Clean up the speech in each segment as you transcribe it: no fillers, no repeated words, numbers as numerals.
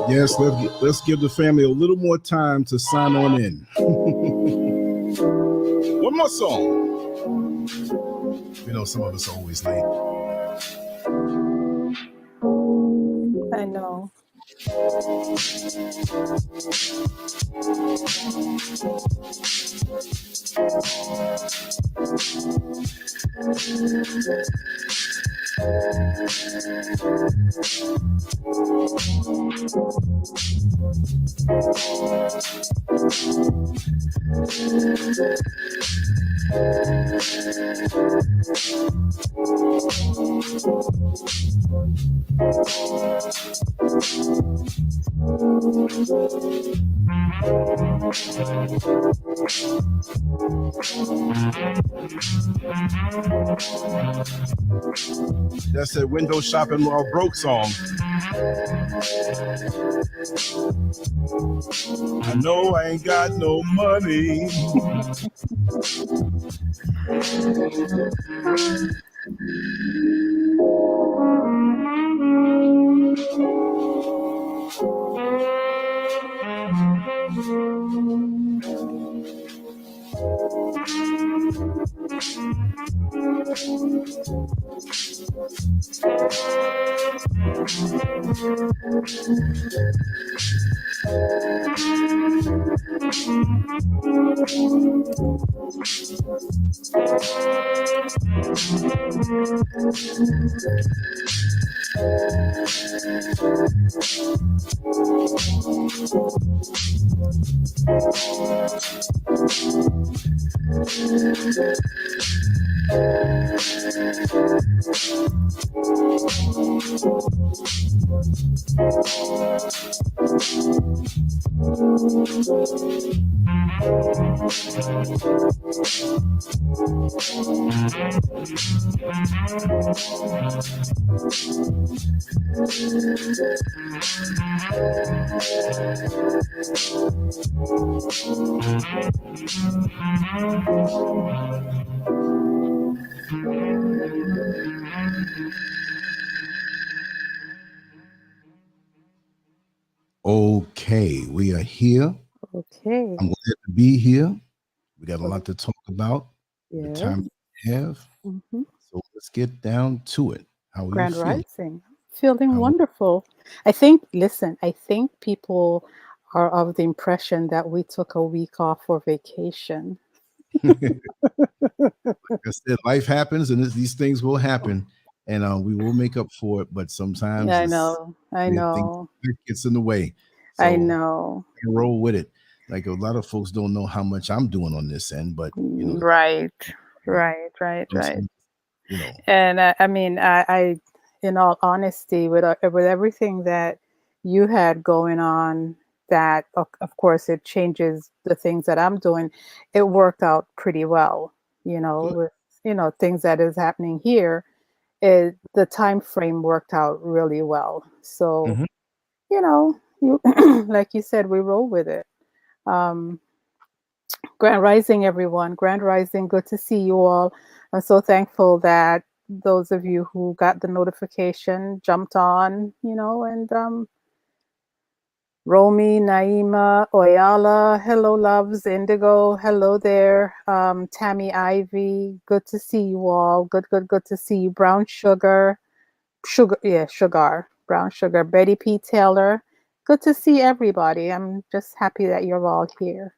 Yes, let's give the family a little more time to sign on in. One more song. You know, some of us are always late. I know. That's that window shopping while broke song. I know I ain't got no money. Okay, we are here. Okay. I'm glad to be here. We got a lot to talk about. The Yes. time we have. Mm-hmm. So let's get down to it. How are Grand you feeling? Rising. Feeling How- wonderful. I think people are of the impression that we took a week off for vacation. Like I said, life happens, and these things will happen, and we will make up for it. But sometimes I it's know. I things know. gets in the way. I So know. roll with it. Like a lot of folks don't know how much I'm doing on this end, but Right. Right. you know, And I mean, in all honesty, with everything that you had going on, that of course it changes the things that I'm doing. It worked out pretty well, good. with things that is happening here. The time frame worked out really well. So Mhm. you like you said, we roll with it. Um, Grand Rising, everyone. Grand Rising. Good to see you all. I'm so thankful that those of you who got the notification jumped on, and Romy, Naima, Oyala, hello, loves, Indigo, hello there. Tammy Ivy, good to see you all. Good to see you. Brown Sugar, Brown Sugar. Betty P. Taylor, good to see everybody. I'm just happy that you're all here.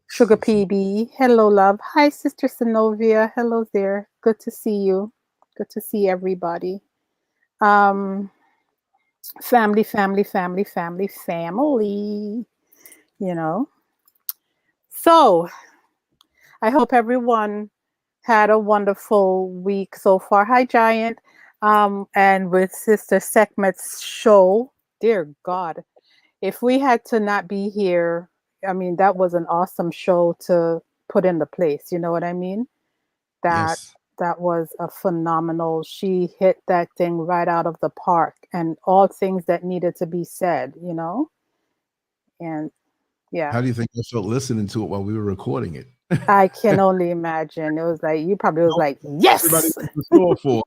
Sugar Yes. PB, hello, love. Hi, Sister Synovia. Hello there. Good to see you. Good to see everybody. Um, family. You know. So I hope everyone had a wonderful week so far. Hi, Giant. And with Sister Sekhmet's show, dear God, if we had to not be here, I mean, that was an awesome show to put in the place. You know what I mean? That Yes. that was a phenomenal. She hit that thing right out of the park, and all things that needed to be said. And yeah, How do you think I felt listening to it while we were recording it? I can only imagine. It was like you probably was like, Everybody yes. was in store for.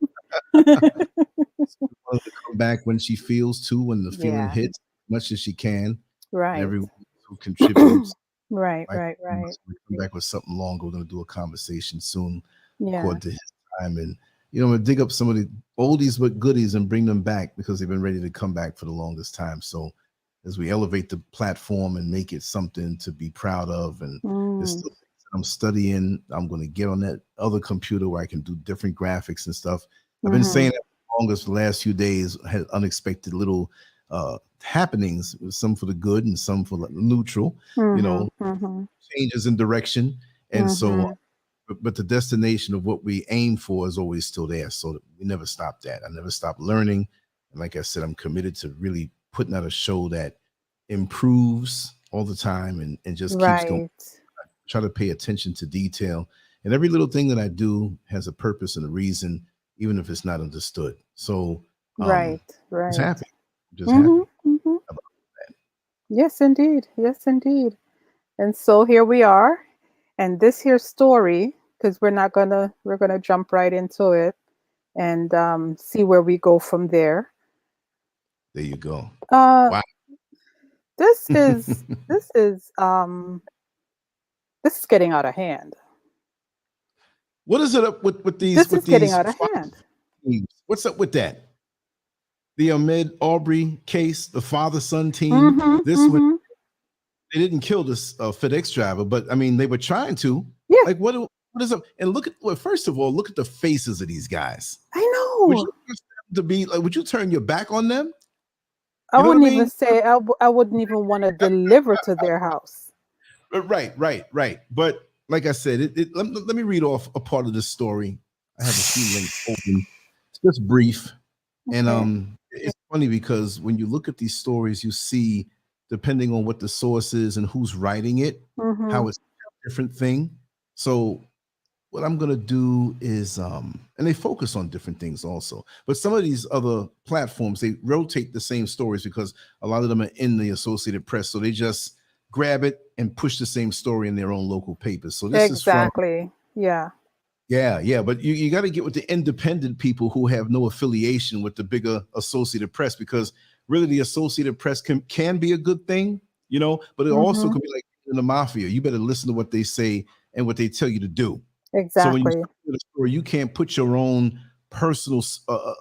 Wanted to come back when she feels to, when the feeling Yeah. hits, much as she can, and Right. everyone who contributes. Right. Like, Right. we come back with something longer. We're going to do a conversation soon, Yeah. according to his time, and we'll dig up some of the oldies but goodies and bring them back because they've been ready to come back for the longest time. So as we elevate the platform and make it something to be proud of, and there's still things that I'm studying. I'm going to get on that other computer where I can do different graphics and stuff. I've been saying that for the longest. The last few days had unexpected little happenings, some for the good and some for the neutral, changes in direction. And so, but the destination of what we aim for is always still there. So we never stop that. I never stop learning. And like I said, I'm committed to really putting out a show that improves all the time and just keeps going. I try to pay attention to detail. And every little thing that I do has a purpose and a reason, even if it's not understood. So Right. just Right. happy. Just happy about that. Yes, indeed. Yes, indeed. And so here we are. And this here story, because we're gonna jump right into it and see where we go from there. There you go. Uh, Wow. this is this is um this is getting out of hand. What is it up with This is getting these out of hand. teams? What's up with that? the Ahmed Aubrey case, the father-son team. Mm-hmm, This one, mm-hmm. they didn't kill this FedEx driver, but I mean, they were trying to. Yeah, Like, what is up? And look at, well, first of all, look at the faces of these guys. I Would know. you trust them to be like? Would you turn your back on them? I You know what I wouldn't even mean? say I wouldn't even want to deliver to their house. Right. But like I said, let me read off a part of this story. I have a few links open. It's just brief, and Okay. it's funny because when you look at these stories, you see, depending on what the source is and who's writing it, Mm-hmm. how it's a different thing. So what I'm gonna do is, and they focus on different things also, but some of these other platforms, they rotate the same stories because a lot of them are in the Associated Press, so they just grab it and push the same story in their own local papers. So this is from, Exactly. Yeah. yeah, but you got to get with the independent people who have no affiliation with the bigger Associated Press, because really the Associated Press can be a good thing, but it also Mm-hmm. could be like in the mafia. You better listen to what they say and what they tell you to do. So when you Exactly. start with a story, you can't put your own personal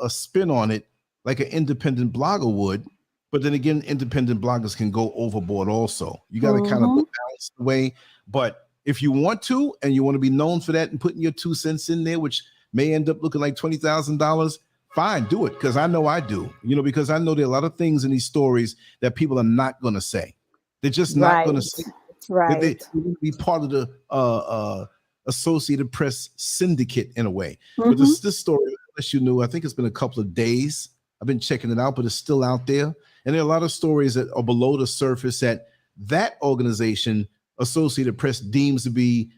a spin on it like an independent blogger would. But then again, independent bloggers can go overboard also. You got to kind of Mm-hmm. balance the way. But if you want to, and you want to be known for that and putting your 2 cents in there, which may end up looking like $20,000, fine, do it. Because I know I do, because I know there are a lot of things in these stories that people are not going to say. They're just not going to Right. say. They Right. be part of the Associated Press syndicate in a way. But Mm-hmm. this story, unless you knew, I think it's been a couple of days. I've been checking it out, but it's still out there. And there are a lot of stories that are below the surface that organization, Associated Press, deems to be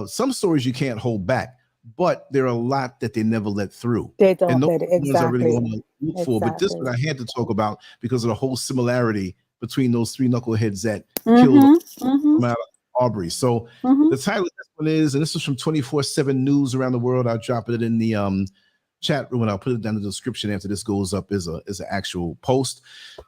some stories you can't hold back, but there are a lot that they never let through. They And don't those let it. are the ones I really Exactly. want to look for. But this Exactly. one I had to talk about because of the whole similarity between those 3 knuckleheads that killed Mm-hmm. Mm-hmm. from out of Aubrey. So Mm-hmm. the title of this one is, and this is from 24/7 News around the world. I'll drop it in the chat room and I'll put it down in the description after this goes up is an actual post.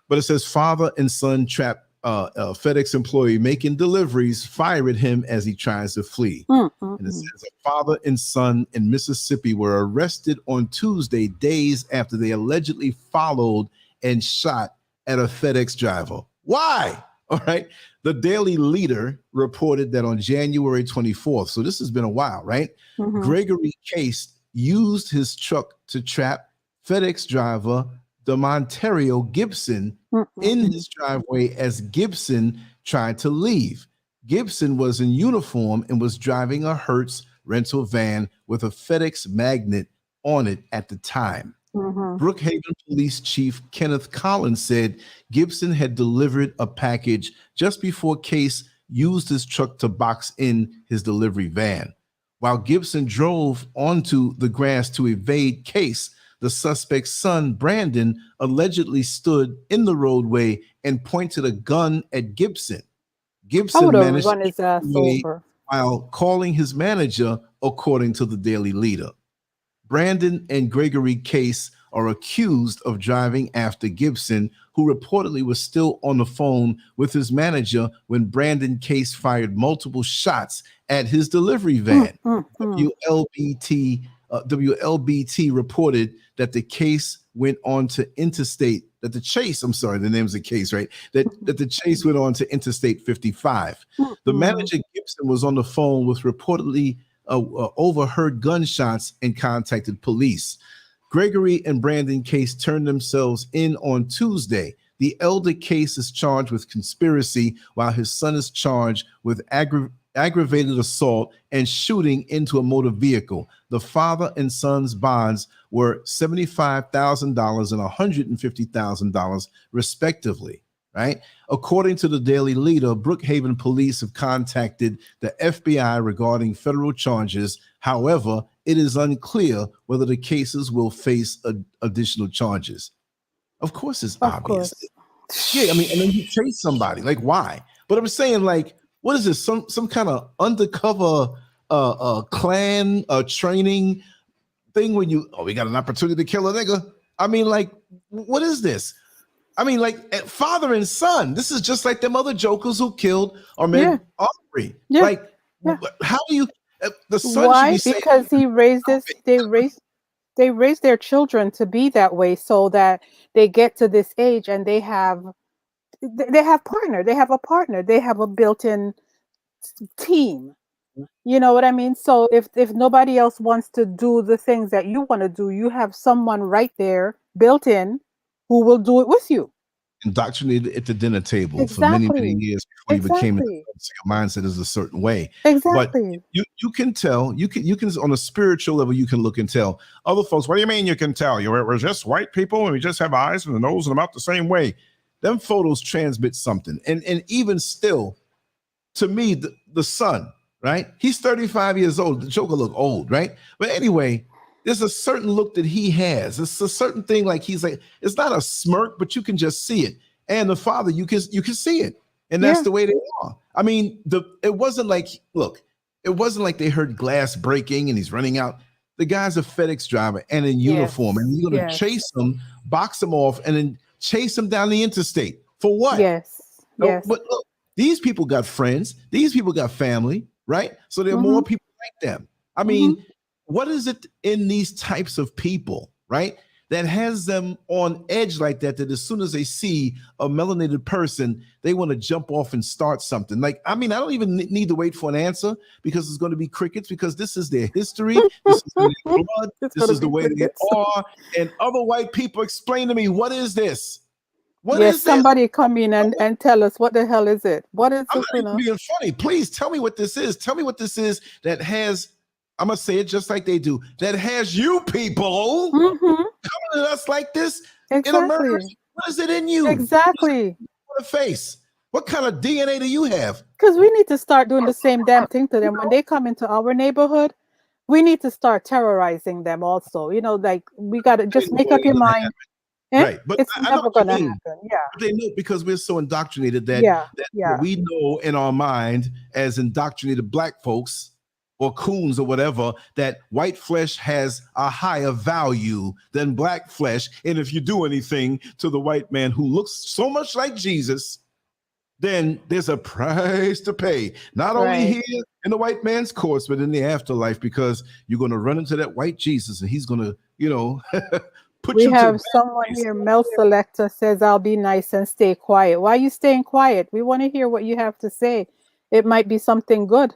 But it says father and son trap FedEx employee making deliveries, fire at him as he tries to flee. Mm-hmm. And it says a father and son in Mississippi were arrested on Tuesday, days after they allegedly followed and shot at a FedEx driver. Why? All right. The Daily Leader reported that on January 24th, so this has been a while, right? Mm-hmm. Gregory Case used his truck to trap FedEx driver Demonterrio Gibson in his driveway as Gibson tried to leave. Gibson was in uniform and was driving a Hertz rental van with a FedEx magnet on it at the time. Mm-hmm. Brookhaven Police Chief Kenneth Collins said Gibson had delivered a package just before Case used his truck to box in his delivery van. While Gibson drove onto the grass to evade Case, the suspect's son, Brandon, allegedly stood in the roadway and pointed a gun at Gibson. I Gibson would have managed run to his get ass away over. while calling his manager, according to the Daily Leader. Brandon and Gregory Case are accused of driving after Gibson, who reportedly was still on the phone with his manager when Brandon Case fired multiple shots at his delivery van. WLBT reported that the case went on to Interstate, the name's the case, right? That the chase went on to Interstate 55. The manager Gibson was on the phone with reportedly overheard gunshots and contacted police. Gregory and Brandon Case turned themselves in on Tuesday. The elder Case is charged with conspiracy, while his son is charged with aggravated assault and shooting into a motor vehicle. The father and son's bonds were $75,000 and $150,000 respectively, right? According to the Daily Leader, Brookhaven police have contacted the FBI regarding federal charges. However, it is unclear whether the cases will face additional charges. Of course, it's obvious. Yeah, I mean, and then you chase somebody. Like, why? But I'm saying, like, what is this? Some kind of undercover clan training thing when we got an opportunity to kill a nigga? I mean, like, what is this? I mean, like, father and son. This is just like them other jokers who killed Ahmed Aubrey. Yeah. Like, how do you? The son Why? should be Because saying, he raised this. They raised. They raise their children to be that way so that they get to this age and they have partner. They have a partner. They have a built-in team. You know what I mean? So if nobody else wants to do the things that you want to do, you have someone right there built in who will do it with you. Indoctrinated at the dinner table for many, many Exactly. years before you became an Exactly. your mindset is a certain way. But Exactly. you can tell, you can on a spiritual level, you can look and tell. Other folks, what do you mean you can tell? We're just white people and we just have eyes and a nose and a mouth the same way. Them photos transmit something. And even still, to me, the son, right? He's 35 years old. The Joker look old, right? But anyway, there's a certain look that he has. It's a certain thing, like he's like, it's not a smirk, but you can just see it. And the father, you can see it. And that's the way they are. I mean, it wasn't like, look, it wasn't like they heard glass breaking and he's running out. The guy's a FedEx driver and in uniform, and you're gonna chase him, box him off, and then chase him down the interstate. For what? Yes. But look, these people got friends, these people got family, right? So there are more people like them. I mean, what is it in these types of people, right, that has them on edge like that, that as soon as they see a melanated person, they want to jump off and start something? Like, I mean, I don't even need to wait for an answer because it's going to be crickets, because this is their history, this is their blood, this is the way they are. And other white people explain to me, what is this? What is somebody come in and tell us, what the hell is it? What is I'm this? not even being funny. Please tell me what this is. Tell me what this is that has, I'm going to say it just like they do, that has you people coming at us like this in America. What is it in you? Exactly. What a face. What kind of DNA do you have? Because we need to start doing the same damn thing to them. When they come into our neighborhood, we need to start terrorizing them also. You know, like, we got to just make up your mind. Right, but it's never going to happen. Yeah, but they know, because we're so indoctrinated that, we know in our mind as indoctrinated black folks or coons or whatever, that white flesh has a higher value than black flesh. And if you do anything to the white man who looks so much like Jesus, then there's a price to pay, not only here in the white man's courts, but in the afterlife, because you're going to run into that white Jesus and he's going to, you know, we have someone here, Mel Selector, says, I'll be nice and stay quiet. Why are you staying quiet? We want to hear what you have to say. It might be something good.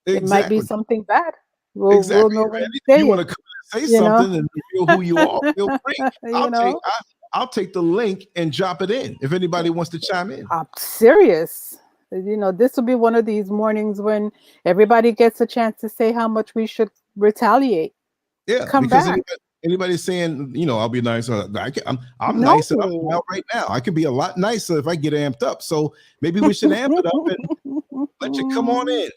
It might be something bad. We'll know when to say you want to say something and reveal who you are, feel free. I'll take the link and drop it in if anybody wants to chime in. I'm serious. You know, this will be one of these mornings when everybody gets a chance to say how much we should retaliate. Yeah, come because back. Anybody saying, you know, I'll be nice. I'm nice and I'm out right now. I can be a lot nicer if I get amped up. So maybe we should amp it up and let you come on in.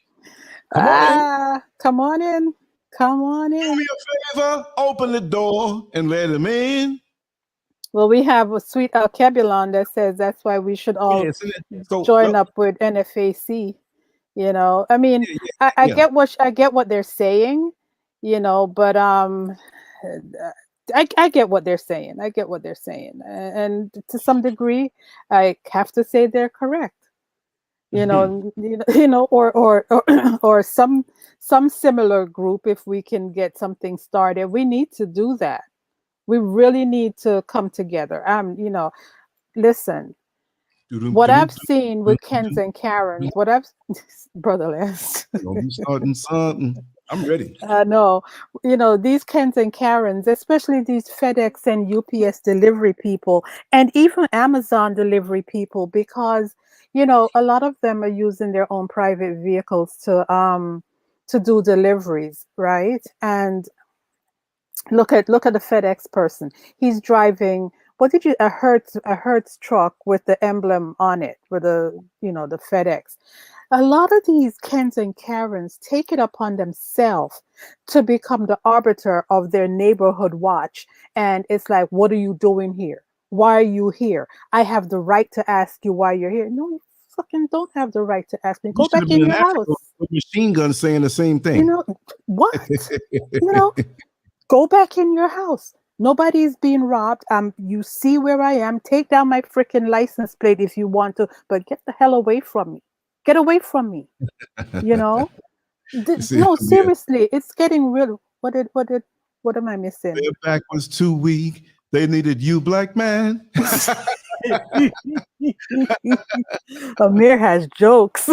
Come on in. Come on in. Do me a favor, open the door and let him in. Well, we have a sweet Kebulon that says that's why we should all join up with NFAC. You know, I mean, I get what they're saying, you know, but I get what they're saying. I get what they're saying, and to some degree, I have to say they're correct. You know, or some similar group. If we can get something started, we need to do that. We really need to come together. You know, listen. What I've seen with Kens and Karens, what I've Brother Lance. Starting something. I'm ready. No, you know, these Kens and Karens, especially these FedEx and UPS delivery people, and even Amazon delivery people, because, you know, a lot of them are using their own private vehicles to do deliveries, right? And look at the FedEx person. He's driving, a Hertz truck with the emblem on it, with the FedEx. A lot of these Kens and Karens take it upon themselves to become the arbiter of their neighborhood watch. And it's like, what are you doing here? Why are you here? I have the right to ask you why you're here. No, you fucking don't have the right to ask me. Go back in your house. With machine guns saying the same thing. You know, what? You know, go back in your house. Nobody's being robbed. You see where I am. Take down my freaking license plate if you want to, but get the hell away from me. Get away from me. You know? No, seriously, it's getting real. What did What am I missing? Their back was too weak. They needed you, black man. Amir has jokes.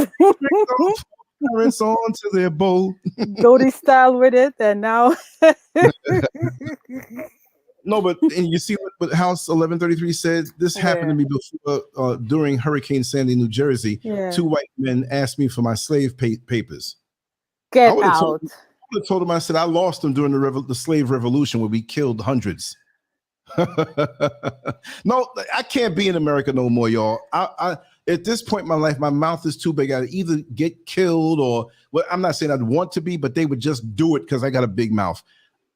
Parents on to their boat. Dodie style with it, and now. No, but and you see what House 1133 said? This happened to me before during Hurricane Sandy, New Jersey. Yeah. 2 white men asked me for my slave papers. Get out. I would have told them, I said, I lost them during the slave revolution where we killed hundreds. No, I can't be in America no more, y'all. I at this point in my life, my mouth is too big. I'd either get killed or, well, I'm not saying I'd want to be, but they would just do it because I got a big mouth.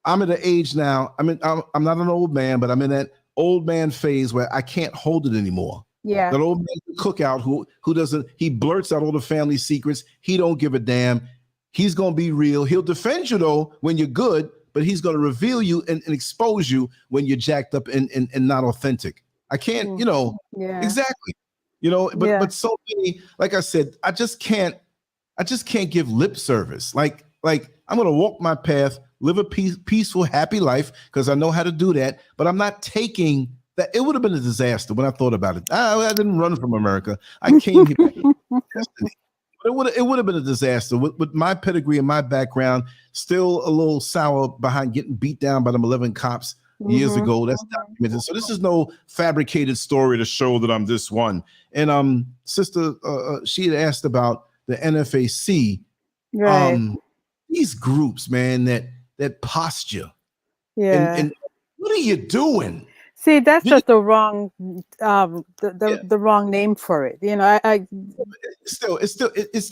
I'm at an age now, I'm not an old man, but I'm in that old man phase where I can't hold it anymore. Yeah. That old man cookout who doesn't, he blurts out all the family secrets. He don't give a damn. He's going to be real. He'll defend you though when you're good, but he's going to reveal you and expose you when you're jacked up and not authentic. I can't, exactly. But so many, like I said, I just can't give lip service. Like I'm going to walk my path, live a peaceful, happy life because I know how to do that. But I'm not taking that. It would have been a disaster when I thought about it. I didn't run from America. I came here. It would have been a disaster with my pedigree and my background. Still a little sour behind getting beat down by them 11 cops years ago. That's documented. So this is no fabricated story to show that I'm this one. And sister, she had asked about the NFAC. Right. These groups, man, that posture. Yeah. And what are you doing? See, that's just the wrong, the wrong name for it. It's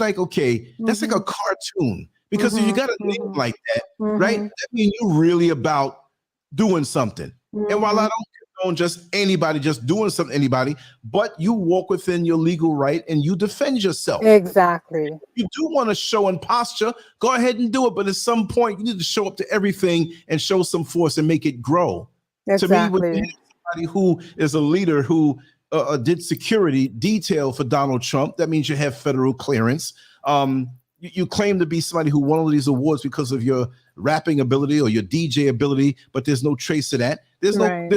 like, okay, that's like a cartoon because if you got a name like that, right? That means you're really about doing something. And while I don't condone just anybody just doing something, anybody, but you walk within your legal right and you defend yourself. Exactly. If you do want to show and posture, go ahead and do it. But at some point, you need to show up to everything and show some force and make it grow. Exactly. To me, somebody who is a leader who did security detail for Donald Trump, that means you have federal clearance. You claim to be somebody who won all these awards because of your rapping ability or your DJ ability, but there's no trace of that. So let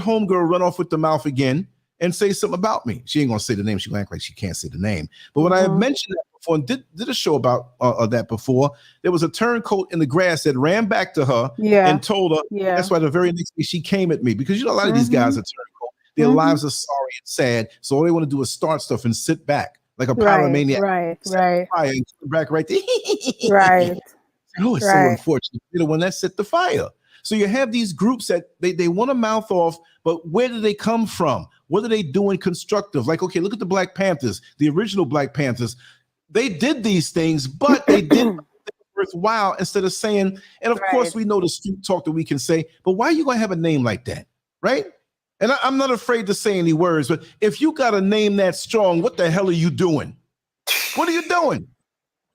homegirl run off with the mouth again and say something about me. She ain't gonna say the name. She gonna act like she can't say the name. But when I have mentioned that before and did a show about that before, there was a turncoat in the grass that ran back to her and told her. That's why the very next day she came at me because a lot of these guys are turncoat. Their lives are sorry and sad, so all they want to do is start stuff and sit back like a pyromaniac. Right. And back right there. Right. Oh, it's so unfortunate. You're the one that set the fire. So you have these groups that they want to mouth off, but where do they come from? What are they doing constructive? Like, okay, look at the Black Panthers, the original Black Panthers. They did these things, but they did worthwhile instead of saying, and of course we know the street talk that we can say, but why are you going to have a name like that? Right? And I'm not afraid to say any words, but if you got a name that strong, what the hell are you doing? What are you doing?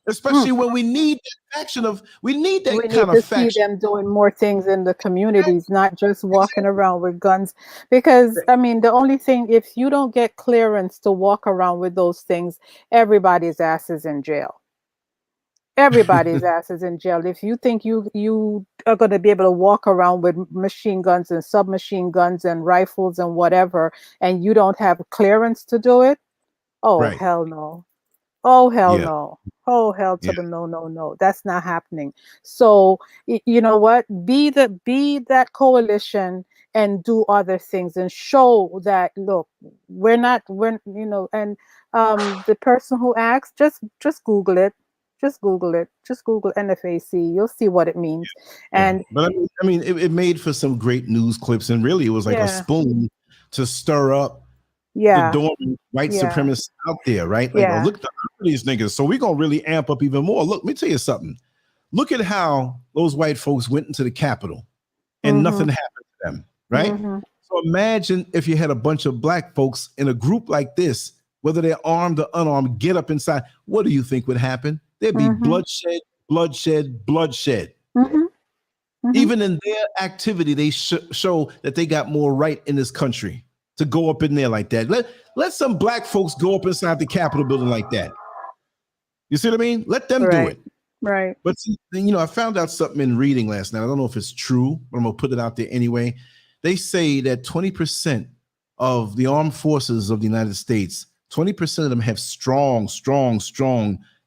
Especially when we need that faction we need that kind of faction. See them doing more things in the communities, not just walking around with guns. Because, I mean, the only thing, if you don't get clearance to walk around with those things, everybody's ass is in jail. Everybody's ass is in jail. If you think you are going to be able to walk around with machine guns and submachine guns and rifles and whatever, and you don't have clearance to do it, hell no. Oh, hell no. Oh, hell to the no. That's not happening. So, you know what? Be that coalition and do other things and show that, look, we're and the person who asked, just Google it. Just Google it. Just Google NFAC. You'll see what it means. And but I mean, it made for some great news clips, and really it was like a spoon to stir up the dormant white supremacists out there, right? Like, oh, look at these niggas. So we're gonna really amp up even more. Look, let me tell you something. Look at how those white folks went into the Capitol and nothing happened to them, right? So imagine if you had a bunch of black folks in a group like this, whether they're armed or unarmed, get up inside. What do you think would happen? There'd be bloodshed. Even in their activity, they show that they got more right in this country to go up in there like that. Let some black folks go up inside the Capitol building like that. You see what I mean? Let them do it. Right. But see, I found out something in reading last night. I don't know if it's true, but I'm gonna put it out there anyway. They say that 20% of the armed forces of the United States, 20% of them have strong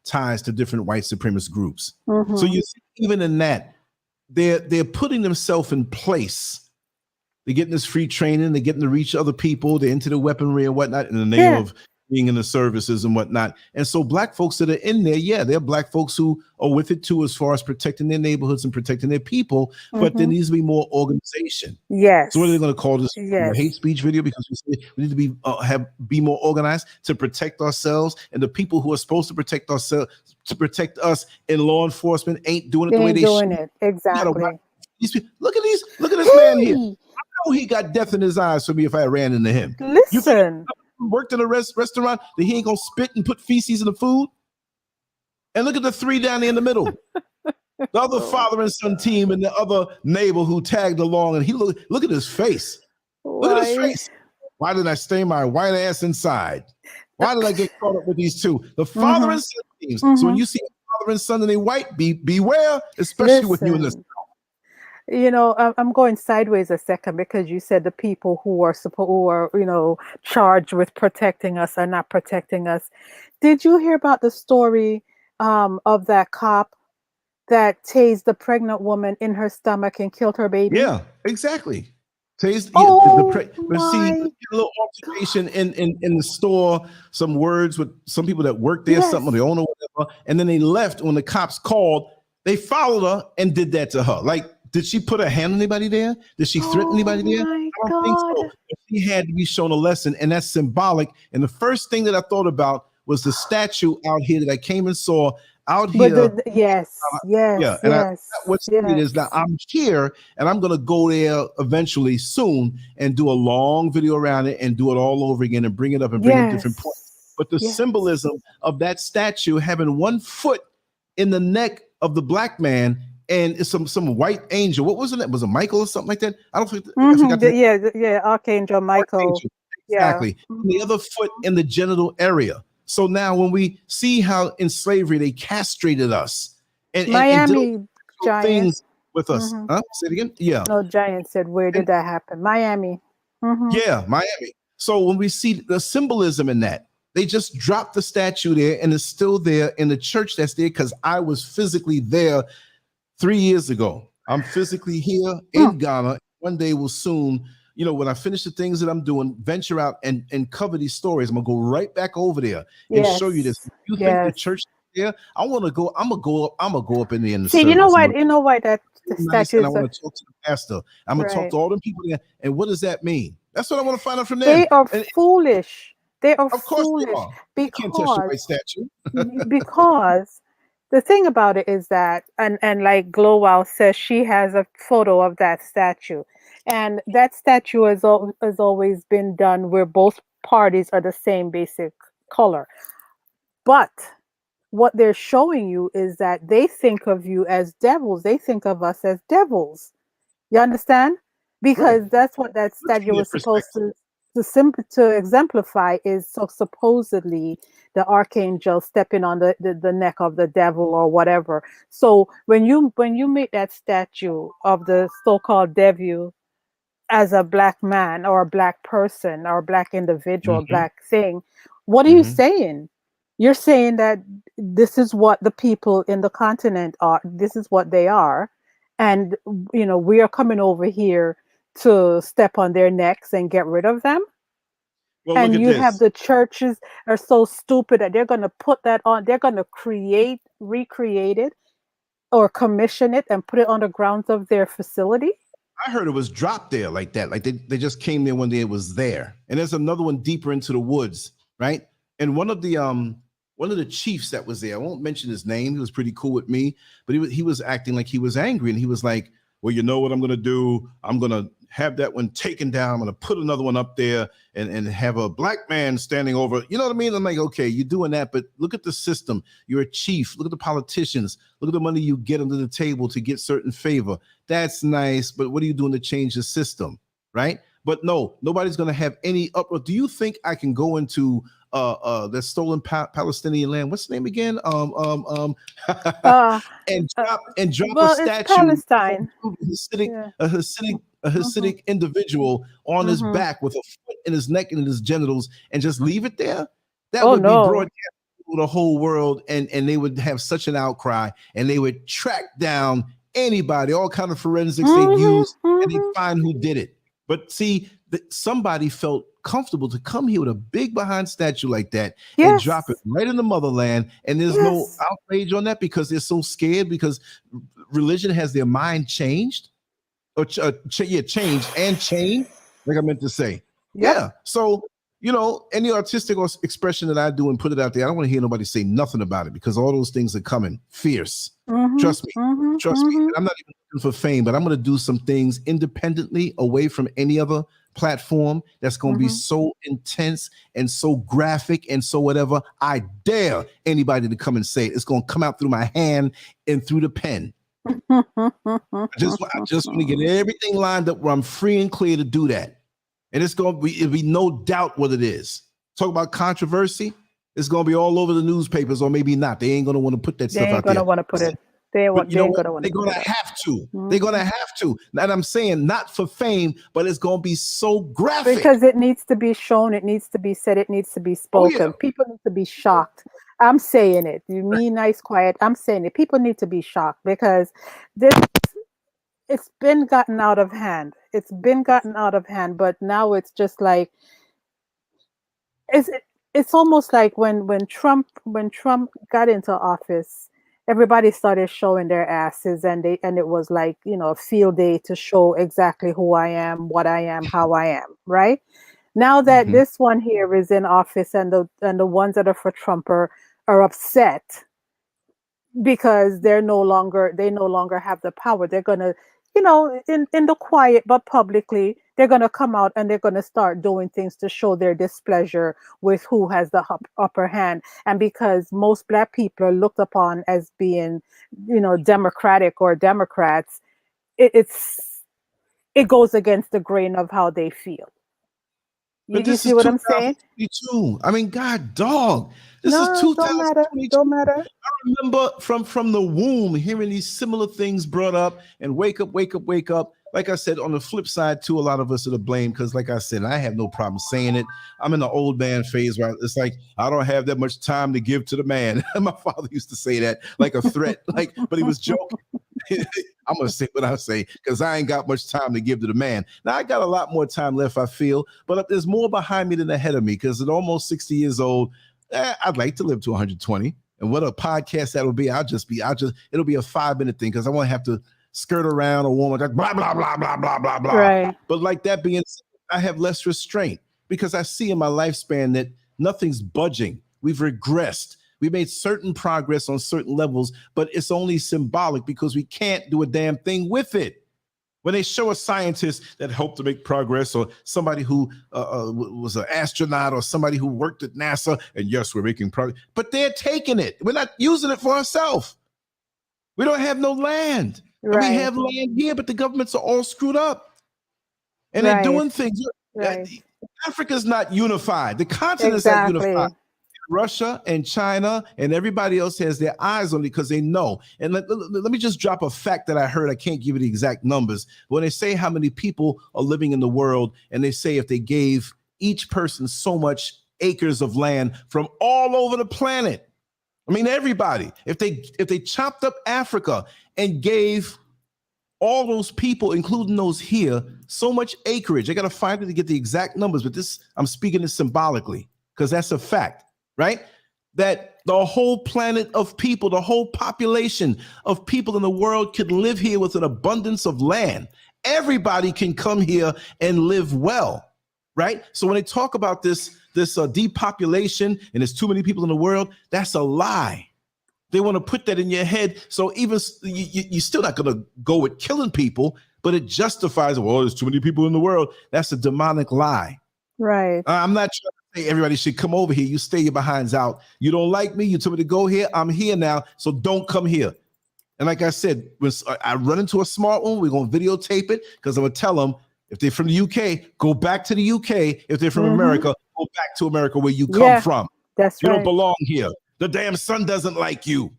ties to different white supremacist groups. So you see, even in that, they're putting themselves in place. They're getting this free training. They're getting to reach other people. They're into the weaponry and whatnot in the name of being in the services and whatnot. And so black folks that are in there, they're black folks who are with it too, as far as protecting their neighborhoods and protecting their people. But there needs to be more organization. Yes. So what are they going to call this? Yes. Hate speech video? Because we need to be more organized to protect ourselves, and the people who are supposed to protect ourselves, to protect us in law enforcement, ain't doing it the way they should. It. Exactly. Look at this man here. I know he got death in his eyes for me if I ran into him. Listen. Worked in a restaurant that he ain't gonna spit and put feces in the food. And look at the three down there in the middle. The other father and son team and the other neighbor who tagged along, and he look at his face. Look at his face. Why did I stay my white ass inside? Why did I get caught up with these two? The father and son teams. So when you see a father and son and they white, beware, especially with you in this. I'm going sideways a second because you said the people who are charged with protecting us are not protecting us. Did you hear about the story of that cop that tased the pregnant woman in her stomach and killed her baby? Yeah, exactly. Tased. But see, a little altercation in the store. Some words with some people that work there, something they own or whatever, and then they left. When the cops called, they followed her and did that to her. Like, did she put her hand on anybody there? Did she threaten anybody there? I don't think so. She had to be shown a lesson, and that's symbolic. And the first thing that I thought about was the statue out here that I came and saw out here. What's it is now. I'm here, and I'm gonna go there eventually soon and do a long video around it and do it all over again and bring it up and bring up different points. But the symbolism of that statue having one foot in the neck of the black man. And it's some white angel. What was it? Was it Michael or something like that? I don't think. I forgot Archangel Michael. Archangel. Exactly. The other foot in the genital area. So now when we see how in slavery they castrated us and Miami and Giant things with us. Say it again. Yeah. No, Giant said, where did that happen? Miami. Yeah, Miami. So when we see the symbolism in that, they just dropped the statue there and it's still there in the church that's there because I was physically there 3 years ago. I'm physically here in Ghana. One day will soon, when I finish the things that I'm doing, venture out and cover these stories. I'm gonna go right back over there and show you this. You think the church there? I want to go. I'm gonna go up in there in the See, service. You know why that statue? I want to talk to the pastor. I'm gonna talk to all them people there. And what does that mean? That's what I want to find out from them. They are foolish. They are of course foolish they are. You can't touch the white statue. Because the thing about it is that, and like Glowwow says, she has a photo of that statue. And that statue has always been done where both parties are the same basic color. But what they're showing you is that they think of you as devils. They think of us as devils. You understand? Because that's what that statue was supposed to exemplify, is so supposedly the archangel stepping on the neck of the devil or whatever. So when you make that statue of the so-called devil as a black man or a black person or a black individual, black thing, what are you saying? You're saying that this is what the people in the continent are. This is what they are. And, we are coming over here to step on their necks and get rid of them. Well, and you have the churches are so stupid that they're going to put that on. They're going to recreate it or commission it and put it on the grounds of their facility. I heard it was dropped there like that. Like they just came there one day, it was there. And there's another one deeper into the woods, right? And one of the chiefs that was there, I won't mention his name. He was pretty cool with me, but he was acting like he was angry. And he was like, well, you know what I'm going to do? I'm going to have that one taken down. I'm going to put another one up there and have a black man standing over. You know what I mean? I'm like, okay, you're doing that, but look at the system. You're a chief. Look at the politicians. Look at the money you get under the table to get certain favor. That's nice, but what are you doing to change the system, right? But no, nobody's going to have any uproar. Do you think I can go into that stolen Palestinian land. What's the name again? Uh, and drop a well, it's statue of Palestine. a Hasidic, Yeah. a Hasidic individual on his Mm-hmm. back with a foot in his neck and in his genitals, and just leave it there. That Oh would be no. broadcast to the whole world, and they would have such an outcry, and they would track down anybody, all kind of forensics they'd use, and they find who did it. But see, somebody felt comfortable to come here with a big behind statue like that and drop it right in the motherland, and there's no outrage on that because they're so scared because religion has their mind changed, or changed and changed, like I meant to say. Yeah. So, you know, any artistic or expression that I do and put it out there, I don't want to hear nobody say nothing about it because all those things are coming fierce. Trust me. Trust me. And I'm not even looking for fame, but I'm going to do some things independently away from any other platform that's going to be so intense and so graphic and so whatever. I dare anybody to come and say it. It's going to come out through my hand and through the pen. I just want to get everything lined up where I'm free and clear to do that. And it'll be no doubt what it is. Talk about controversy. It's going to be all over the newspapers, or maybe not. They ain't going to want to put that stuff out there. They're going to want to put it. They're going to have to. They're going to have to. And I'm saying not for fame, but it's going to be so graphic. Because it needs to be shown. It needs to be said. It needs to be spoken. Oh, yeah. People need to be shocked. I'm saying it. You mean nice, quiet. I'm saying it. People need to be shocked because it's been gotten out of hand. It's been gotten out of hand, but now it's just like it's almost like when Trump got into office, everybody started showing their asses, and it was like, you know, a field day to show exactly who I am, what I am, how I am, right? Now that this one here is in office, and the ones that are for Trump are upset because they no longer have the power. They're gonna, you know, in the quiet but publicly, they're gonna come out and they're gonna start doing things to show their displeasure with who has the upper hand. And because most Black people are looked upon as being, you know, Democratic or Democrats, it goes against the grain of how they feel. You see what I'm saying? I mean, God, dog. This is 2022. Don't matter. I remember from the womb hearing these similar things brought up, and wake up. Like I said, on the flip side, too, a lot of us are to blame because, like I said, I have no problem saying it. I'm in the old man phase where it's like, I don't have that much time to give to the man. My father used to say that like a threat, but he was joking. I'm going to say what I say because I ain't got much time to give to the man. Now, I got a lot more time left, I feel, but there's more behind me than ahead of me because at almost 60 years old, I'd like to live to 120. And what a podcast that'll be, it'll be a 5-minute thing because I won't have to skirt around a woman, like blah, blah, blah, blah, blah, blah, blah. Right. But like that being said, I have less restraint because I see in my lifespan that nothing's budging. We've regressed. We made certain progress on certain levels, but it's only symbolic because we can't do a damn thing with it. When they show a scientist that helped to make progress, or somebody who was an astronaut, or somebody who worked at NASA, and yes, we're making progress, but they're taking it. We're not using it for ourselves. We don't have no land. Right. We have land here, but the governments are all screwed up. And they're doing things. Right. Africa's not unified. The continent's not unified. Russia and China and everybody else has their eyes on it because they know. And let me just drop a fact that I heard. I can't give you the exact numbers. When they say how many people are living in the world, and they say if they gave each person so much acres of land from all over the planet, I mean, everybody, if they chopped up Africa and gave all those people, including those here, so much acreage, I got to find it to get the exact numbers, but I'm speaking this symbolically because that's a fact. Right? That the whole planet of people, the whole population of people in the world could live here with an abundance of land. Everybody can come here and live well, right? So when they talk about this depopulation and there's too many people in the world, that's a lie. They want to put that in your head. So even you're still not going to go with killing people, but it justifies, well, there's too many people in the world. That's a demonic lie. Right. I'm not trying to say everybody should come over here. You stay your behinds out. You don't like me. You told me to go here. I'm here now. So don't come here. And like I said, when I run into a smart one, we're going to videotape it because I'm going to tell them if they're from the UK, go back to the UK. If they're from America, Go back to America where you come Yeah, from. that's You don't right. belong here. The damn sun doesn't like you.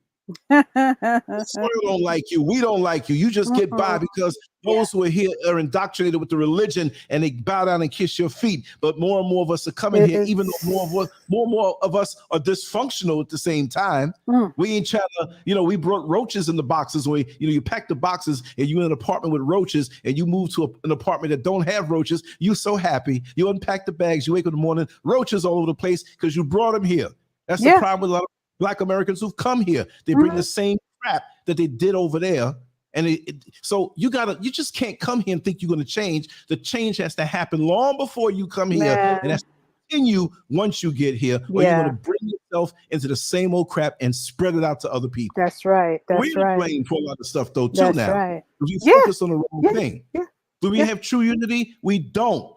The soil don't like you. We don't like you. You just get by because those who are here are indoctrinated with the religion and they bow down and kiss your feet. But more and more of us are coming here, even though more of us are dysfunctional at the same time. We ain't trying to, we brought roaches in the boxes where, you pack the boxes and you're in an apartment with roaches and you move to an apartment that don't have roaches. You're so happy. You unpack the bags. You wake up in the morning, roaches all over the place because you brought them here. That's the problem with a lot of Black Americans who've come here. They bring the same crap that they did over there. And so you just can't come here and think you're going to change. The change has to happen long before you come here. And that's continue once you get here, or you're going to bring yourself into the same old crap and spread it out to other people. That's right. We're to blame for a lot of stuff though, too. Now we focus on the wrong thing. Do we have true unity? We don't.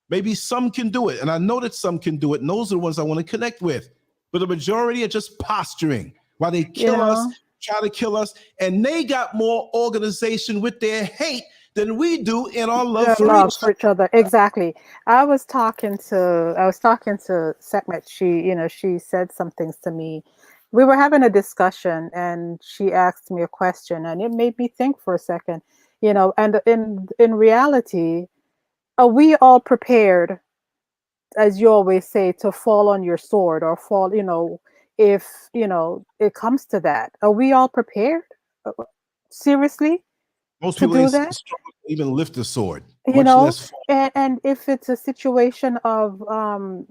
Maybe some can do it. And I know that some can do it. And those are the ones I want to connect with. But the majority are just posturing while they kill us, try to kill us. And they got more organization with their hate than we do in our love for each other. Exactly. I was talking to Sekhmet. She said some things to me. We were having a discussion and she asked me a question and it made me think for a second, and in reality, are we all prepared, as you always say, to fall on your sword or fall, if, it comes to that? Are we all prepared? Seriously? Most people even lift the sword. And if it's a situation of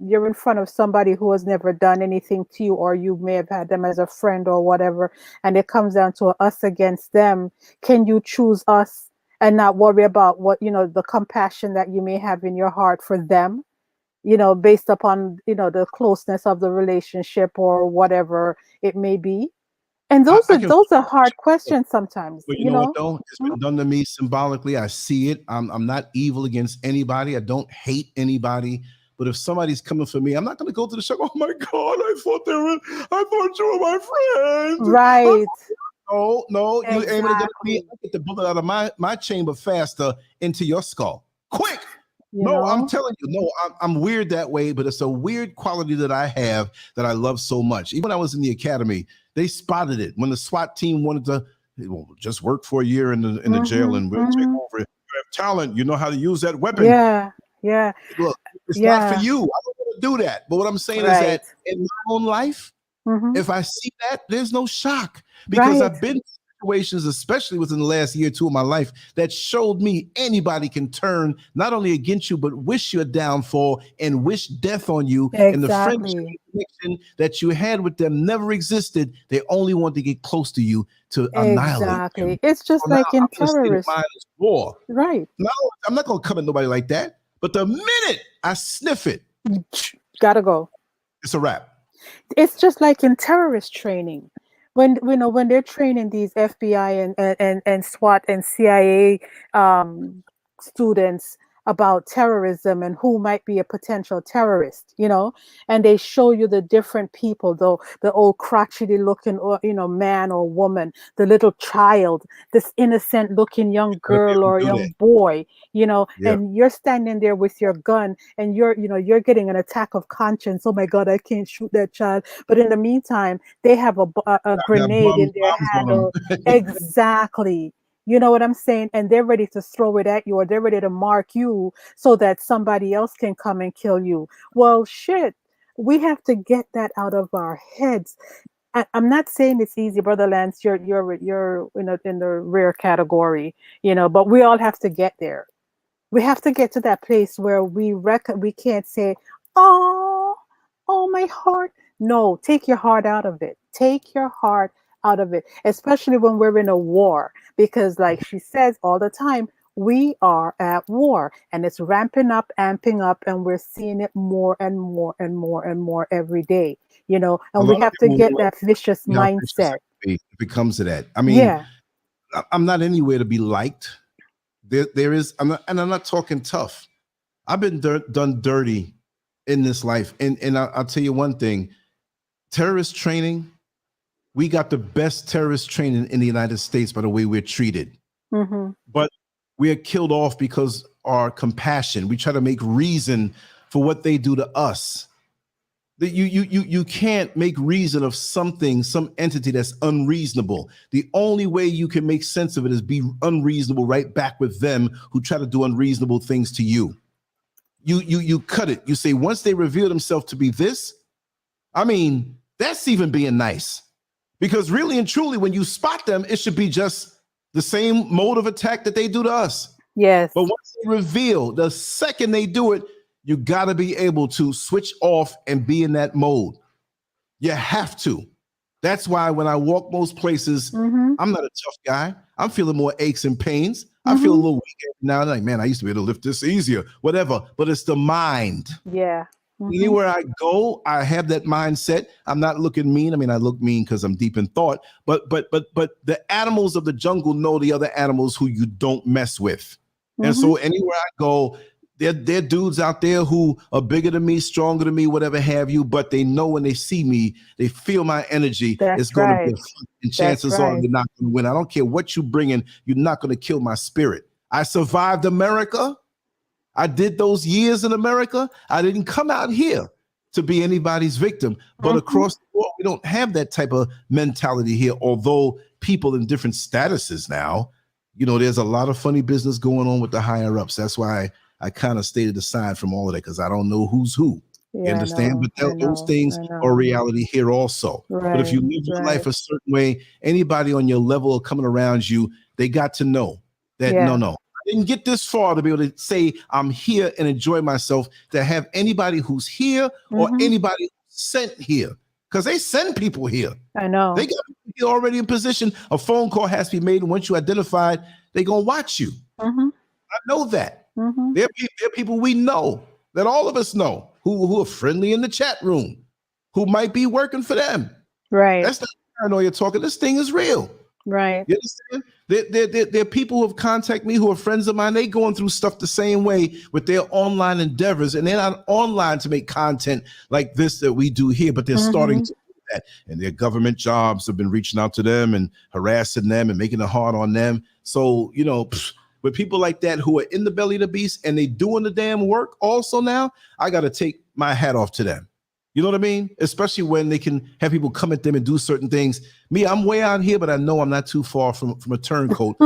you're in front of somebody who has never done anything to you, or you may have had them as a friend or whatever, and it comes down to us against them, can you choose us and not worry about what, the compassion that you may have in your heart for them? Based upon, the closeness of the relationship or whatever it may be. And those are hard questions sometimes. But you know what though? It's been done to me symbolically. I see it. I'm not evil against anybody. I don't hate anybody. But if somebody's coming for me, I'm not going to go to the show. Oh my God, I thought you were my friend. Right. No, exactly. You aiming at me. I get the bullet out of my chamber faster into your skull. Quick. I'm telling you, I'm weird that way, but it's a weird quality that I have that I love so much. Even when I was in the academy, they spotted it when the SWAT team wanted to just work for a year in the jail and we'll take over. You have talent, you know how to use that weapon. Yeah. Look, it's not for you. I don't want to do that. But what I'm saying is that in my own life, if I see that, there's no shock because I've been situations, especially within the last year or two of my life, that showed me anybody can turn not only against you, but wish your downfall and wish death on you. And the friendship connection that you had with them never existed. They only want to get close to you to annihilate you. It's just like in terrorists. War. Right. No, I'm not going to come at nobody like that. But the minute I sniff it, gotta go. It's a wrap. It's just like in terrorist training. When they're training these FBI and SWAT and CIA students about terrorism and who might be a potential terrorist, and they show you the different people, though the old crotchety looking, man or woman, the little child, this innocent looking young girl or young boy, and you're standing there with your gun and you're getting an attack of conscience. Oh my God, I can't shoot that child. But in the meantime, they have a grenade in their hand. Exactly. You know what I'm saying? And they're ready to throw it at you, or they're ready to mark you so that somebody else can come and kill you. Well, shit, we have to get that out of our heads. I'm not saying it's easy, Brother Lance. You're in the rare category, but we all have to get there. We have to get to that place where we can't say, oh, my heart. No, take your heart out of it. Take your heart out of it, especially when we're in a war, because like she says all the time, we are at war and it's amping up, and we're seeing it more and more and more and more every day, and we have to get that vicious mindset. It becomes to that. I mean, I'm not anywhere to be liked. There is, I'm not talking tough. I've been done dirty in this life. And I'll tell you one thing, terrorist training, we got the best terrorist training in the United States by the way we're treated. But we are killed off because our compassion. We try to make reason for what they do to us. That you can't make reason of something, some entity that's unreasonable. The only way you can make sense of it is be unreasonable right back with them who try to do unreasonable things to you. You cut it. You say, once they reveal themselves to be this, I mean, that's even being nice. Because really and truly, when you spot them, it should be just the same mode of attack that they do to us. Yes. But once they reveal, the second they do it, you got to be able to switch off and be in that mode. You have to. That's why when I walk most places, I'm not a tough guy. I'm feeling more aches and pains. I feel a little weak now. Like, man, I used to be able to lift this easier, whatever. But it's the mind. Yeah. Anywhere I go, I have that mindset. I'm not looking mean. I mean, I look mean because I'm deep in thought. But the animals of the jungle know the other animals who you don't mess with. And so anywhere I go, there are dudes out there who are bigger than me, stronger than me, whatever have you, but they know when they see me, they feel my energy. It's going to be a fight, and chances are you're not going to win. I don't care what you bring in, you're not going to kill my spirit. I survived America. I did those years in America. I didn't come out here to be anybody's victim, but across the world, we don't have that type of mentality here, although people in different statuses now, you know, there's a lot of funny business going on with the higher ups. That's why I kind of stayed aside from all of that, because I don't know who's who. Yeah, you understand? But those things are reality here also. Right, but if you live your life a certain way, anybody on your level or coming around you, they got to know that no. I didn't get this far to be able to say I'm here and enjoy myself, to have anybody who's here or anybody sent here. Because they send people here. I know. They got people already in position. A phone call has to be made, and once you identified, they're going to watch you. I know that. There are people we know, that all of us know, who are friendly in the chat room, who might be working for them. Right. That's not paranoia talking. This thing is real. Right. You understand? There are people who have contacted me who are friends of mine. They going through stuff the same way with their online endeavors, and they're not online to make content like this that we do here, but they're starting to do that. And their government jobs have been reaching out to them and harassing them and making it hard on them. So, you know, with people like that who are in the belly of the beast and they doing the damn work also now, I got to take my hat off to them. You know what I mean? Especially when they can have people come at them and do certain things. Me, I'm way out here, but I know I'm not too far from a turncoat.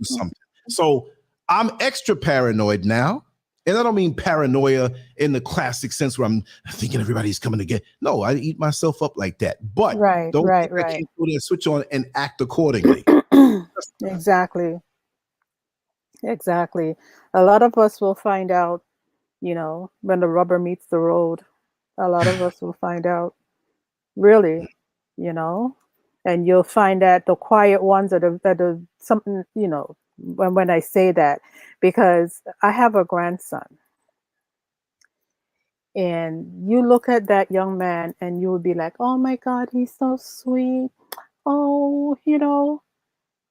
Something. So I'm extra paranoid now. And I don't mean paranoia in the classic sense where I'm thinking everybody's coming to get. No, I eat myself up like that. But I can't put that switch on and act accordingly. Exactly. A lot of us will find out, you know, when the rubber meets the road. A lot of us will find out, really, you know, and you'll find that the quiet ones are the something, you know, when I say that, because I have a grandson, and you look at that young man and you will be like, oh my God, he's so sweet. Oh, you know,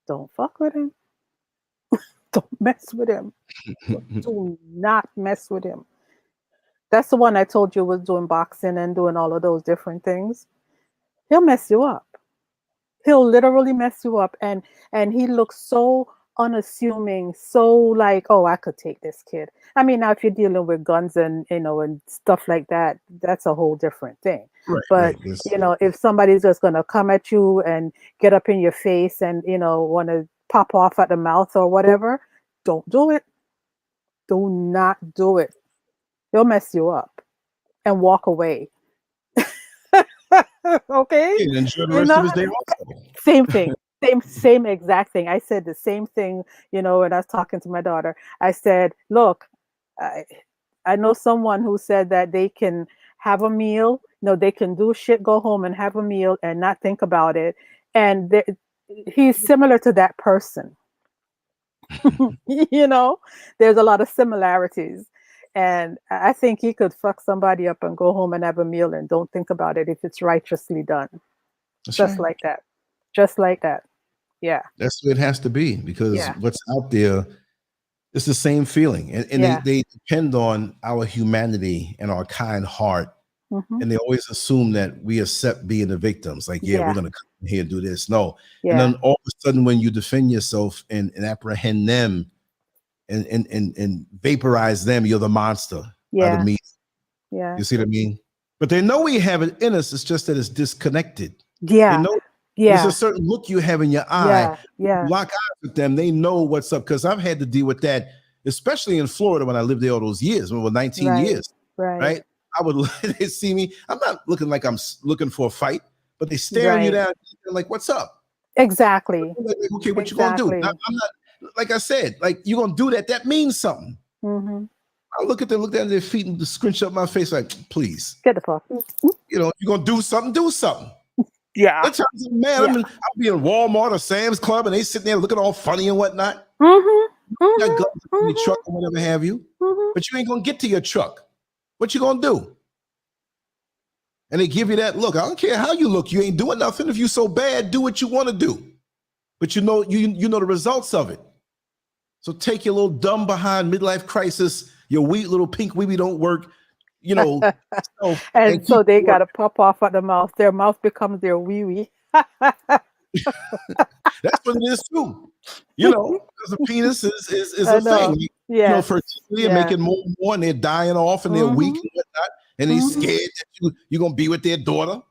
don't fuck with him. Don't mess with him. Do not mess with him. That's the one I told you was doing boxing and doing all of those different things. He'll mess you up. He'll literally mess you up. And he looks so unassuming, so like, oh, I could take this kid. I mean, now if you're dealing with guns and, you know, and stuff like that, that's a whole different thing. But, you know, if somebody's just going to come at you and get up in your face and, you know, want to pop off at the mouth or whatever, don't do it. Do not do it. He'll mess you up and walk away. Okay. Yeah, enjoy the rest of his day also. Same thing. Same exact thing. I said the same thing, you know, when I was talking to my daughter. I said, look, I know someone who said that they can have a meal, you know, they can do shit, go home and have a meal and not think about it. And he's similar to that person. You know, there's a lot of similarities. And I think he could fuck somebody up and go home and have a meal and don't think about it if it's righteously done. Just like that. Yeah. That's what it has to be, because what's out there, it's the same feeling. And they depend on our humanity and our kind heart. And they always assume that we accept being the victims. Like, we're going to come here and do this. No. And then all of a sudden, when you defend yourself and apprehend them, and vaporize them, you're the monster. by the Yeah. meat. Yeah. You see what I mean? But they know we have it in us. It's just that it's disconnected. They Yeah. know there's Yeah. a certain look you have in your eye. Yeah. Yeah. Lock eyes with them. They know what's up, because I've had to deal with that, especially in Florida when I lived there all those years, when it was 19 Right. years. Right. Right? I would they see me. I'm not looking like I'm looking for a fight, but they staring you Right. down like, what's up? Exactly. Like, okay, what you gonna do? Exactly. I'm not, like I said, like, you're gonna do that. That means something. Mm-hmm. I look at them, look down at their feet, and just scrunch up my face like, please. Get the fuck. You know, you're gonna do something, do something. Yeah. That's how I'm mad. Yeah. I'll be in Walmart or Sam's Club, and they sitting there looking all funny and whatnot. Mm-hmm. You got guns in Mm-hmm. your truck or whatever have you, Mm-hmm. but you ain't gonna get to your truck. What you gonna do? And they give you that look. I don't care how you look. You ain't doing nothing. If you so bad, do what you want to do. But you know the results of it. So take your little dumb behind midlife crisis, your weak little pink weeby don't work, you know. And so keep they working. got to pop off at the mouth. Their mouth becomes their wee wee. That's what it is too. You know, because the penis is I a know. thing. Yes. You know, fertility and Yeah. making more and more, and they're dying off and they're weak and whatnot. And they're Mhm. scared that you're gonna be with their daughter,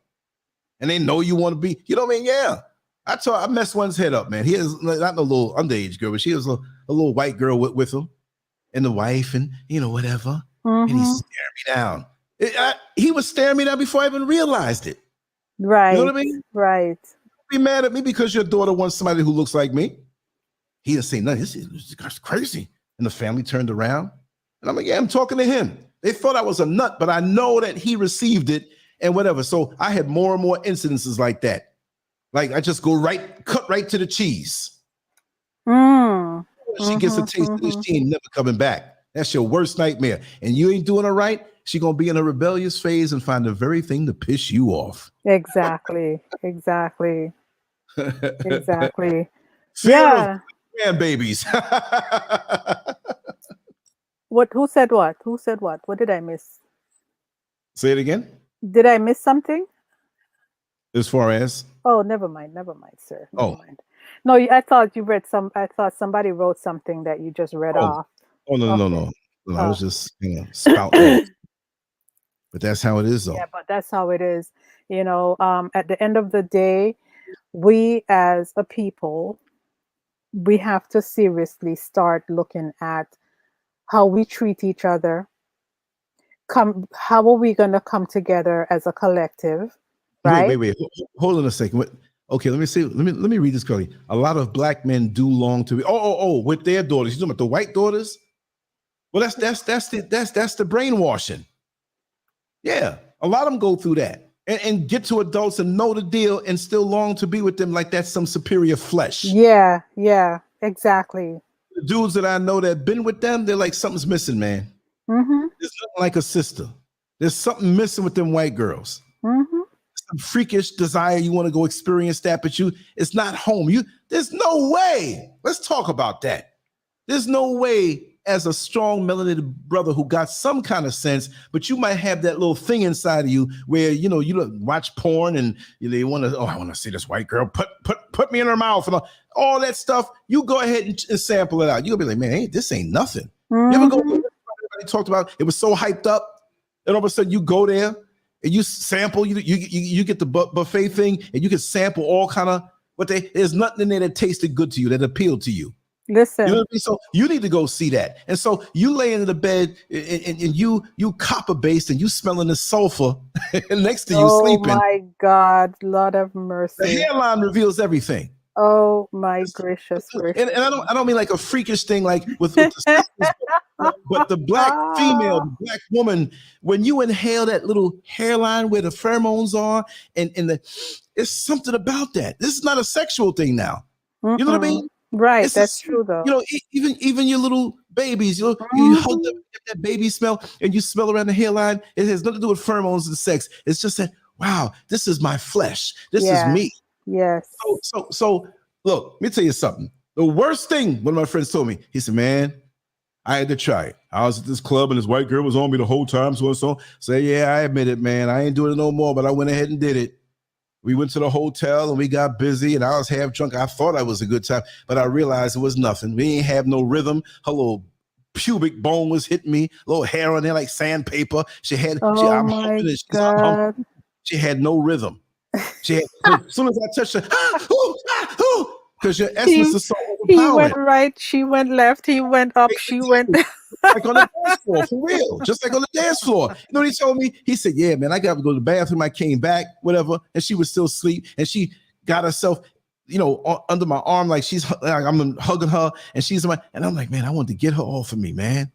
and they know you want to be. You know what I mean? Yeah. I messed one's head up, man. He is not a little underage girl, but she was a little white girl with him, and the wife, and whatever. And he Mhm. stared me down. He was staring me down before I even realized it. Right. You know what I mean? Right. Be mad at me because your daughter wants somebody who looks like me. He didn't say nothing. This guy's crazy. And the family turned around. And I'm like, yeah, I'm talking to him. They thought I was a nut, but I know that he received it and whatever. So I had more and more incidences like that. Like I just cut right to the cheese. Mm. She gets a taste of this, she ain't never coming back. That's your worst nightmare. And you ain't doing it right, she gonna be in a rebellious phase and find the very thing to piss you off. Exactly. Exactly. Exactly. Fear Yeah. of grandbabies. Who said what? Who said what? What did I miss? Say it again. Did I miss something? As far as Oh, never mind, sir. Never Oh. mind. No, I thought you read I thought somebody wrote something that you just read off. no, Okay. I was just spouting. But that's how it is, though. Yeah, but that's how it is. At the end of the day, we as a people, we have to seriously start looking at how we treat each other. How are we going to come together as a collective? Right? Wait. Hold on a second. Okay, let me see. Let me read this clearly. A lot of black men do long to be. With their daughters. You talking about the white daughters? Well, that's the brainwashing. Yeah, a lot of them go through that and get to adults and know the deal and still long to be with them like that's some superior flesh. Yeah, exactly. The dudes that I know that been with them, they're like, something's missing, man. Mm-hmm. There's nothing like a sister. There's something missing with them white girls. Mm-hmm. Some freakish desire, you want to go experience that, but it's not home. There's no way. Let's talk about that. There's no way, as a strong melanated brother who got some kind of sense, but you might have that little thing inside of you where you watch porn and they want to. Oh, I want to see this white girl. Put me in her mouth and all that stuff. You go ahead and sample it out. You'll be like, man, this ain't nothing. Mm-hmm. You ever go? Everybody talked about it was so hyped up, and all of a sudden you go there and you sample. You get the buffet thing and you can sample all kind of there's nothing in there that tasted good to you, that appealed to you. Listen. You know what I mean? So you need to go see that. And so you lay into the bed and you copper based and you smelling the sulfur next to you sleeping. Oh my God, Lord of mercy. The hairline reveals everything. Oh my gracious. And I don't mean like a freakish thing like with the sisters, but the black female, the black woman, when you inhale that little hairline where the pheromones are, and it's something about that. This is not a sexual thing now. You know what I mean? Right, that's true though. Even your little babies, you hold them, get that baby smell, and you smell around the hairline. It has nothing to do with pheromones and sex. It's just that, wow, this is my flesh. This is me. Yes. So look, let me tell you something. The worst thing one of my friends told me, he said, man, I had to try it. I was at this club and this white girl was on me the whole time. So yeah, I admit it, man. I ain't doing it no more, but I went ahead and did it. We went to the hotel and we got busy and I was half drunk. I thought I was a good time, but I realized it was nothing. We ain't have no rhythm. Her little pubic bone was hitting me, little hair on there like sandpaper. Oh I'm my humping it. She's God. humping. She had no rhythm. As soon as I touched her, because your essence is so He went overpowering. right, she went left, he went up, she went down. Like on the dance floor, for real. Just like on the dance floor. You know what he told me? He said, yeah, man, I got to go to the bathroom. I came back, whatever. And she was still asleep. And she got herself, under my arm, like I'm hugging her. And and I'm like, man, I wanted to get her off of me, man.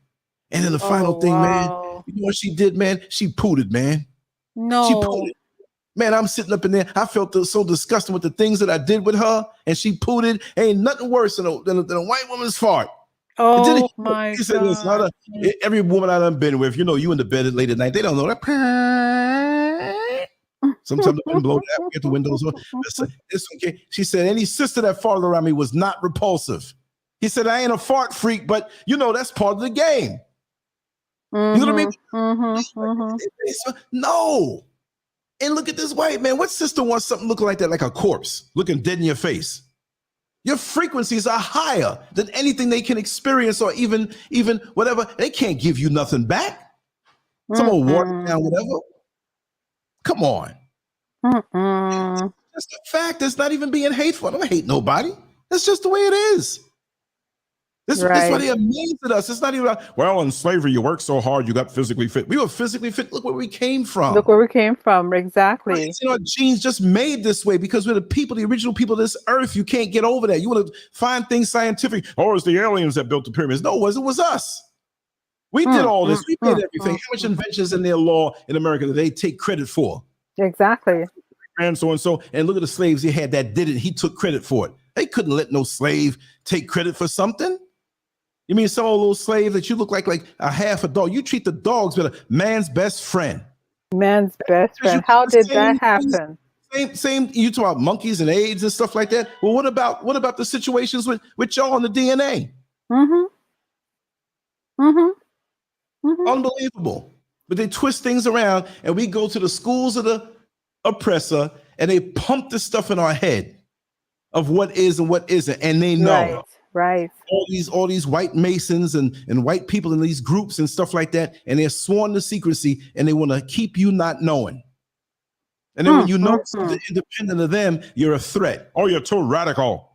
And then the final thing, man, you know what she did, man? She pooted, man. No. She pooted. Man, I'm sitting up in there. I felt so disgusting with the things that I did with her. And she pooted. Ain't nothing worse than a white woman's fart. Oh my God. Every woman I done been with, you in the bed late at night, they don't know that. Sometimes the wind blows out, get the windows on. She said, any sister that farted around me was not repulsive. He said, I ain't a fart freak, but that's part of the game. You know what I mean? No. And look at this white man. What sister wants something looking like that, like a corpse, looking dead in your face? Your frequencies are higher than anything they can experience, or even whatever. They can't give you nothing back. Some old watered down, whatever. Come on. That's the fact. It's not even being hateful. I don't hate nobody. That's just the way it is. This is why they amazed at us. It's not even like, well, in slavery, you worked so hard, you got physically fit. We were physically fit. Look where we came from. Look where we came from. Exactly. Right? Our genes just made this way because we're the original people of this earth. You can't get over that. You want to find things scientific. Oh, it's the aliens that built the pyramids. No, it was us. We did all this. We did everything. How much inventions in their law in America that they take credit for? Exactly. And so and so. And look at the slaves he had that did it. He took credit for it. They couldn't let no slave take credit for something. You mean some old little slave that you look like a half a dog? You treat the dogs with a man's best friend. Man's best friend. How did that happen? Same. You talk about monkeys and AIDS and stuff like that. Well, what about the situations with y'all on the DNA? Unbelievable. But they twist things around, and we go to the schools of the oppressor, and they pump this stuff in our head of what is and what isn't, and they know. Right. All these white masons and white people in these groups and stuff like that, and they're sworn to secrecy, and they want to keep you not knowing. And then when you know something independent of them, you're a threat. Oh, you're too radical.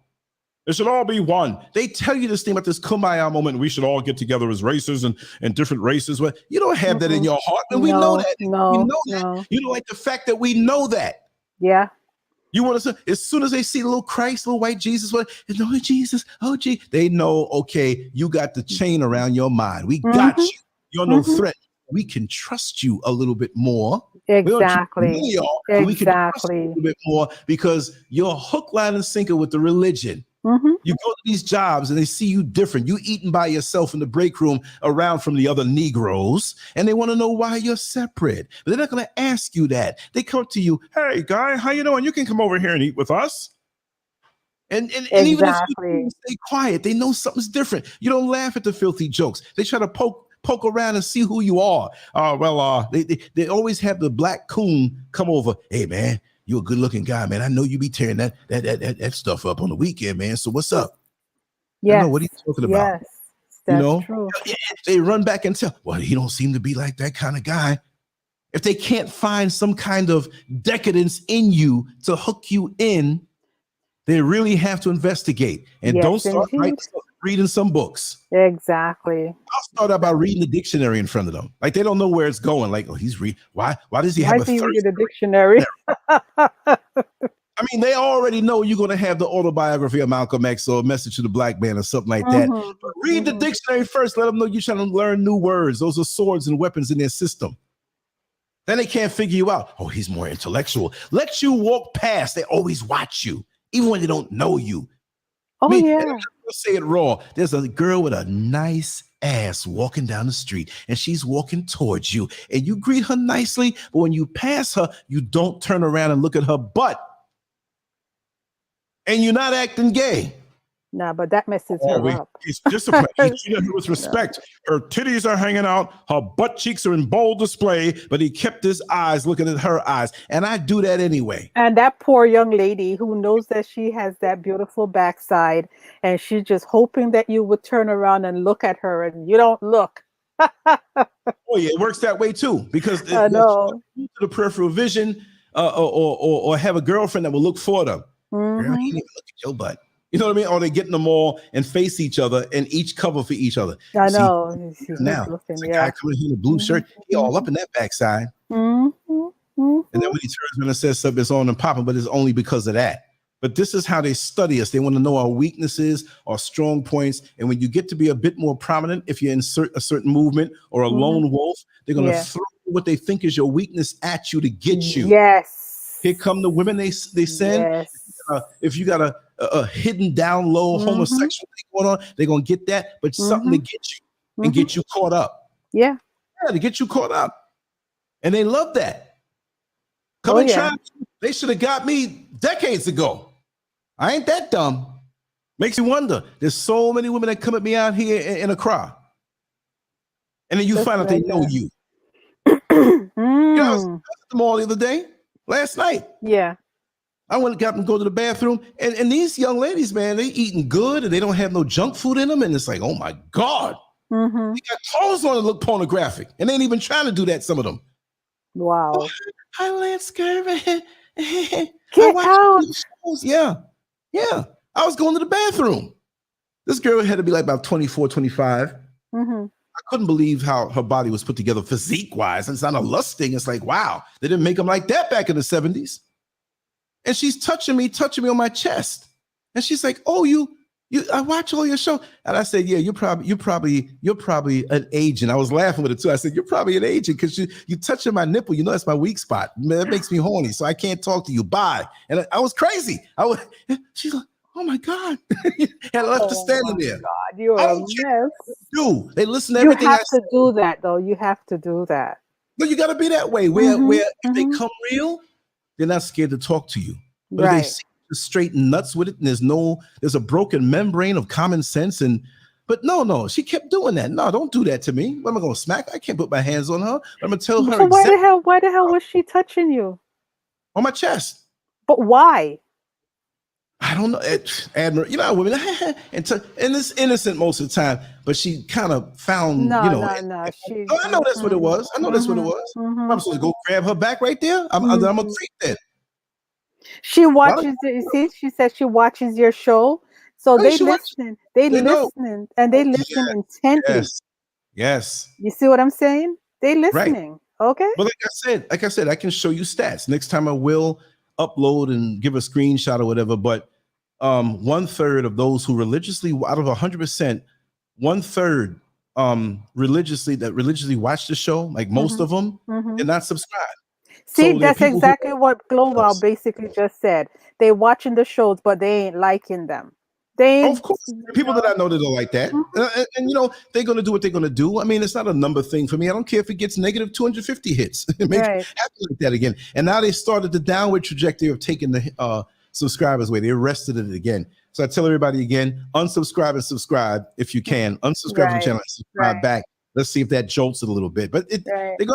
It should all be one. They tell you this thing about this kumbaya moment. We should all get together as races and different races. Well, you don't have that in your heart, and we know that. No, we know that. You don't like the fact that we know that. Yeah. You want to, as soon as they see little Christ, little white Jesus, no Jesus, oh gee, they know, okay, you got the chain around your mind. We got you. You're no threat. We can trust you a little bit more. Exactly. We can trust you a little bit more because you're hook, line, and sinker with the religion. You go to these jobs and they see you different. You eating by yourself in the break room around from the other Negroes, and they want to know why you're separate. But they're not going to ask you that. They come to you, hey, guy, how you doing? You can come over here and eat with us. And even if you stay quiet, they know something's different. You don't laugh at the filthy jokes. They try to poke around and see who you are. They always have the black coon come over. Hey, man. You're a good looking guy, man. I know you be tearing that stuff up on the weekend, man. So what's up? Yeah. What are you talking about? Yes, that's true. They run back and tell, well, he don't seem to be like that kind of guy. If they can't find some kind of decadence in you to hook you in, they really have to investigate. And don't start reading some books. Exactly. I'll start out by reading the dictionary in front of them. Like they don't know where it's going. Like, oh, he's why does he have a thirst? The dictionary? I mean, they already know you're going to have the autobiography of Malcolm X or a message to the black man or something like that. But read the dictionary first. Let them know you're trying to learn new words. Those are swords and weapons in their system. Then they can't figure you out. Oh, he's more intellectual. Let you walk past. They always watch you, even when they don't know you. Let's say it raw. There's a girl with a nice ass walking down the street, and she's walking towards you, and you greet her nicely, but when you pass her, you don't turn around and look at her butt. And you're not acting gay. Nah, but that messes her Always. up. He's disciplined. He treated her with respect. Her titties are hanging out. Her butt cheeks are in bold display, but he kept his eyes looking at her eyes. And I do that anyway. And that poor young lady who knows that she has that beautiful backside, and she's just hoping that you would turn around and look at her, and you don't look. Oh yeah, it works that way too. Because I know. to the peripheral vision, or have a girlfriend that will look for them. Girl, I can't even look at your butt. You know what I mean? Or they get in the mall and face each other and each cover for each other. I know. Now, it's a guy coming here in a blue shirt. He all up in that backside. And then when he turns around and says something, it's on and popping, but it's only because of that. But this is how they study us. They want to know our weaknesses, our strong points. And when you get to be a bit more prominent, if you insert a certain movement or a lone wolf, they're going to throw what they think is your weakness at you to get you. Yes. Here come the women they send. Yes. If you got a hidden down low homosexual thing going on, they're going to get that, but something to get you and get you caught up. Yeah. Yeah, to get you caught up. And they love that. They should have got me decades ago. I ain't that dumb. Makes you wonder. There's so many women that come at me out here in a crowd. And then you find out they know you. You know, I was at the mall the other day, last night. Yeah. I went and got them to go to the bathroom. And these young ladies, man, they eating good and they don't have no junk food in them. And it's like, oh my God. They got clothes on that look pornographic. And they ain't even trying to do that, some of them. Wow. Oh, hi, Lance Gervin. Get out. Yeah. Yeah. I was going to the bathroom. This girl had to be like about 24, 25. I couldn't believe how her body was put together physique-wise. It's not a lust thing. It's like, wow, they didn't make them like that back in the 70s. And she's touching me on my chest. And she's like, oh, I watch all your shows. And I said, yeah, you're probably an agent. I was laughing with it too. I said, you're probably an agent because you touching my nipple. You know, that's my weak spot. Man, that makes me horny. So I can't talk to you. Bye. And I was crazy. She's like, oh my God. And I left her standing there. God, you're a mess. Dude, they listen to everything I say. You have to do that though. You have to do that. No, you got to be that way where if they come real, they're not scared to talk to you. But if they see straight nuts with it, and there's a broken membrane of common sense. But no, she kept doing that. No, don't do that to me. What am I going to smack? I can't put my hands on her. I'm going to tell her. So why the hell was she touching you? On my chest. But why? I don't know. You know, women, and it's innocent most of the time, but she kind of found, No. I know that's what it was. I know that's what it was. I'm supposed to go grab her back right there. I'm a creep then. She watches you see, she says she watches your show. So they listen. They listen and they listen intently. Yes. You see what I'm saying? They listening. Right. Okay. But like I said, I can show you stats. Next time I will upload and give a screenshot or whatever. But 1/3 of those who religiously, out of 100%, 1/3 religiously watch the show, like most of them, they're not subscribed. See, so that's exactly what Global basically just said. They're watching the shows, but they ain't liking them. Of course, people that I know that are like that, and you know, they're going to do what they're going to do. I mean, it's not a number thing for me. I don't care if it gets negative 250 hits. It makes it happen like that again. And now they started the downward trajectory of taking the subscribers away. They arrested it again. So I tell everybody again, unsubscribe and subscribe if you can. Unsubscribe to the channel and subscribe back. Let's see if that jolts it a little bit. But they're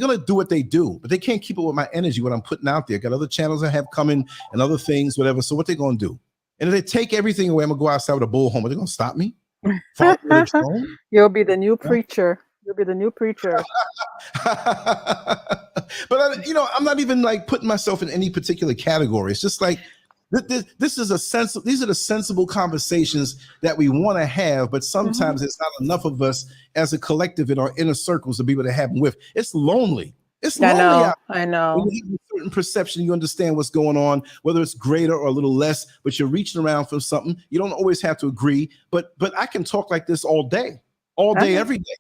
gonna do what they do, but they can't keep up with my energy, what I'm putting out there. Got other channels I have coming and other things, whatever. So what they gonna do? And if they take everything away, I'm gonna go outside with a bullhorn. Are they gonna stop me? You'll be the new preacher. You'll be the new preacher. But I'm not even like putting myself in any particular category. It's just like this is these are the sensible conversations that we want to have, but sometimes it's not enough of us as a collective in our inner circles to be able to have them with. It's lonely. It's lonely. I know. When you have a certain perception, you understand what's going on, whether it's greater or a little less, but you're reaching around for something. You don't always have to agree, but I can talk like this all day, every day.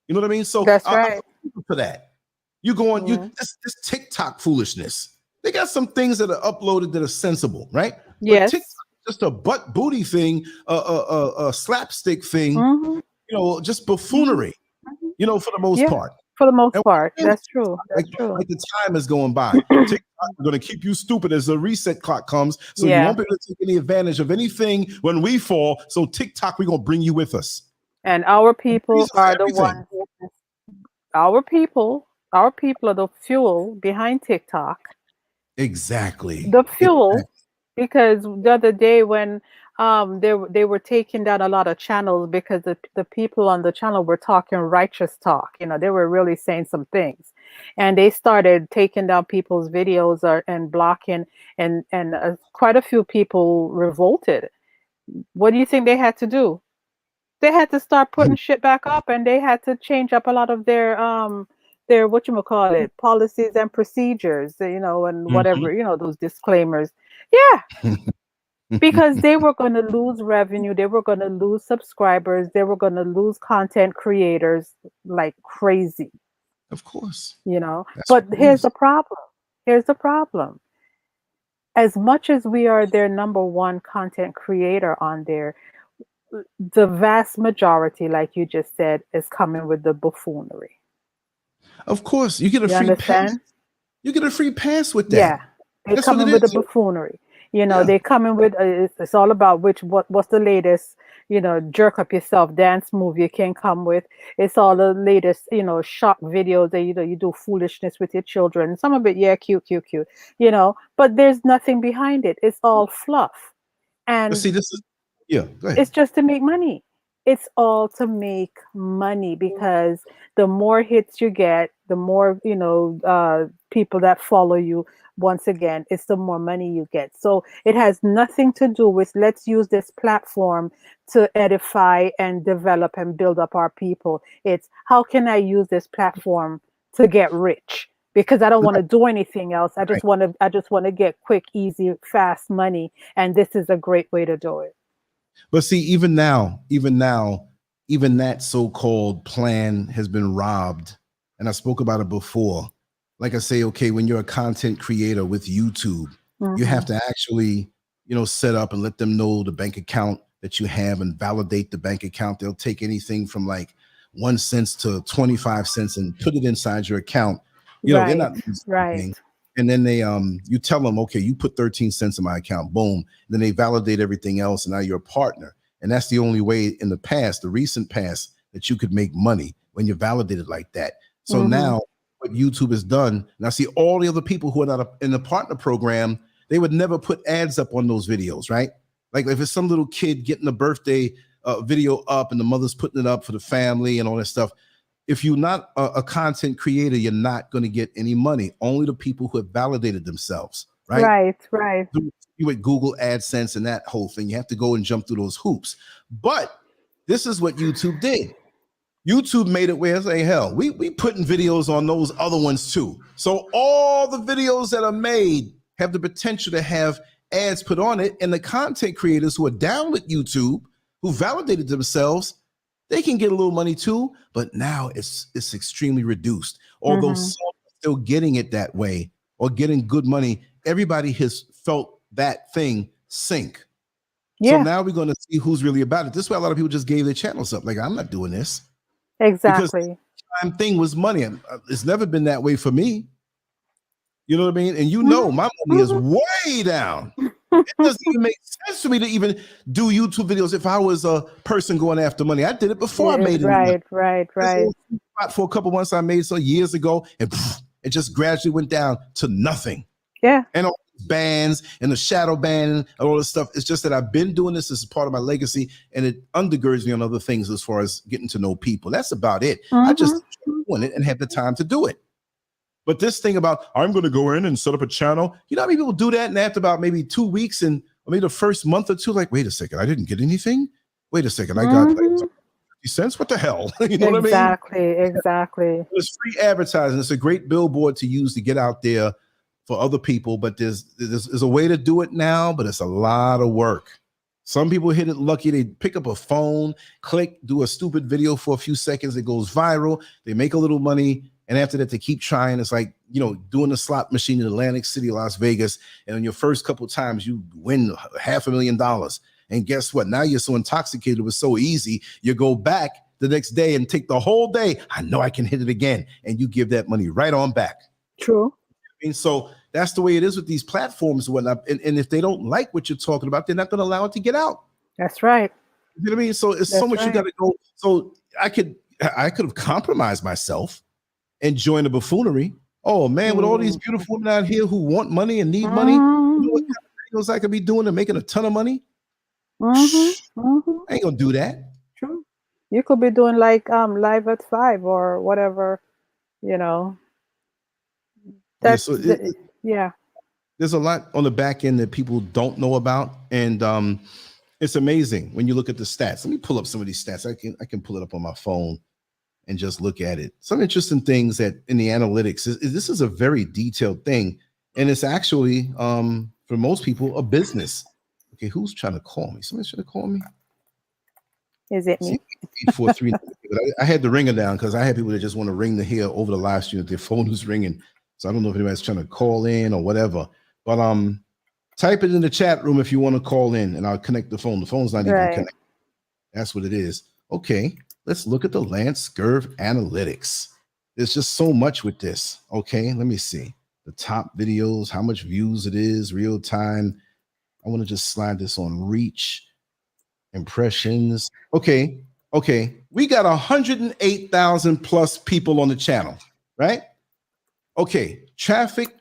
You know what I mean? So that's right. I'm for that. You go on, this TikTok foolishness. They got some things that are uploaded that are sensible, right? Yes. But TikTok is just a butt booty thing, a slapstick thing, just buffoonery, for the most part. For the most And part, we're that's true. That's like, true. like the time is going by. TikTok is going to keep you stupid as the reset clock comes, so you Yeah. won't be able to take any advantage of anything when we fall. So TikTok, we're going to bring you with us. And our people Jesus, are the everything. ones. Our people are the fuel behind TikTok. Exactly. The fuel, because the other day when they were taking down a lot of channels because the people on the channel were talking righteous talk. You know, they were really saying some things, and they started taking down people's videos and blocking, and quite a few people revolted. What do you think they had to do? They had to start putting shit back up, and they had to change up a lot of their whatchamacallit policies and procedures, you know, and whatever, you know, those disclaimers. Yeah, because they were going to lose revenue, they were going to lose subscribers, they were going to lose content creators like crazy, Of course. you know. That's But what it here's is. the problem. Here's the problem. As much as we are their number one content creator on there, the vast majority, like you just said, is coming with the buffoonery. Of course, you get a You free pass. understand? You get a free pass with Yeah, that. they That's what it coming with the is. buffoonery. You know, Yeah. they coming with it's all about what's the latest, you know, jerk up yourself dance move you can come with. It's all the latest, you know, shock videos that, you know, you do foolishness with your children. Some of it, yeah, cute, you know, but there's nothing behind it. It's all fluff. But And see, this is go ahead. it's just to make money. It's all to make money because the more hits you get, the more, you know, people that follow you, once again, it's the more money you get. So it has nothing to do with let's use this platform to edify and develop and build up our people. It's how can I use this platform to get rich? Because I don't want to Right, do anything else. right. I just want to get quick, easy, fast money. And this is a great way to do it. But see, even now, even that so-called plan has been robbed. And I spoke about it before. Like I say, okay, when you're a content creator with YouTube, you have to actually, you know, set up and let them know the bank account that you have and validate the bank account. They'll take anything from like 1 cent to 25 cents and put it inside your account. You know, they're Right, not losing anything. right. And then they you tell them, okay, you put 13 cents in my account, boom. Then they validate everything else, and now you're a partner. And that's the only way in the past, the recent past, that you could make money when you're validated like that. So now what YouTube has done, and I see all the other people who are not in the partner program, they would never put ads up on those videos, right? Like if it's some little kid getting a birthday video up and the mother's putting it up for the family and all that stuff, if you're not a content creator, you're not going to get any money. Only the people who have validated themselves, right? Right. You with Google AdSense and that whole thing. You have to go and jump through those hoops. But this is what YouTube did. YouTube made it where say, hell, we putting videos on those other ones too. So all the videos that are made have the potential to have ads put on it. And the content creators who are down with YouTube, who validated themselves, they can get a little money too, but now it's extremely reduced. Although some are still getting it that way or getting good money, everybody has felt that thing sink. Yeah, So now we're going to see who's really about it. This is why a lot of people just gave their channels up. Like, I'm not doing this. Because exactly. the time thing was money. And it's never been that way for me. You know what I mean? And you know, my money is way down. It doesn't even make sense for me to even do YouTube videos if I was a person going after money. I did it before I made it. Right. For a couple months I made so years ago, and it just gradually went down to nothing. Yeah. And all these bans and the shadow ban and all this stuff. It's just that I've been doing this as part of my legacy, and it undergirds me on other things as far as getting to know people. That's about it. I just doing it and have the time to do it. But this thing about I'm going to go in and set up a channel, you know how many people do that, and after about maybe 2 weeks and or maybe the first month or two, like, wait a second, I didn't get anything. Wait a second, I got like 50 cents. What the hell? You know what I mean? Exactly. It's free advertising. It's a great billboard to use to get out there for other people. But there's a way to do it now, but it's a lot of work. Some people hit it lucky. They pick up a phone, click, do a stupid video for a few seconds. It goes viral. They make a little money. And after that, they keep trying. It's like, you know, doing a slot machine in Atlantic City, Las Vegas. And on your first couple of times, you win $500,000. And guess what? Now you're so intoxicated, it was so easy. You go back the next day and take the whole day. I know I can hit it again. And you give that money right on back. True. And so that's the way it is with these platforms and whatnot. And if they don't like what you're talking about, they're not going to allow it to get out. That's right. You know what I mean? So it's so much you got to go. So I could have compromised myself and joined the buffoonery. Oh man, with all these beautiful women out here who want money and need money, you know what kind of videos I could be doing and making a ton of money? I ain't gonna do that. True. You could be doing like live at 5 or whatever, you know. That's yeah. There's a lot on the back end that people don't know about, and it's amazing when you look at the stats. Let me pull up some of these stats. I can pull it up on my phone and just look at it. Some interesting things that in the analytics this is a very detailed thing, and it's actually for most people a business. Okay, who's trying to call me? Somebody's trying to call me. Is it me? 843. I had the ringer down because I had people that just want to ring the hair over the live stream if their phone was ringing. So I don't know if anybody's trying to call in or whatever. But type it in the chat room if you want to call in, and I'll connect the phone. The phone's not even connected. That's what it is. Okay, let's look at the Landscurve analytics. There's just so much with this. Okay, let me see. The top videos, how much views it is, real time. I want to just slide this on reach, impressions. Okay. We got 108,000 plus people on the channel, right? Okay, traffic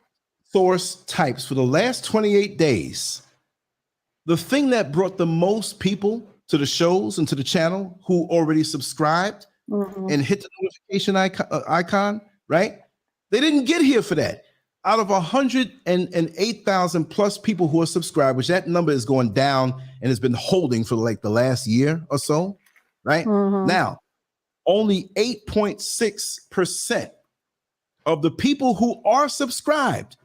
source types for the last 28 days. The thing that brought the most people to the shows and to the channel who already subscribed and hit the notification icon, right? They didn't get here for that. Out of 108,000 plus people who are subscribed, which that number is going down and has been holding for like the last year or so, right? Now, only 8.6% of the people who are subscribed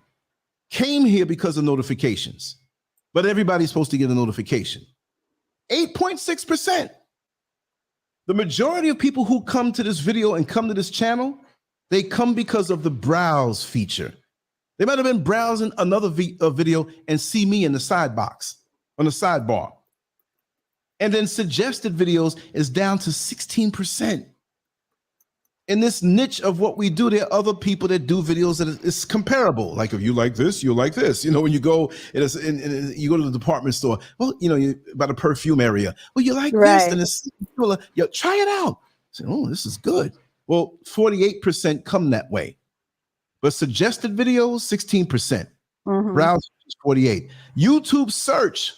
came here because of notifications, but everybody's supposed to get a notification. 8.6%. The majority of people who come to this video and come to this channel, they come because of the browse feature. They might have been browsing another video and see me in the side box, on the sidebar. And then suggested videos is down to 16%. In this niche of what we do, there are other people that do videos that is comparable. Like if you like this, you'll like this. You know, when you go, you go to the department store, well, you know, by the perfume area. Well, you like this, and it's similar. Yo, try it out. Say, oh, this is good. Well, 48% come that way. But suggested videos, 16%. Browse, 48%. YouTube search.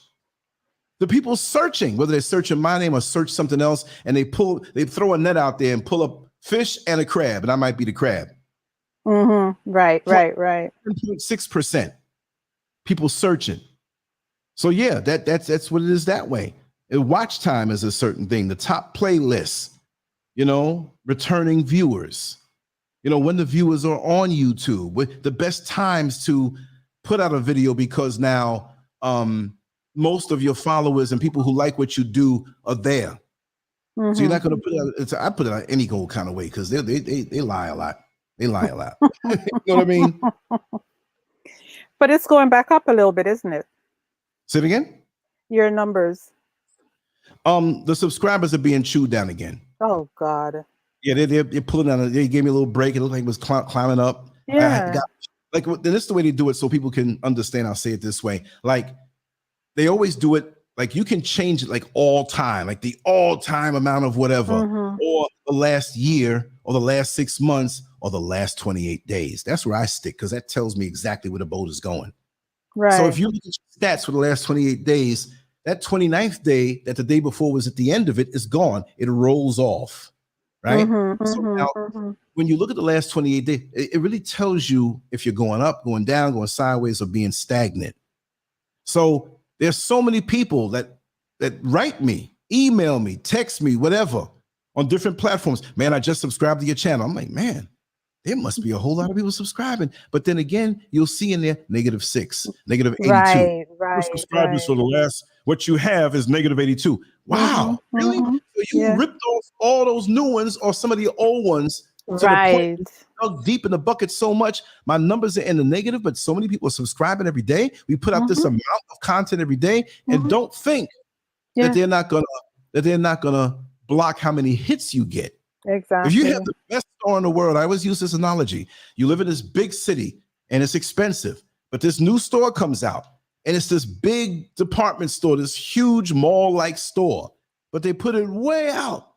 The people searching, whether they're searching my name or search something else, and they throw a net out there and pull up fish and a crab, and I might be the crab. Right. 10.6% people searching. So yeah, that's what it is that way. Watch time is a certain thing. The top playlists, you know, returning viewers. You know, when the viewers are on YouTube, with the best times to put out a video, because now most of your followers and people who like what you do are there. So you're not going to put it out. I put it out any old kind of way because they lie a lot. They lie a lot. You know what I mean? But it's going back up a little bit, isn't it? Say it again? Your numbers. The subscribers are being chewed down again. Oh God. Yeah, they're pulling down. They gave me a little break. It looked like it was climbing up. Yeah. Like this is the way they do it, so people can understand. I'll say it this way: like they always do it. Like you can change it like all time, like the all-time amount of whatever, or the last year, or the last 6 months, or the last 28 days. That's where I stick because that tells me exactly where the boat is going. Right. So if you look at your stats for the last 28 days, that 29th day, that the day before was at the end of it, is gone. It rolls off. Right. So now, when you look at the last 28 days, it really tells you if you're going up, going down, going sideways, or being stagnant. So there's so many people that write me, email me, text me, whatever, on different platforms. Man, I just subscribed to your channel. I'm like, man, there must be a whole lot of people subscribing. But then again, you'll see in there -6, -82. Right. Subscribers for the last, what you have is -82. Wow, really? So you ripped off all those new ones or some of the old ones to the point dug deep in the bucket so much. My numbers are in the negative, but so many people are subscribing every day. We put out this amount of content every day, and don't think that they're not gonna block how many hits you get. Exactly. If you have the best store in the world, I always use this analogy. You live in this big city and it's expensive, but this new store comes out and it's this big department store, this huge mall-like store, but they put it way out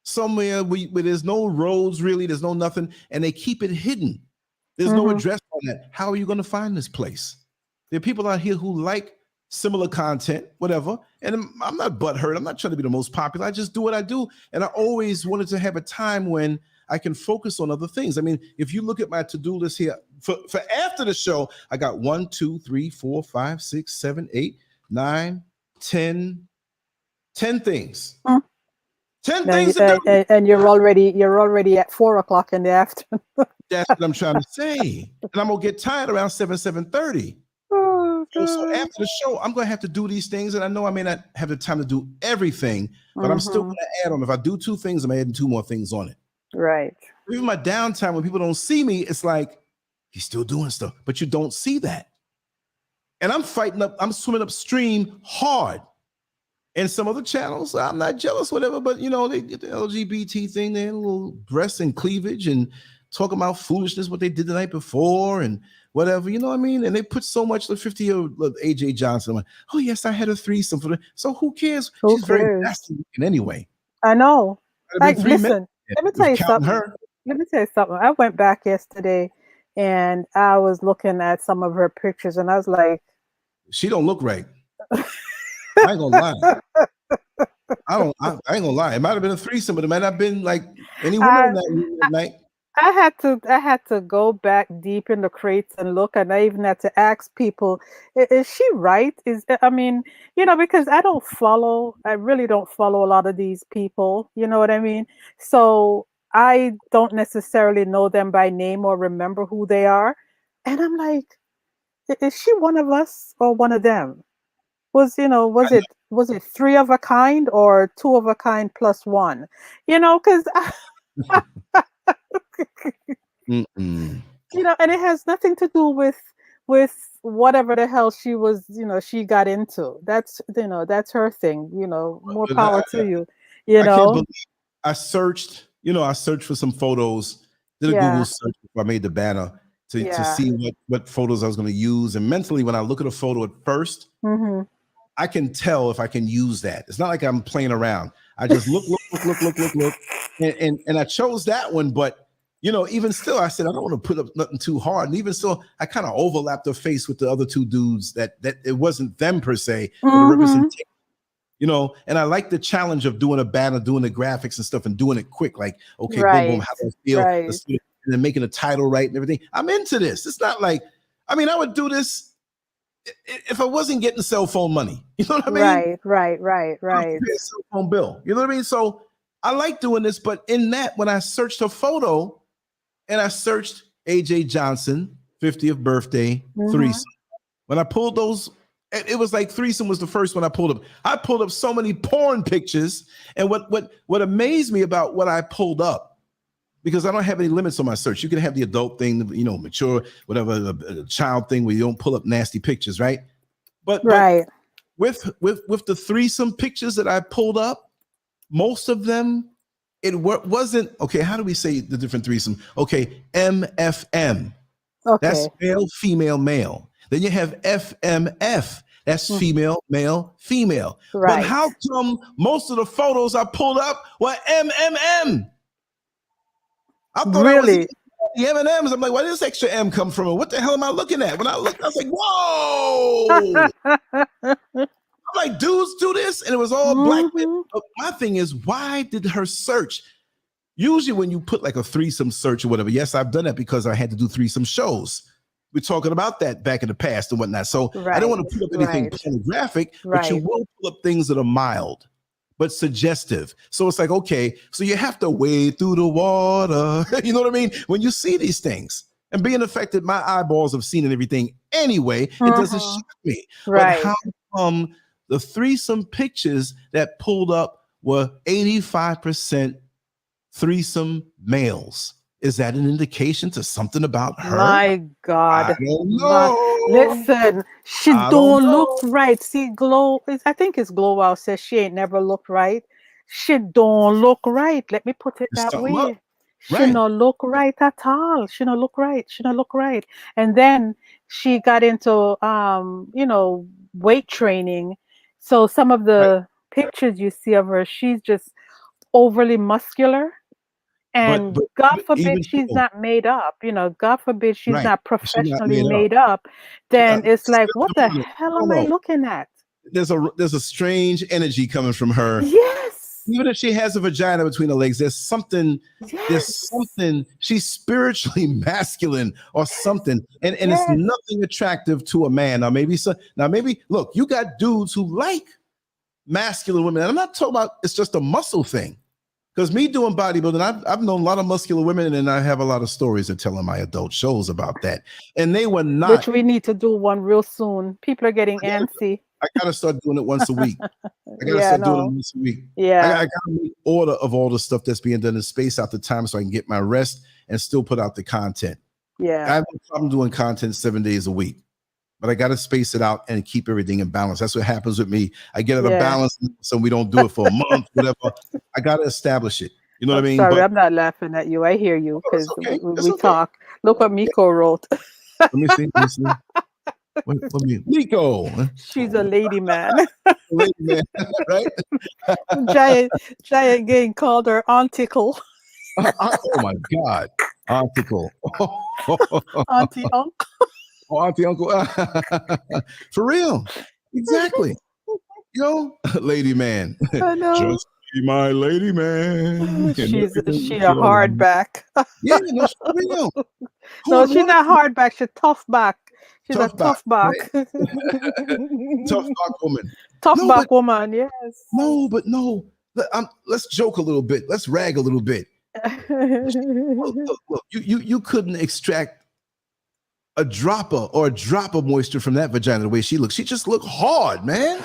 somewhere where there's no roads really, there's no nothing, and they keep it hidden. There's no address on that. How are you going to find this place? There are people out here who like similar content, whatever. And I'm not butthurt. I'm not trying to be the most popular. I just do what I do. And I always wanted to have a time when I can focus on other things. I mean, if you look at my to-do list here, for after the show, I got 1, 2, 3, 4, 5, 6, 7, 8, 9, 10 things. 10 things to do. And you're already at 4 o'clock in the afternoon. That's what I'm trying to say. And I'm gonna get tired around 7:30. So after the show, I'm gonna have to do these things, and I know I may not have the time to do everything, but I'm still gonna add on. If I do 2 things, I'm adding 2 more things on it. Right. Even my downtime, when people don't see me, it's like he's still doing stuff, but you don't see that. And I'm swimming upstream hard. And some other channels, I'm not jealous, whatever, but you know, they get the LGBT thing, they had a little breasts and cleavage and talking about foolishness, what they did the night before and whatever, you know what I mean? And they put so much, the 50-year-old AJ Johnson, I'm like, oh yes, I had a threesome for the, so who cares? She's very nasty looking anyway. I know. Like, listen, let me tell you something. Let me tell you something. I went back yesterday and I was looking at some of her pictures and I was like, she don't look right. I ain't gonna lie. I ain't gonna lie. It might have been a threesome, but it might not have been like any woman that night. I had to go back deep in the crates and look, and I even had to ask people, is she right? I mean, you know, because I really don't follow a lot of these people, you know what I mean? So I don't necessarily know them by name or remember who they are. And I'm like, is she one of us or one of them? Was it 3 of a kind or 2 of a kind plus 1? You know, because you know, and it has nothing to do with whatever the hell she was, you know, she got into. That's, you know, that's her thing, you know, more power to you. You know, I can't believe I searched for some photos, did a Google search before I made the banner to see what photos I was going to use. And mentally, when I look at a photo at first, I can tell if I can use that. It's not like I'm playing around. I just look. And I chose that one, but you know, even still, I said, I don't want to put up nothing too hard. And even still, I kind of overlapped the face with the other 2 dudes that it wasn't them per se, but a representation, you know, and I like the challenge of doing a banner, doing the graphics and stuff and doing it quick. Like, okay, boom, boom, how do I feel? And then making the title right and everything. I'm into this. It's not like, I mean, I would do this if I wasn't getting cell phone money, you know what I mean? Right. Cell phone bill, you know what I mean? So I like doing this, but in that, when I searched her photo and I searched AJ Johnson, 50th birthday, threesome, when I pulled those, it was like threesome was the first one I pulled up. I pulled up so many porn pictures, and what amazed me about what I pulled up, because I don't have any limits on my search. You can have the adult thing, you know, mature, whatever, a child thing where you don't pull up nasty pictures, right? But with the threesome pictures that I pulled up, most of them, it wasn't, okay, how do we say the different threesome? Okay, MFM. Okay. That's male, female, male. Then you have FMF. That's female, male, female. Right. But how come most of the photos I pulled up were MMM? I thought the M&Ms. I'm like, where did this extra M come from? What the hell am I looking at? When I looked, I was like, whoa. I'm like, dudes do this? And it was all black men. But my thing is, why did her search? Usually when you put like a threesome search or whatever, yes, I've done that because I had to do threesome shows. We're talking about that back in the past and whatnot. So I don't want to put up anything pornographic, but you will pull up things that are mild but suggestive. So it's like, okay, so you have to wade through the water. You know what I mean? When you see these things, and being affected, my eyeballs have seen everything anyway, it doesn't shock me. But how come the threesome pictures that pulled up were 85% threesome males? Is that an indication to something about her? My God. I don't know. Listen, she don't look right. See, Glow, I think it's Glow Wow says she ain't never looked right. she don't look right. Let me put it There's that something up. way. She Right. don't look right at all. She don't look right. She don't look right. And then she got into weight training. So some of Right. the pictures you see of her, she's just overly muscular. But And God even forbid she's so, not made up, God forbid she's right. not She's not professionally made up. made up, then it's like, what the Hold hell am I on. looking at? There's a strange energy coming from her. Yes. Even if she has a vagina between her legs, there's something Yes. she's spiritually masculine or something, and it's Yes. nothing attractive to a man. Maybe look, you got dudes who like masculine women, and I'm not talking about it's just a muscle thing. Because me doing bodybuilding, I've known a lot of muscular women, and I have a lot of stories to tell in my adult shows about that. And they were Which not. we need to do one real soon. People are getting antsy. I gotta start doing it once a week. I gotta Yeah, start doing it no. once a week. I Yeah. gotta make order of all the stuff that's being done and space out the time so I can get my rest and still put out the content. I Yeah. have no problem doing content 7 days a week, but I gotta space it out and keep everything in balance. That's what happens with me. I get out of Yeah. balance, so we don't do it for a month, whatever. I gotta establish it. You know what I mean? Sorry, But I'm not laughing at you. I hear you that's because okay. That's we okay. talk. Look what Miko wrote. Let me see. What me? Nico. She's a lady man. Lady man, right? Giant Gang called her Aunticle. Oh my God. Article. Auntie Uncle. Oh, auntie, uncle. For real. Exactly. Lady man. I know. Just be my lady man. She a hardback. Yeah, no, for real. No, she's not hardback. She's tough back. She's a tough back. Right? Tough back woman. Tough back woman, yes. No, but no. Let's joke a little bit. Let's rag a little bit. Look, you couldn't extract a drop of moisture from that vagina the way she looks. She just looked hard, man.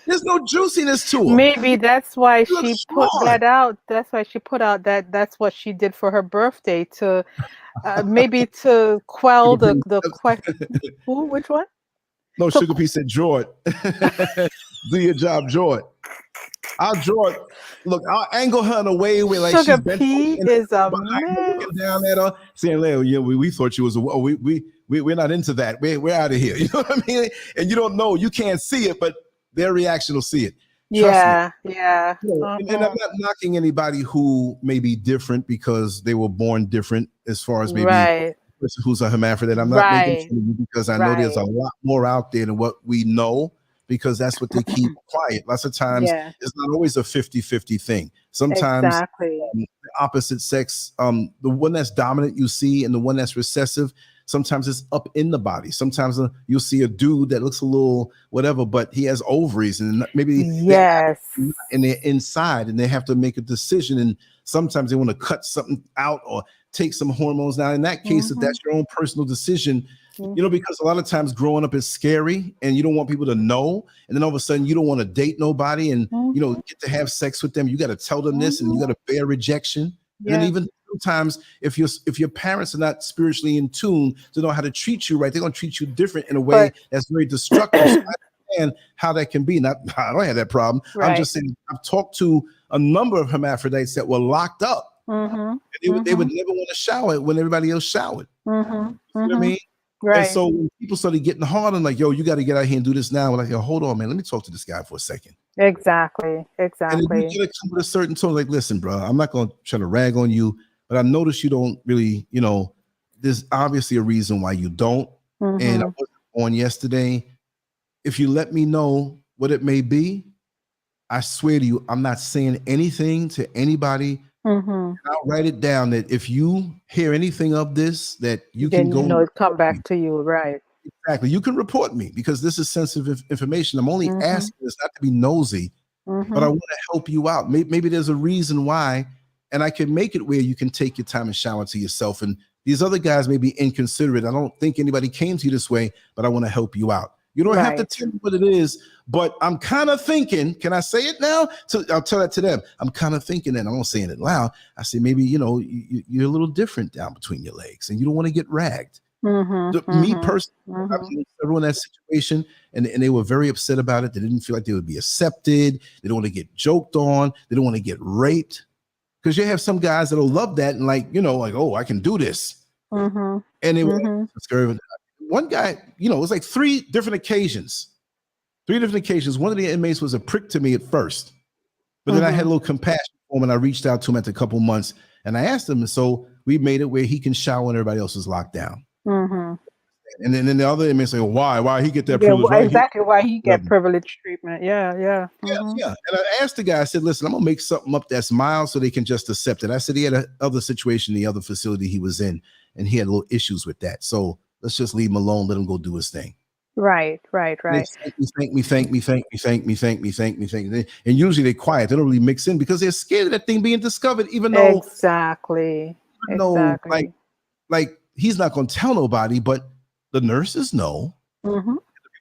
There's no juiciness to her. Maybe that's why she put that out. That's why she put out that's what she did for her birthday to maybe to quell the question. Who? Which one? No, Sugar P said, draw it. Do your job, draw it. I'll draw it. Look, I'll angle her in a way where like Sugar she's bent P is a man. looking down at her, saying, "Yeah, we thought she was a. We're not into that. We're out of here." You know what I mean? And you don't know, you can't see it, but their reaction will see it. Trust me. Yeah. And I'm not knocking anybody who may be different because they were born different as far as maybe a person who's a hermaphrodite. I'm not making fun of you because I know there's a lot more out there than what we know, because that's what they keep quiet. Lots of times it's not always a 50-50 thing. Sometimes the opposite sex, the one that's dominant you see and the one that's recessive, sometimes it's up in the body. Sometimes you'll see a dude that looks a little whatever, but he has ovaries and maybe and they're inside and they have to make a decision. And sometimes they want to cut something out or take some hormones. Now, in that case, if that's your own personal decision, because a lot of times growing up is scary and you don't want people to know. And then all of a sudden you don't want to date nobody and, get to have sex with them. You got to tell them this and you got to bear rejection. And then even sometimes if your parents are not spiritually in tune to know how to treat you right, they're going to treat you different in a way that's very destructive. So I understand how that can be. I don't have that problem. I'm just saying I've talked to a number of hermaphrodites that were locked up. And they would never want to shower when everybody else showered. You know what I mean? And so when people started getting hard and like, yo, you got to get out here and do this now. We're like, yo, hold on, man. Let me talk to this guy for a second. Exactly. And then you gotta come with a certain tone, like, listen, bro, I'm not going to try to rag on you, but I noticed you don't really, there's obviously a reason why you don't. And I wasn't on yesterday. If you let me know what it may be, I swear to you, I'm not saying anything to anybody. I'll write it down that if you hear anything of this, that you can go. It come back to you, right? Exactly. You can report me because this is sensitive information. I'm only asking this not to be nosy, but I want to help you out. Maybe there's a reason why, and I can make it where you can take your time and shower to yourself. And these other guys may be inconsiderate. I don't think anybody came to you this way, but I want to help you out. You don't have to tell me what it is, but I'm kind of thinking, can I say it now? I'll tell that to them. I'm kind of thinking, and I'm not saying it loud. I say, maybe, you're a little different down between your legs and you don't want to get ragged. Me personally, I've Mm-hmm. seen several in that situation, and they were very upset about it. They didn't feel like they would be accepted. They don't want to get joked on. They don't want to get raped. Because you have some guys that'll love that and like, like, oh, I can do this. Mm-hmm. And they were Mm-hmm. like, one guy, it was like three different occasions. One of the inmates was a prick to me at first, but then I had a little compassion for him and I reached out to him after a couple months and I asked him. And so we made it where he can shower when everybody else is locked down. Mm-hmm. And then the other inmates say, why he get that Yeah, privilege? Right? exactly. Why he get privileged treatment. Yeah. Mm-hmm. Yeah. And I asked the guy, I said, listen, I'm going to make something up that's mild so they can just accept it. I said he had another situation in the other facility he was in, and he had little issues with that. So let's just leave him alone. Let him go do his thing. Right. They thank me. And usually they're quiet. They don't really mix in because they're scared of that thing being discovered, even though. Exactly. Like he's not going to tell nobody, but the nurses know. Mm-hmm.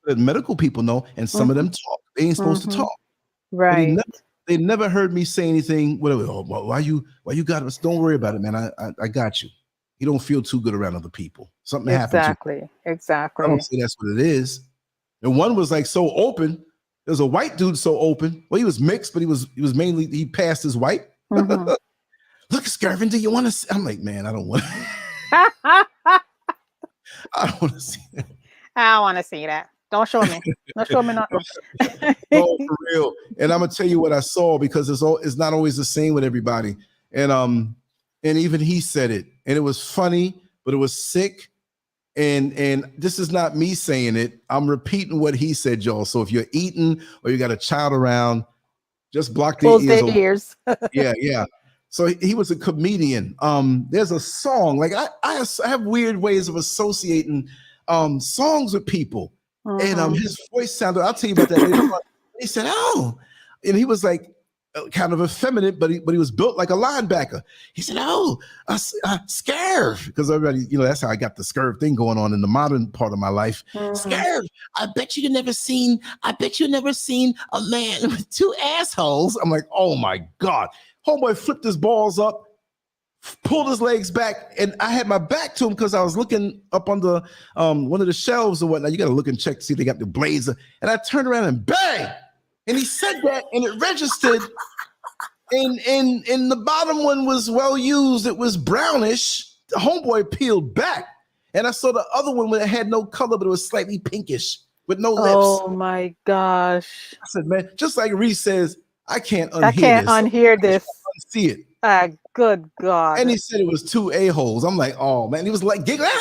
The medical people know, and some of them talk. They ain't supposed to talk. Right. They never heard me say anything. Whatever. Oh, why you got us? Don't worry about it, man. I got you. You don't feel too good around other people. Something happened to you. Exactly. I don't say that's what it is. And one was like so open. There's a white dude so open. Well, he was mixed, but he was mainly, he passed as white. Mm-hmm. Look, Skirvin, do you want to see? I'm like, man, I don't want to. I don't want to see that. I don't want to see that. Don't show me. Don't show me nothing. No, for real. And I'm gonna tell you what I saw because it's not always the same with everybody. And even he said it, and it was funny, but it was sick. And this is not me saying it. I'm repeating what he said, y'all. So if you're eating or you got a child around, just block their ears. Yeah. So he was a comedian. There's a song, like I have weird ways of associating songs with people. And his voice sounded, I'll tell you about that later on. He said, oh, and he was like kind of effeminate, but he was built like a linebacker. He said, oh, Scarf, because everybody, that's how I got the Scarf thing going on in the modern part of my life. Scarf, I bet you never seen a man with two assholes. I'm like, oh my God. Homeboy flipped his balls up, pulled his legs back, and I had my back to him because I was looking up on the one of the shelves or whatnot. You got to look and check to see if they got the blades. And I turned around and bang! And he said that, and it registered. And the bottom one was well used. It was brownish. The homeboy peeled back, and I saw the other one that had no color, but it was slightly pinkish with no lips. Oh my gosh! I said, man, just like Reese says, I can't unhear this. Unsee it. Good God. And he said it was two a-holes. I'm like, oh, man. He was like, giggling.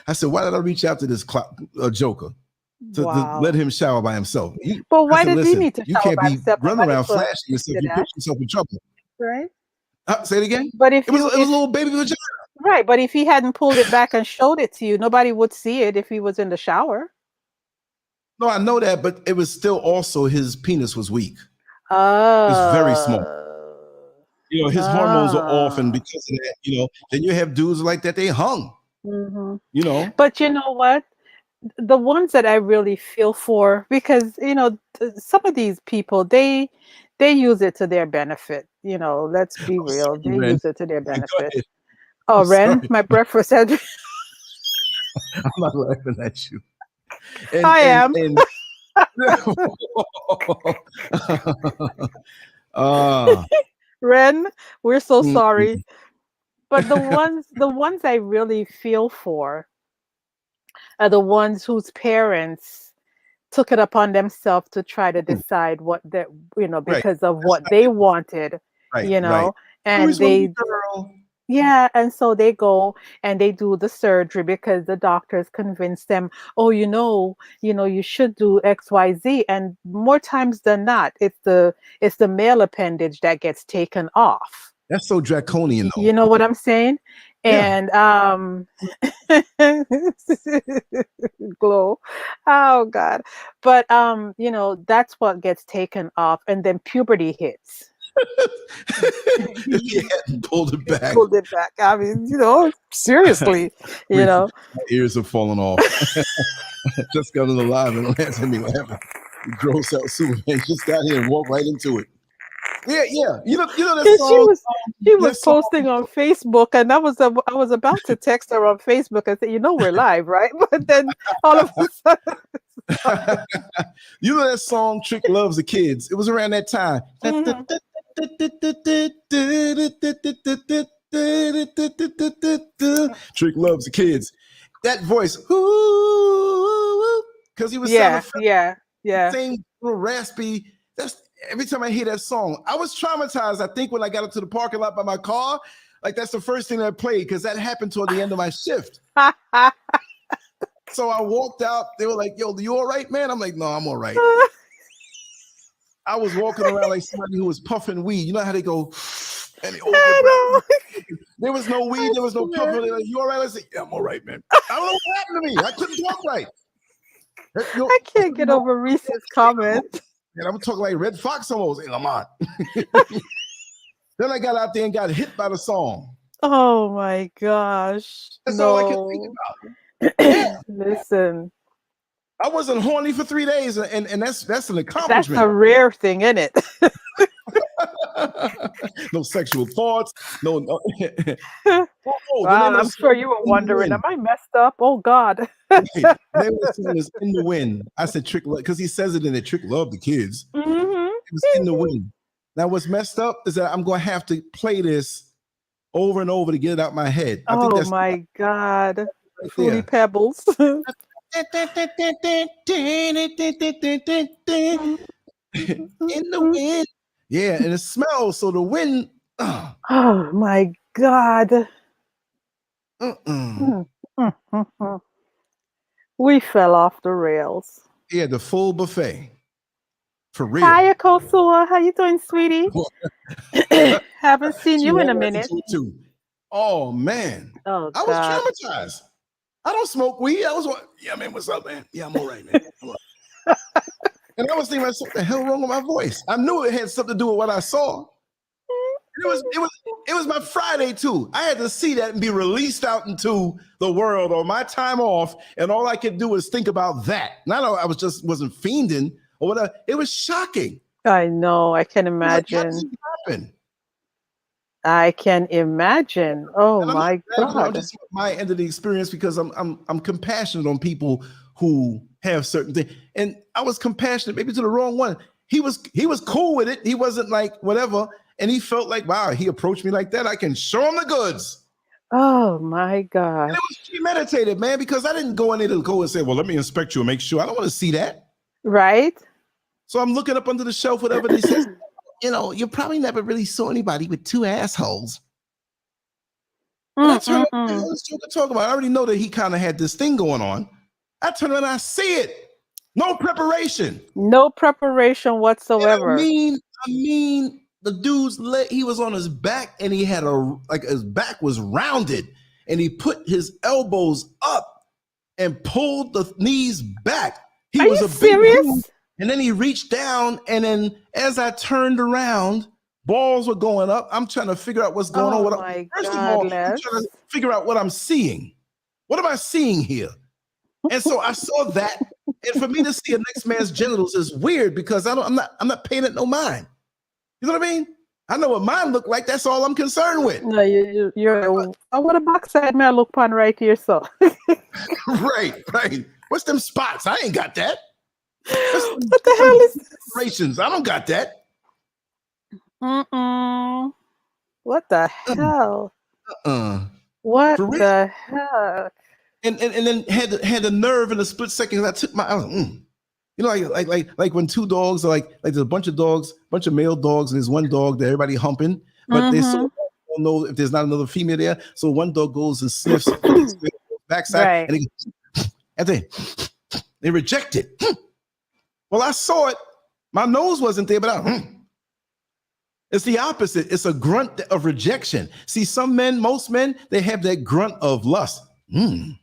I said, why did I reach out to this joker to let him shower by himself? But why did he need to shower by himself? You can't be running around flashing yourself. You put yourself in trouble. Right? Say it again? But it was a little baby vagina. Right, but if he hadn't pulled it back and showed it to you, nobody would see it if he was in the shower. No, I know that, but it was still also his penis was weak. Oh. It was very small. His hormones are off, and because of that, then you have dudes like that, they hung. But you know what? The ones that I really feel for, because some of these people, they use it to their benefit. Let's be real. They use it to their benefit. Oh, Ren, my breakfast had. I'm not laughing at you. I am. Ren, we're so sorry. But the ones I really feel for are the ones whose parents took it upon themselves to try to decide what that, because of what they wanted, and they, and so they go and they do the surgery because the doctors convince them, oh, you should do XYZ, and more times than not, it's the male appendage that gets taken off. That's so draconian, though. You know what I'm saying? Yeah. And glow. Oh God. But that's what gets taken off, and then puberty hits. He hadn't pulled it back. I mean, seriously, My ears are falling off. Just got on the live and don't answer me laughing. Gross out Superman just got here and walked right into it. Yeah. You know that She song. was posting on Facebook, and I was about to text her on Facebook and say, we're live, right? But then all of a sudden, You know that song Trick Loves the Kids? It was around that time. Mhm. Trick Loves the Kids. That voice, because he was sounding yeah. same little raspy. That's every time I hear that song. I was traumatized. I think when I got up to the parking lot by my car, like that's the first thing that played because that happened toward the end of my shift. So I walked out. They were like, "Yo, you all right, man?" I'm like, "No, I'm all right." I was walking around like somebody who was puffing weed. You know how they go, and they open their breath. There was no weed. There was no puffing. They're like, "You all right?" I said, "Yeah, I'm all right, man." I don't know what happened to me. I couldn't talk right. I can't get over Reese's comment. And I'm talking like Red Fox almost. Hey, Lamont. Then I got out there and got hit by the song. Oh my gosh. That's all I could think about. Yeah. Listen. I wasn't horny for 3 days, and that's an accomplishment. That's a rare thing, isn't it? No sexual thoughts. No. Wow, I'm sure you were wondering, am I messed up? Oh God. The name of the song is In the Wind. I said Trick, because he says it in it. Trick Love the Kids. Mm-hmm. It was In the Wind. Now, what's messed up is that I'm going to have to play this over and over to get it out my head. I think that's my God. Right Fruity there. Pebbles. In the wind. Yeah, and it smells. So the wind. Oh my God. We fell off the rails. Yeah, the full buffet. For real. Hiya, Kosua. How you doing, sweetie? Haven't seen you in a minute. Oh man. Oh, I was traumatized. I don't smoke weed. I was like, yeah, man, what's up, man? Yeah, I'm all right, man. And I was thinking, what the hell wrong with my voice? I knew it had something to do with what I saw. It was my Friday too. I had to see that and be released out into the world on my time off, and all I could do was think about that. Not I wasn't fiending or whatever. It was shocking. I know. I can imagine. Like, how did it happen? I can imagine. Oh my God! I'm just my end of the experience because I'm compassionate on people who have certain things, and I was compassionate maybe to the wrong one. He was cool with it. He wasn't like whatever, and he felt like, wow, he approached me like that. I can show him the goods. Oh my God! And it was premeditated, man, because I didn't go in there to go and say, well, let me inspect you and make sure. I don't want to see that. Right. So I'm looking up under the shelf, whatever they says. You probably never really saw anybody with two assholes. And I turned around, let's talk about. I already know that he kind of had this thing going on. I turn around, I see it. No preparation. No preparation whatsoever. I mean, the dude's he was on his back, and he had his back was rounded, and he put his elbows up and pulled the knees back. He was a big serious? dude. And then he reached down, and then as I turned around, balls were going up. I'm trying to figure out what's going on. First of all, I'm trying to figure out what I'm seeing. What am I seeing here? And so I saw that, and for me to see a next man's genitals is weird because I'm not paying it no mind. You know what I mean? I know what mine look like. That's all I'm concerned with. No, you're. What a backside man look on right here, so. Right. What's them spots? I ain't got that. What the hell is this? I don't got that. What the hell? What the hell? And then had the nerve in a split second. I took I was like when two dogs are like there's a bunch of male dogs, and there's one dog that everybody humping, but they still don't know if there's not another female there. So one dog goes and sniffs backside, and they reject it. Well, I saw it. My nose wasn't there, but it's the opposite. It's a grunt of rejection. See, most men, they have that grunt of lust when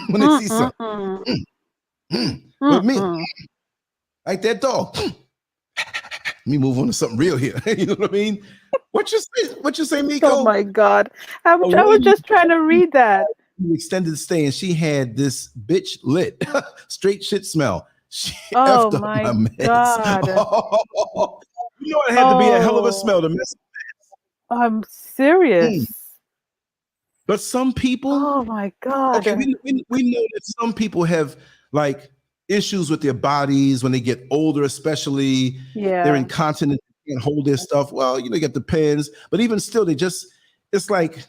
they see something. But me, like that dog. Let me move on to something real here. You know what I mean? What you say, Miko? Oh my God! I was just trying to read that. Extended stay, and she had this bitch lit, straight shit smell. She oh my God! You know, it had to be a hell of a smell to mess. I'm serious. But some people, Oh my God. okay, we know that some people have like issues with their bodies when they get older, especially they're Yeah. incontinent, can't hold their stuff. Well, you know, you get the pens, but even still, it's like,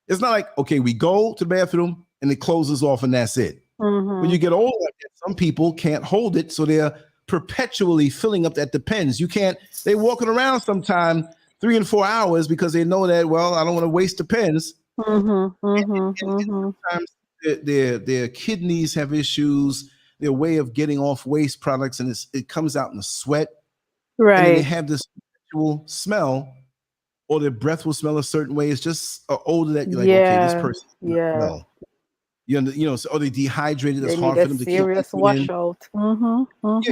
it's not like, okay, we go to the bathroom and it closes off and that's it. When you get older, some people can't hold it, so they're perpetually filling up that depends. You can't, they walking around sometime 3 and 4 hours because they know that, well, I don't want to waste the pens. And sometimes their kidneys have issues, their way of getting off waste products, and it comes out in the sweat. Right. And then they have this perpetual smell, or their breath will smell a certain way. It's just older that you're like, okay, this person, well. You know, so, or they dehydrated. It's hard for them to keep serious washout. Yeah. But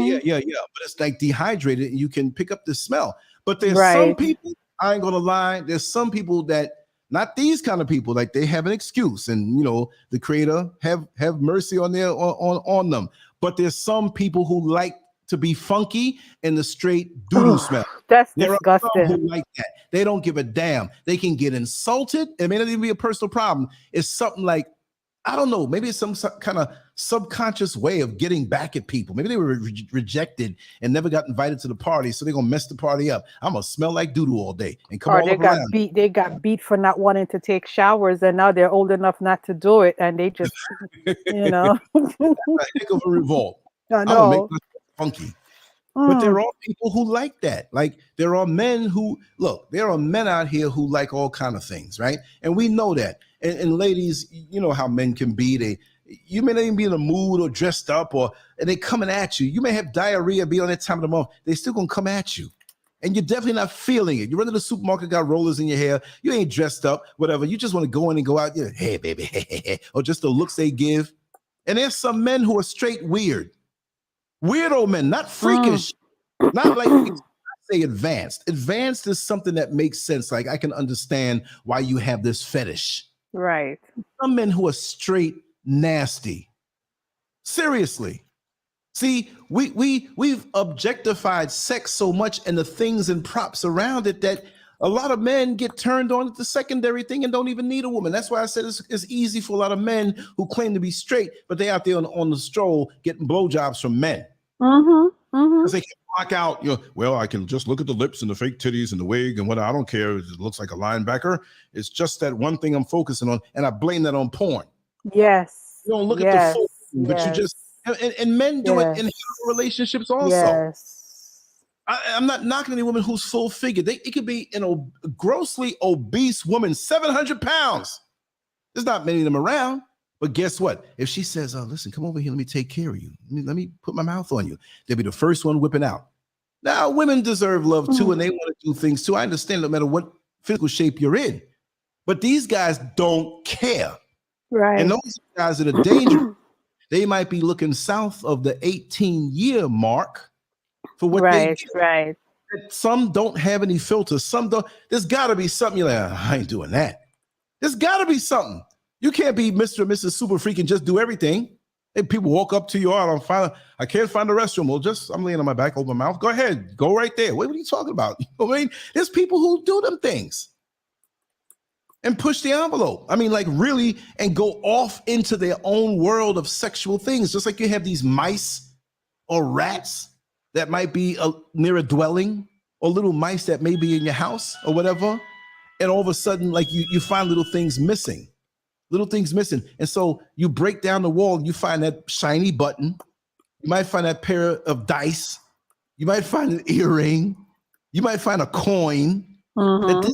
it's like dehydrated, and you can pick up the smell. But there's some people, I ain't gonna lie, there's some people that, not these kind of people, like they have an excuse, and you know, the Creator have mercy on on them. But there's some people who like to be funky and the straight doo-doo smell. That's there disgusting. Are some who like that. They don't give a damn. They can get insulted. It may not even be a personal problem. It's something like, I don't know, maybe it's some kind of subconscious way of getting back at people. Maybe they were rejected and never got invited to the party, so they're gonna mess the party up. I'm gonna smell like doo-doo all day and come all around. They got beat for not wanting to take showers, and now they're old enough not to do it, and they just, you know. Think of a revolt. I know. I'm gonna make this funky. But there are people who like that. Like there are men who, look, there are men out here who like all kind of things, right? And we know that. And ladies, you know how men can be. You may not even be in a mood or dressed up, and they coming at you. You may have diarrhea, be on that time of the month. They still gonna come at you. And you're definitely not feeling it. You run to the supermarket, got rollers in your hair. You ain't dressed up, whatever. You just want to go in and go out. You're, hey, baby, or just the looks they give. And there's some men who are straight weird. Weirdo men, not freakish, not like say advanced. Advanced is something that makes sense. Like I can understand why you have this fetish. Right. Some men who are straight nasty. Seriously. See, we've objectified sex so much and the things and props around it that a lot of men get turned on at the secondary thing and don't even need a woman. That's why I said it's easy for a lot of men who claim to be straight, but they out there on the stroll getting blowjobs from men. Because they can block out, you know, well, I can just look at the lips and the fake titties and the wig and what I don't care. It looks like a linebacker. It's just that one thing I'm focusing on, and I blame that on porn. Yes. You don't look at the full, but you just, and men do it in relationships also. Yes. I'm not knocking any woman who's full figured. It could be a grossly obese woman, 700 pounds. There's not many of them around. But guess what? If she says, oh, listen, come over here, let me take care of you. Let me put my mouth on you. They'll be the first one whipping out. Now, women deserve love too, and they want to do things too. I understand no matter what physical shape you're in. But these guys don't care. Right. And those guys that are dangerous, they might be looking south of the 18-year mark for what they get. Right. Some don't have any filters. Some don't. There's got to be something. You're like, I ain't doing that. There's got to be something. You can't be Mr. and Mrs. Super Freak and just do everything. And people walk up to you, I can't find the restroom. Well, I'm laying on my back, open my mouth. Go ahead, go right there. What are you talking about? You know what I mean? There's people who do them things and push the envelope. I mean, like really, and go off into their own world of sexual things. Just like you have these mice or rats that might be near a dwelling, or little mice that may be in your house or whatever. And all of a sudden, like you find little things missing. And so you break down the wall and you find that shiny button. You might find that pair of dice. You might find an earring. You might find a coin that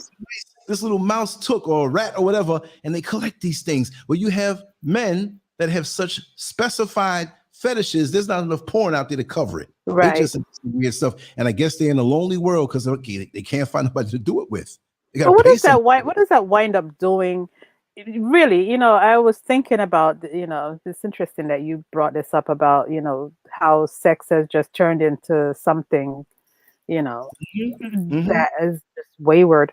this little mouse took, or a rat or whatever, and they collect these things. Well, you have men that have such specified fetishes. There's not enough porn out there to cover it. Right. They just weird stuff. And I guess they're in a lonely world because they can't find nobody to do it with. But what does that wind up doing? Really, I was thinking about, it's interesting that you brought this up about, how sex has just turned into something, that is just wayward.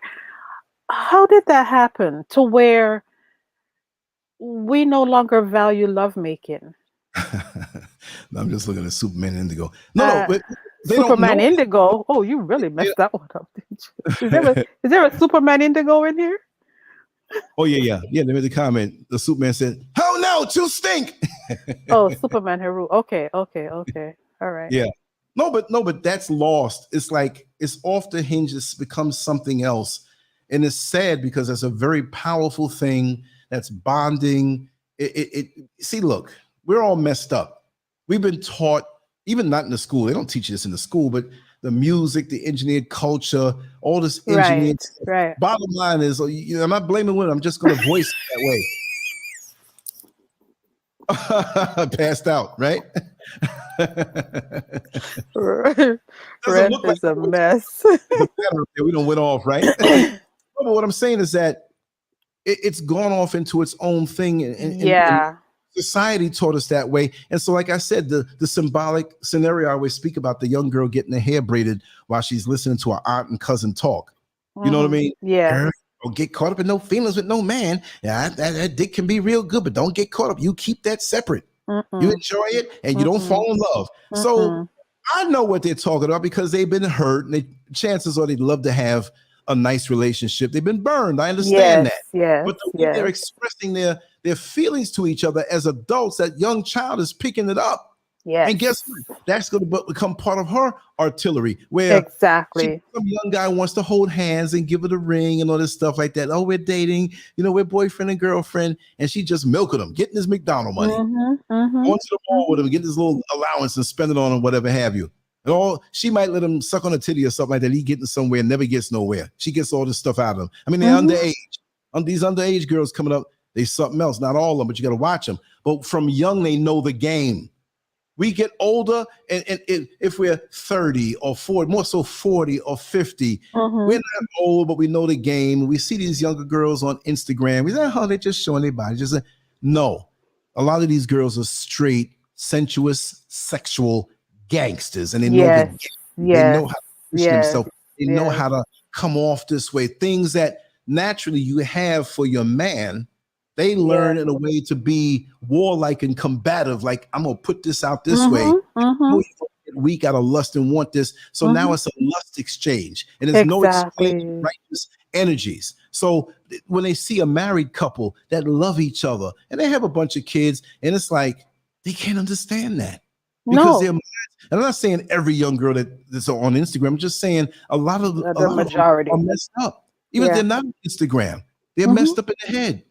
How did that happen to where we no longer value lovemaking? I'm just looking at Superman and Indigo. No, but They don't Superman know. Indigo. Oh, you really messed that one up, didn't you? Is there a Superman Indigo in here? Oh yeah. They made the comment. The Superman said, "Oh no, you stink." Oh, Superman Haru. Okay. All right. Yeah. No, but that's lost. It's like it's off the hinges, becomes something else. And it's sad because it's a very powerful thing that's bonding. It see, look, we're all messed up. We've been taught, even not in the school, they don't teach you this in the school, but the music, the engineered culture, all this engineered stuff. Right. Bottom line is, I'm not blaming women, I'm just gonna voice it that way. Passed out, right? Red is a mess. We don't went off, right? But what I'm saying is that it's gone off into its own thing, and society taught us that way. And so, like I said, the symbolic scenario I always speak about, the young girl getting her hair braided while she's listening to her aunt and cousin talk. You know what I mean? Yeah. Girl, don't get caught up in no feelings with no man. Yeah, that dick can be real good, but don't get caught up. You keep that separate. You enjoy it, and you don't fall in love. So I know what they're talking about because they've been hurt, and chances are they'd love to have a nice relationship. They've been burned. I understand that. Yes. But the way they're expressing their feelings to each other as adults, that young child is picking it up. Yes. And guess what? That's going to become part of her artillery. Where some young guy wants to hold hands and give it a ring and all this stuff like that. Oh, we're dating. We're boyfriend and girlfriend. And she just milking him, getting his McDonald's money. Going to the mall with him, getting his little allowance and spending on him, whatever have you. And she might let him suck on a titty or something like that. He getting somewhere, never gets nowhere. She gets all this stuff out of him. I mean, they're underage. These underage girls coming up, they something else. Not all of them, but you got to watch them. But from young, they know the game. We get older, and if we're 30 or 40, more so 40 or 50, we're not old, but we know the game. We see these younger girls on Instagram. We say, oh, they're just showing their body. No. A lot of these girls are straight, sensuous, sexual gangsters, and they know the game. They know how to push themselves. They know how to come off this way. Things that naturally you have for your man, they learn in a way to be warlike and combative. Like, I'm going to put this out this way. Get weak out of lust and want this. So now it's a lust exchange. And there's no exchange of righteous energies. So when they see a married couple that love each other and they have a bunch of kids, and it's like, they can't understand that. Because they're, and I'm not saying every young girl that's on Instagram. I'm just saying a lot of the majority are messed up. Even if they're not on Instagram, they're messed up in the head.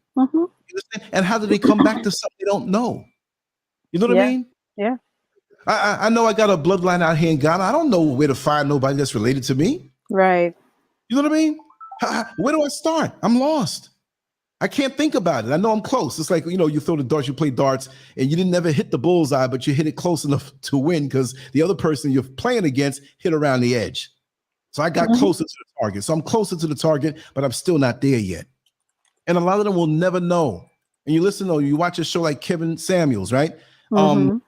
And how do they come back to something they don't know? You know what I mean? Yeah. I know I got a bloodline out here in Ghana. I don't know where to find nobody that's related to me. Right. You know what I mean? Where do I start? I'm lost. I can't think about it. I know I'm close. It's like, you throw the darts, you play darts, and you didn't never hit the bullseye, but you hit it close enough to win because the other person you're playing against hit around the edge. So I got closer to the target. So I'm closer to the target, but I'm still not there yet. And a lot of them will never know. And you watch a show like Kevin Samuels, right? And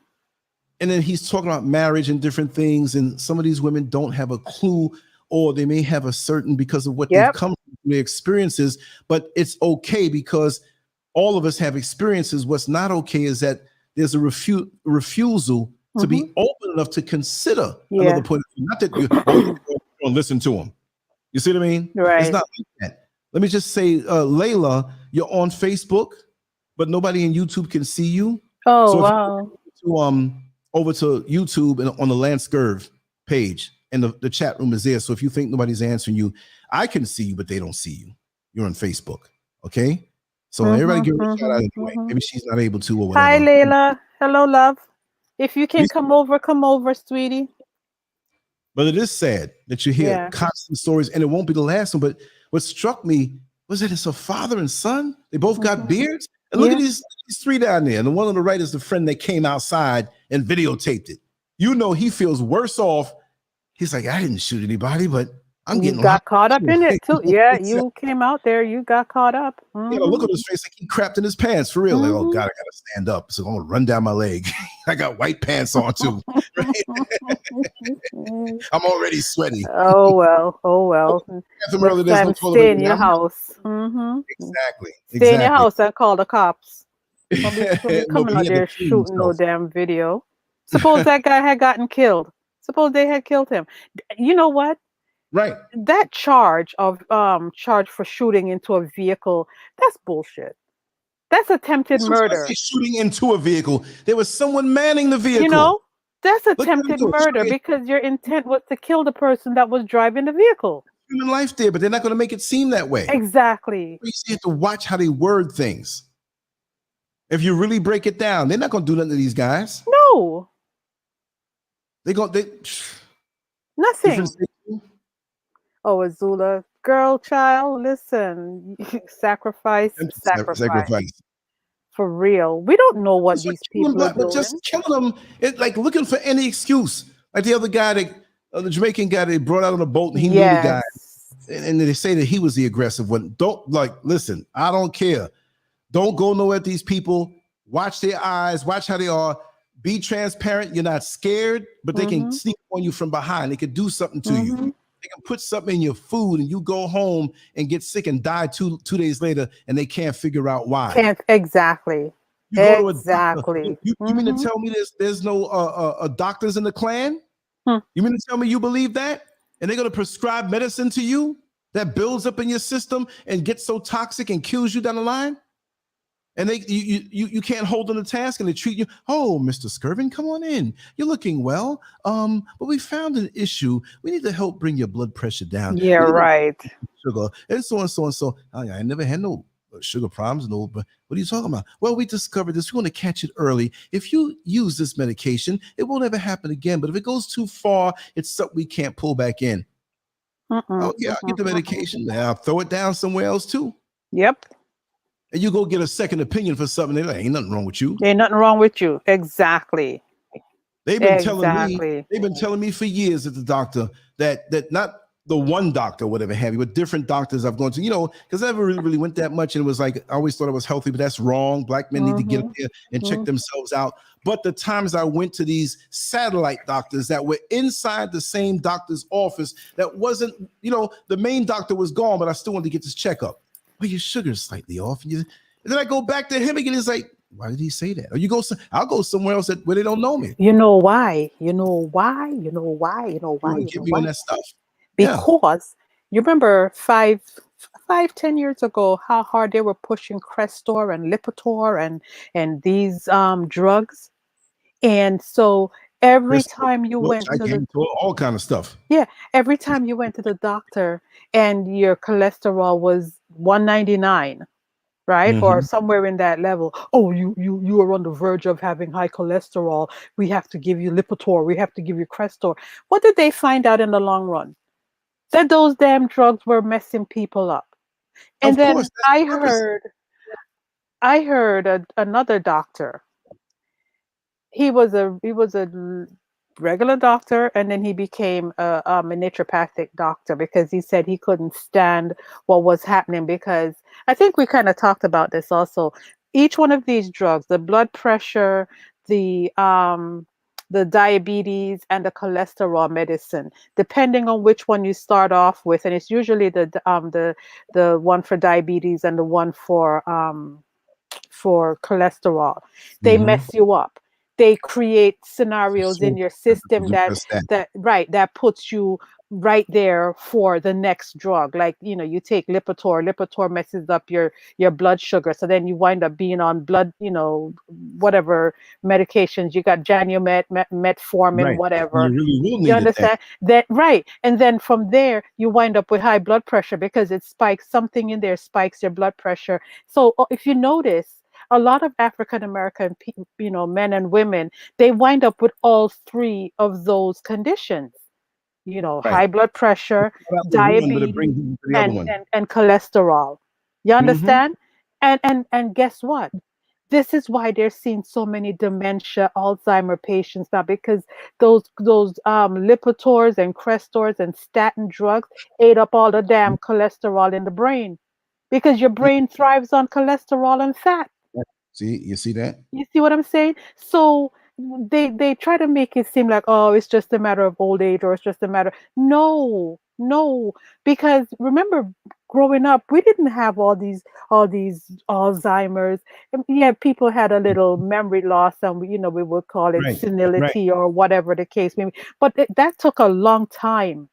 then he's talking about marriage and different things. And some of these women don't have a clue, or they may have a certain because of what they've come from, their experiences. But it's okay because all of us have experiences. What's not okay is that there's a refusal to be open enough to consider another point of view. Not that you don't listen to them. You see what I mean? Right. It's not like that. Let me just say, Layla, you're on Facebook, but nobody in YouTube can see you. Oh, so wow. Over to YouTube and on the Lance Gerv page, and the chat room is there. So if you think nobody's answering you, I can see you, but they don't see you. You're on Facebook. Okay? So everybody give her a shout out anyway. Maybe she's not able to or whatever. Hi, Layla. Hello, love. If you can come over, sweetie. But it is sad that you hear constant stories, and it won't be the last one. But what struck me was that it's a father and son. They both got beards. And look at these three down there. And the one on the right is the friend that came outside and videotaped it. He feels worse off. He's like, I didn't shoot anybody, but I'm getting caught up in it too. Yeah, you came out there. You got caught up. Yeah, look at his face like he crapped in his pants for real. Like, oh God, I gotta stand up. So I'm gonna run down my leg. I got white pants on too. I'm already sweaty. Oh well. Stay in your house. Exactly. Stay in your house and call the cops. Coming out there shooting no damn video. Suppose that guy had gotten killed. Suppose they had killed him. You know what? Right. That charge for shooting into a vehicle, that's bullshit. That's attempted That's what I murder. say, shooting into a vehicle. There was someone manning the vehicle. You know, that's Look at him attempted do it. murder because your intent was to kill the person that was driving the vehicle. Human life there, but they're not going to make it seem that way. Exactly. You have to watch how they word things. If you really break it down, they're not going to do nothing to these guys. No. They Nothing. Oh, Azula, girl, child, listen, sacrifice. For real. We don't know what these people are doing. But just killing them, it's like looking for any excuse. Like the other guy, the Jamaican guy they brought out on a boat, and he knew the guy. And they say that he was the aggressive one. Listen, I don't care. Don't go nowhere at these people. Watch their eyes. Watch how they are. Be transparent. You're not scared, but they can sneak on you from behind. They can do something to you. They can put something in your food, and you go home and get sick and die two days later, and they can't figure out why. Exactly. You go to a doctor. You mean to tell me there's no doctors in the Klan? You mean to tell me you believe that? And they're going to prescribe medicine to you that builds up in your system and gets so toxic and kills you down the line? And you can't hold them to task, and they treat you. Oh, Mr. Skirvin, come on in. You're looking well. But we found an issue. We need to help bring your blood pressure down. Yeah, right. Sugar and so and so and so. I never had no sugar problems. No, but what are you talking about? Well, we discovered this. We want to catch it early. If you use this medication, it won't ever happen again. But if it goes too far, it's something we can't pull back in. Okay, I'll get the medication. I'll throw it down somewhere else too. Yep. And you go get a second opinion for something. They're like, ain't nothing wrong with you. Ain't nothing wrong with you. Exactly. They've been telling me for years at the doctor that not the one doctor, whatever have you, but different doctors I've gone to, because I never really went that much. And it was like, I always thought I was healthy, but that's wrong. Black men need to get up there and check themselves out. But the times I went to these satellite doctors that were inside the same doctor's office, that wasn't, the main doctor was gone, but I still wanted to get this checkup. Well, your sugar's slightly off. And then I go back to him again. It's like, why did he say that? Or I'll go somewhere else where they don't know me. You know why? Give me on that stuff. Because you remember 10 years ago, how hard they were pushing Crestor and Lipitor and these drugs. And so every time you went to all kind of stuff. Yeah. Every time you went to the doctor and your cholesterol was 199, right? Or somewhere in that level. Oh, you are on the verge of having high cholesterol. We have to give you Lipitor. We have to give you Crestor. What did they find out in the long run? That those damn drugs were messing people up. And then I heard another doctor. He was a regular doctor, and then he became a naturopathic doctor because he said he couldn't stand what was happening, because I think we kind of talked about this also. Each one of these drugs, the blood pressure, the diabetes, and the cholesterol medicine, depending on which one you start off with, and it's usually the one for diabetes and the one for cholesterol, they mess you up. They create scenarios in your system that puts you right there for the next drug. Like, you take Lipitor messes up your blood sugar. So then you wind up being on blood, whatever medications. You got Janumet, metformin, whatever. You understand that, right? And then from there, you wind up with high blood pressure because it spikes something in there, spikes your blood pressure. So if you notice, a lot of African-American men and women, they wind up with all three of those conditions, high blood pressure, diabetes, and cholesterol. You understand? And guess what? This is why they're seeing so many dementia, Alzheimer patients now, because those Lipitors and Crestors and statin drugs ate up all the damn cholesterol in the brain, because your brain thrives on cholesterol and fat. You see that? You see what I'm saying? So they try to make it seem like, oh, it's just a matter of old age, or it's just a matter. No, No, because remember growing up, we didn't have all these Alzheimer's. Yeah, people had a little memory loss, and we would call it Right. Right. senility or whatever the case may be. But that took a long time.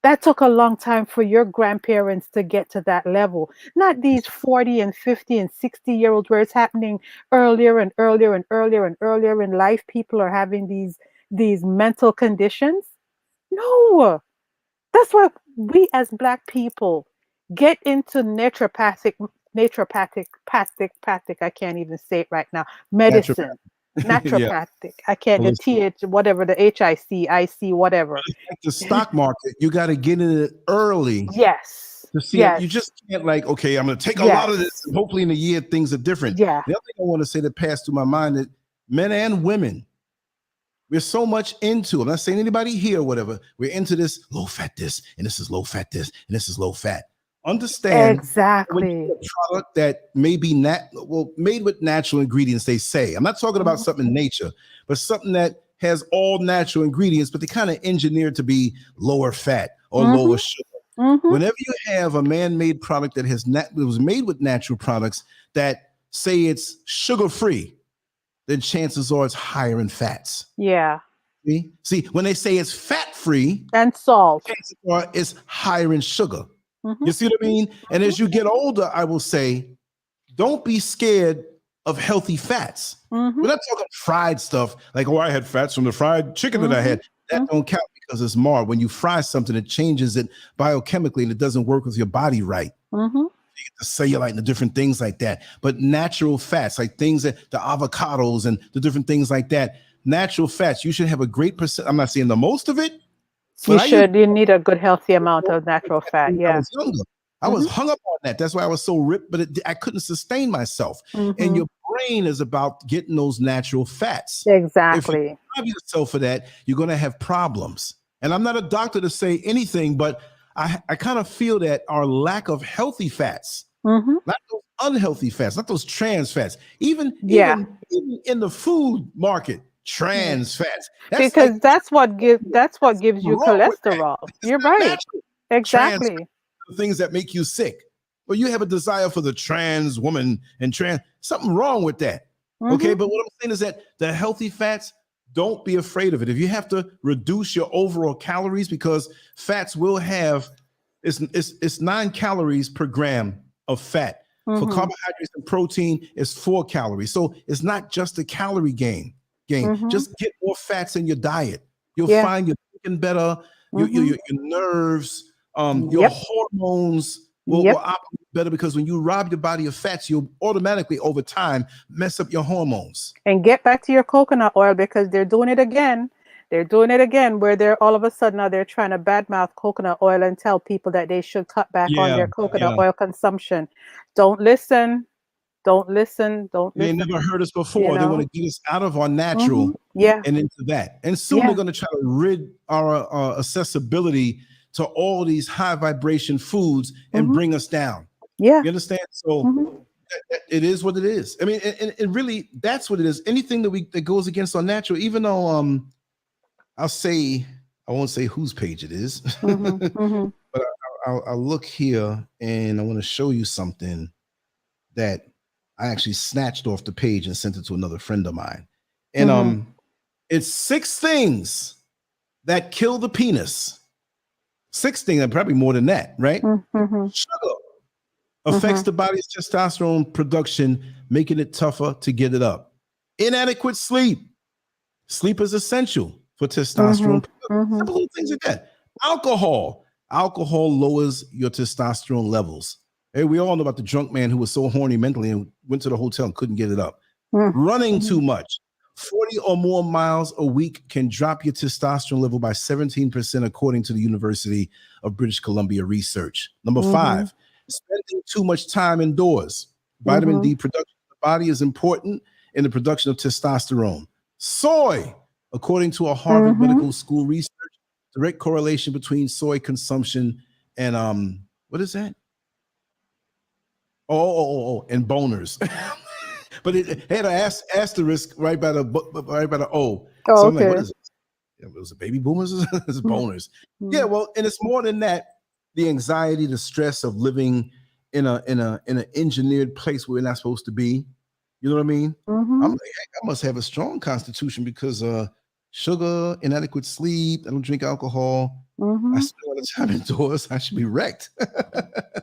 That took a long time for your grandparents to get to that level. Not these 40 and 50 and 60-year-olds where it's happening earlier and earlier and earlier and earlier in life. People are having these mental conditions. No. That's why we as Black people get into pathic, I can't even say it right now, Natural. medicine, Yeah. naturopathic. I can't, the Holistic. TH, whatever, the HIC, whatever. Like the stock market, you got to get in it early Yes, to see it. yes, You just can't like, okay, I'm going to take a lot of this, yes, and hopefully in a year things are different. yeah, The other thing I want to say that passed through my mind that men and women, we're so much into, I'm not saying anybody here or whatever, we're into this low fat this, and this is low fat this, and this is low fat. Understand when you exactly. get a product that may be made with natural ingredients, they say. I'm not talking about something in nature, but something that has all natural ingredients, but they kind of engineered to be lower fat or lower sugar. Mm-hmm. Whenever you have a man-made product that was made with natural products that say it's sugar-free, then chances are it's higher in fats. Yeah, See, when they say it's fat-free, and salt. chances are it's higher in sugar. Mm-hmm. You see what I mean? And as you get older, I will say, don't be scared of healthy fats. Mm-hmm. We're not talking fried stuff like, oh, I had fats from the fried chicken that I had. That don't count because it's marred. When you fry something, it changes it biochemically and it doesn't work with your body right. Mm-hmm. You get the cellulite and the different things like that. But natural fats, like things that the avocados and the different things like that, natural fats, you should have a great percent. I'm not saying the most of it, but You need a good healthy amount of natural fat. when I Yeah. was younger. I was hung up on that. That's why I was so ripped, but I couldn't sustain myself. And your brain is about getting those natural fats. If you Exactly. starve yourself for that, you're going to have problems. And I'm not a doctor to say anything, but I kind of feel that our lack of healthy fats, Mm-hmm. not those unhealthy fats, not those trans fats, even Yeah. in the food market, trans fats. That's like Because that's what gives you wrong with that. cholesterol. It's You're not right. natural. Trans Exactly. things that make you sick. Well, you have a desire for the trans woman and something wrong with that. Okay. But what I'm saying is that the healthy fats, don't be afraid of it. If you have to reduce your overall calories, because fats will have it's 9 calories per gram of fat. For carbohydrates and protein, it's 4 calories. So it's not just a calorie gain. Just get more fats in your diet. You'll Yeah. find you're thinking better, your nerves, your Yep. hormones will Yep. operate better, because when you rob your body of fats, you'll automatically over time mess up your hormones. And get back to your coconut oil, because they're doing it again. They're doing it again, where they're all of a sudden now they're trying to badmouth coconut oil and tell people that they should cut back on Yeah, their coconut yeah. oil consumption. Don't listen. Don't listen. Don't They listen. never heard us You before. They want know? to get us out of our natural Yeah. and into that. And soon Yeah. they're going to try to rid our accessibility to all these high vibration foods and bring us down. Yeah. You understand? So it is what it is. I mean, and really, that's what it is. Anything that goes against our natural, even though I'll say, I won't say whose page it is, but I'll look here and I want to show you something that I actually snatched off the page and sent it to another friend of mine. And it's 6 things that kill the penis. 6 things, and probably more than that, right? Sugar affects the body's testosterone production, making it tougher to get it up. Inadequate sleep. Sleep is essential for testosterone. Simple little things like that. Alcohol lowers your testosterone levels. Hey, we all know about the drunk man who was so horny mentally and went to the hotel and couldn't get it up. Running too much. 40 or more miles a week can drop your testosterone level by 17%, according to the University of British Columbia research. Number 5, spending too much time indoors. Vitamin D production in the body is important in the production of testosterone. Soy, according to a Harvard Medical School research, direct correlation between soy consumption and what is that? And boners. But it had an asterisk right by the O. Oh, So I'm like, what okay. is it? It was a baby boomers, it's boners. Yeah, well, and it's more than that. The anxiety, the stress of living in an engineered place where we're not supposed to be. You know what I mean? I must have a strong constitution because sugar, inadequate sleep. I don't drink alcohol. I spend a lot of time indoors. I should be wrecked.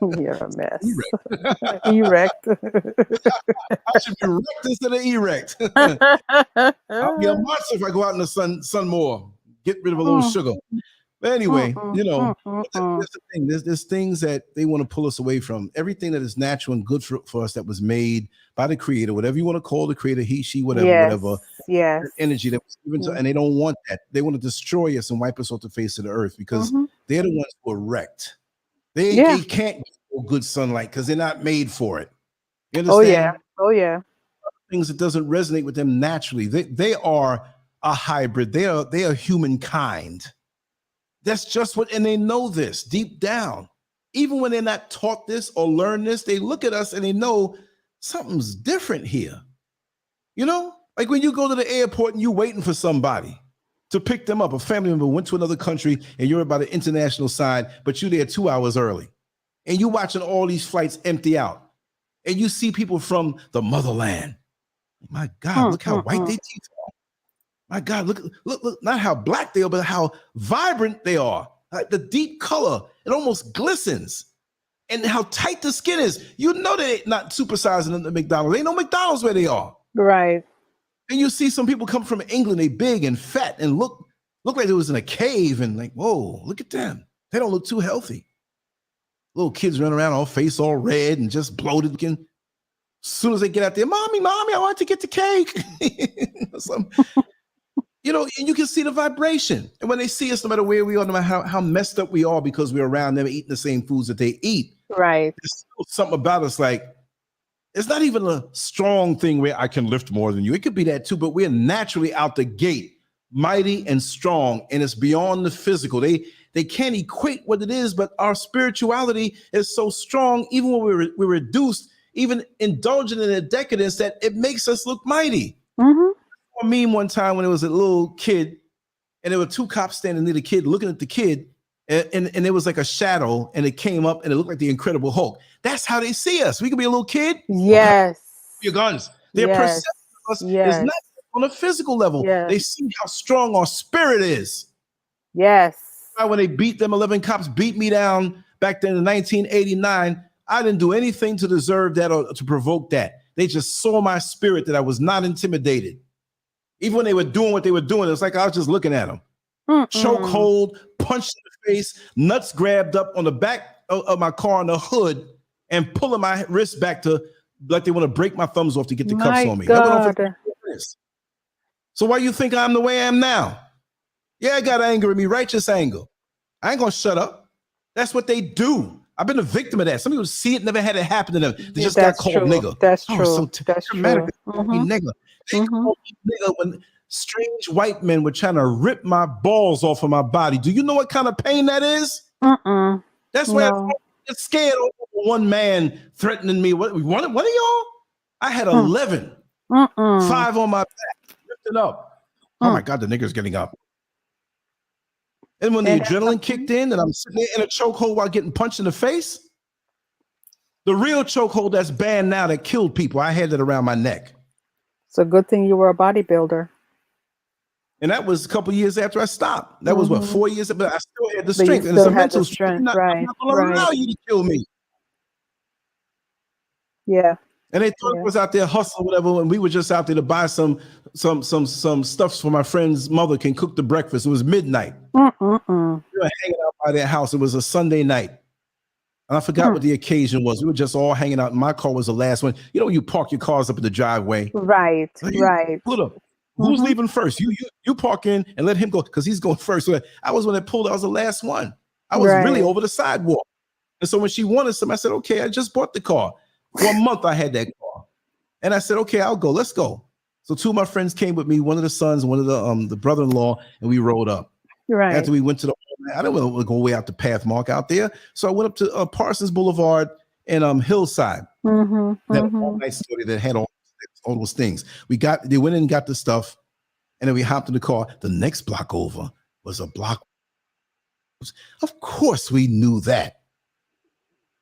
You're a mess. Erect. I should be wrecked instead of erect. I'll be a monster if I go out in the sun more. Get rid of a little sugar. But anyway, you know, that's the thing. There's things that they want to pull us away from. Everything that is natural and good for us that was made by the creator, whatever you want to call the creator, he, she, whatever. Yes. Energy that was given to, and they don't want that. They want to destroy us and wipe us off the face of the earth because they're the ones who are wrecked. They can't get good sunlight because they're not made for it. You understand? Oh yeah. Things that doesn't resonate with them naturally. They are a hybrid. They are humankind. That's just what, and they know this deep down. Even when they're not taught this or learn this, they look at us and they know something's different here. You know, like when you go to the airport and you're waiting for somebody to pick them up, a family member went to another country and you're by the international side, but you're there 2 hours early. And you're watching all these flights empty out. And you see people from the motherland. My God, look how white their teeth are. My God, look, not how black they are, but how vibrant they are. Like the deep color, it almost glistens. And how tight the skin is. You know they're not supersizing at the McDonald's. Ain't no McDonald's where they are. Right. And you see some people come from England, they big and fat and look like they was in a cave and like, whoa, look at them. They don't look too healthy. Little kids run around all face all red and just bloated looking. As soon as they get out there, mommy, I want to get the cake. You know, and you can see the vibration. And when they see us, no matter where we are, no matter how messed up we are because we're around them eating the same foods that they eat. Right. There's something about us like, it's not even a strong thing where I can lift more than you. It could be that too, but we're naturally out the gate, mighty and strong, and it's beyond the physical. They can't equate what it is, but our spirituality is so strong, even when we're reduced, even indulging in a decadence, that it makes us look mighty. I meme one time when it was a little kid, and there were two cops standing near the kid, looking at the kid, and it was like a shadow, and it came up, and it looked like the Incredible Hulk. That's how they see us. We could be a little kid. Yes. Your guns. Their perception of us is not on a physical level. They see how strong our spirit is. Yes. When they beat them, 11 cops beat me down back then in 1989. I didn't do anything to deserve that or to provoke that. They just saw my spirit, that I was not intimidated. Even when they were doing what they were doing, it was like I was just looking at them. Chokehold, punched in the face, nuts grabbed up on the back of my car on the hood, and pulling my wrist back to like they want to break my thumbs off to get the cuffs on me. That went on for 4 years. So why you think I'm the way I am now? Yeah, I got anger in me, righteous anger. I ain't gonna shut up. That's what they do. I've been a victim of that. Some people see it, never had it happen to them. They just got called nigga. That's true. So That's true. Nigga. They called me nigga when strange white men were trying to rip my balls off of my body. Do you know what kind of pain that is? That's why I'm scared of one man threatening me. What of y'all? I had 11. 5 on my back, lifted up. Oh my God, the nigger's getting up. And when the adrenaline kicked in and I'm sitting there in a chokehold while getting punched in the face, the real chokehold that's banned now that killed people, I had it around my neck. It's a good thing you were a bodybuilder. And that was a couple years after I stopped. That was 4 years, but I still had the strength. And it's a mental strength. I'm not going to allow you to kill me. Yeah. And they thought it was out there hustling, whatever, and we were just out there to buy some stuff for my friend's mother can cook the breakfast. It was midnight. We were hanging out by their house. It was a Sunday night. And I forgot what the occasion was. We were just all hanging out. My car was the last one. You know, you park your cars up in the driveway. Right. Pull up. Who's leaving first? You park in and let him go because he's going first. So I was when they pulled. I was the last one. I was really over the sidewalk. And so when she wanted some, I said, okay, I just bought the car. For a month I had that car. And I said, okay, I'll go. Let's go. So 2 of my friends came with me, one of the sons, one of the brother-in-law, and we rode up. Right. After we went to I didn't want to go way out the Pathmark out there. So I went up to Parsons Boulevard and Hillside. That all-night story that had all those things. They went in and got the stuff. And then we hopped in the car. The next block over was a block. Of course we knew that.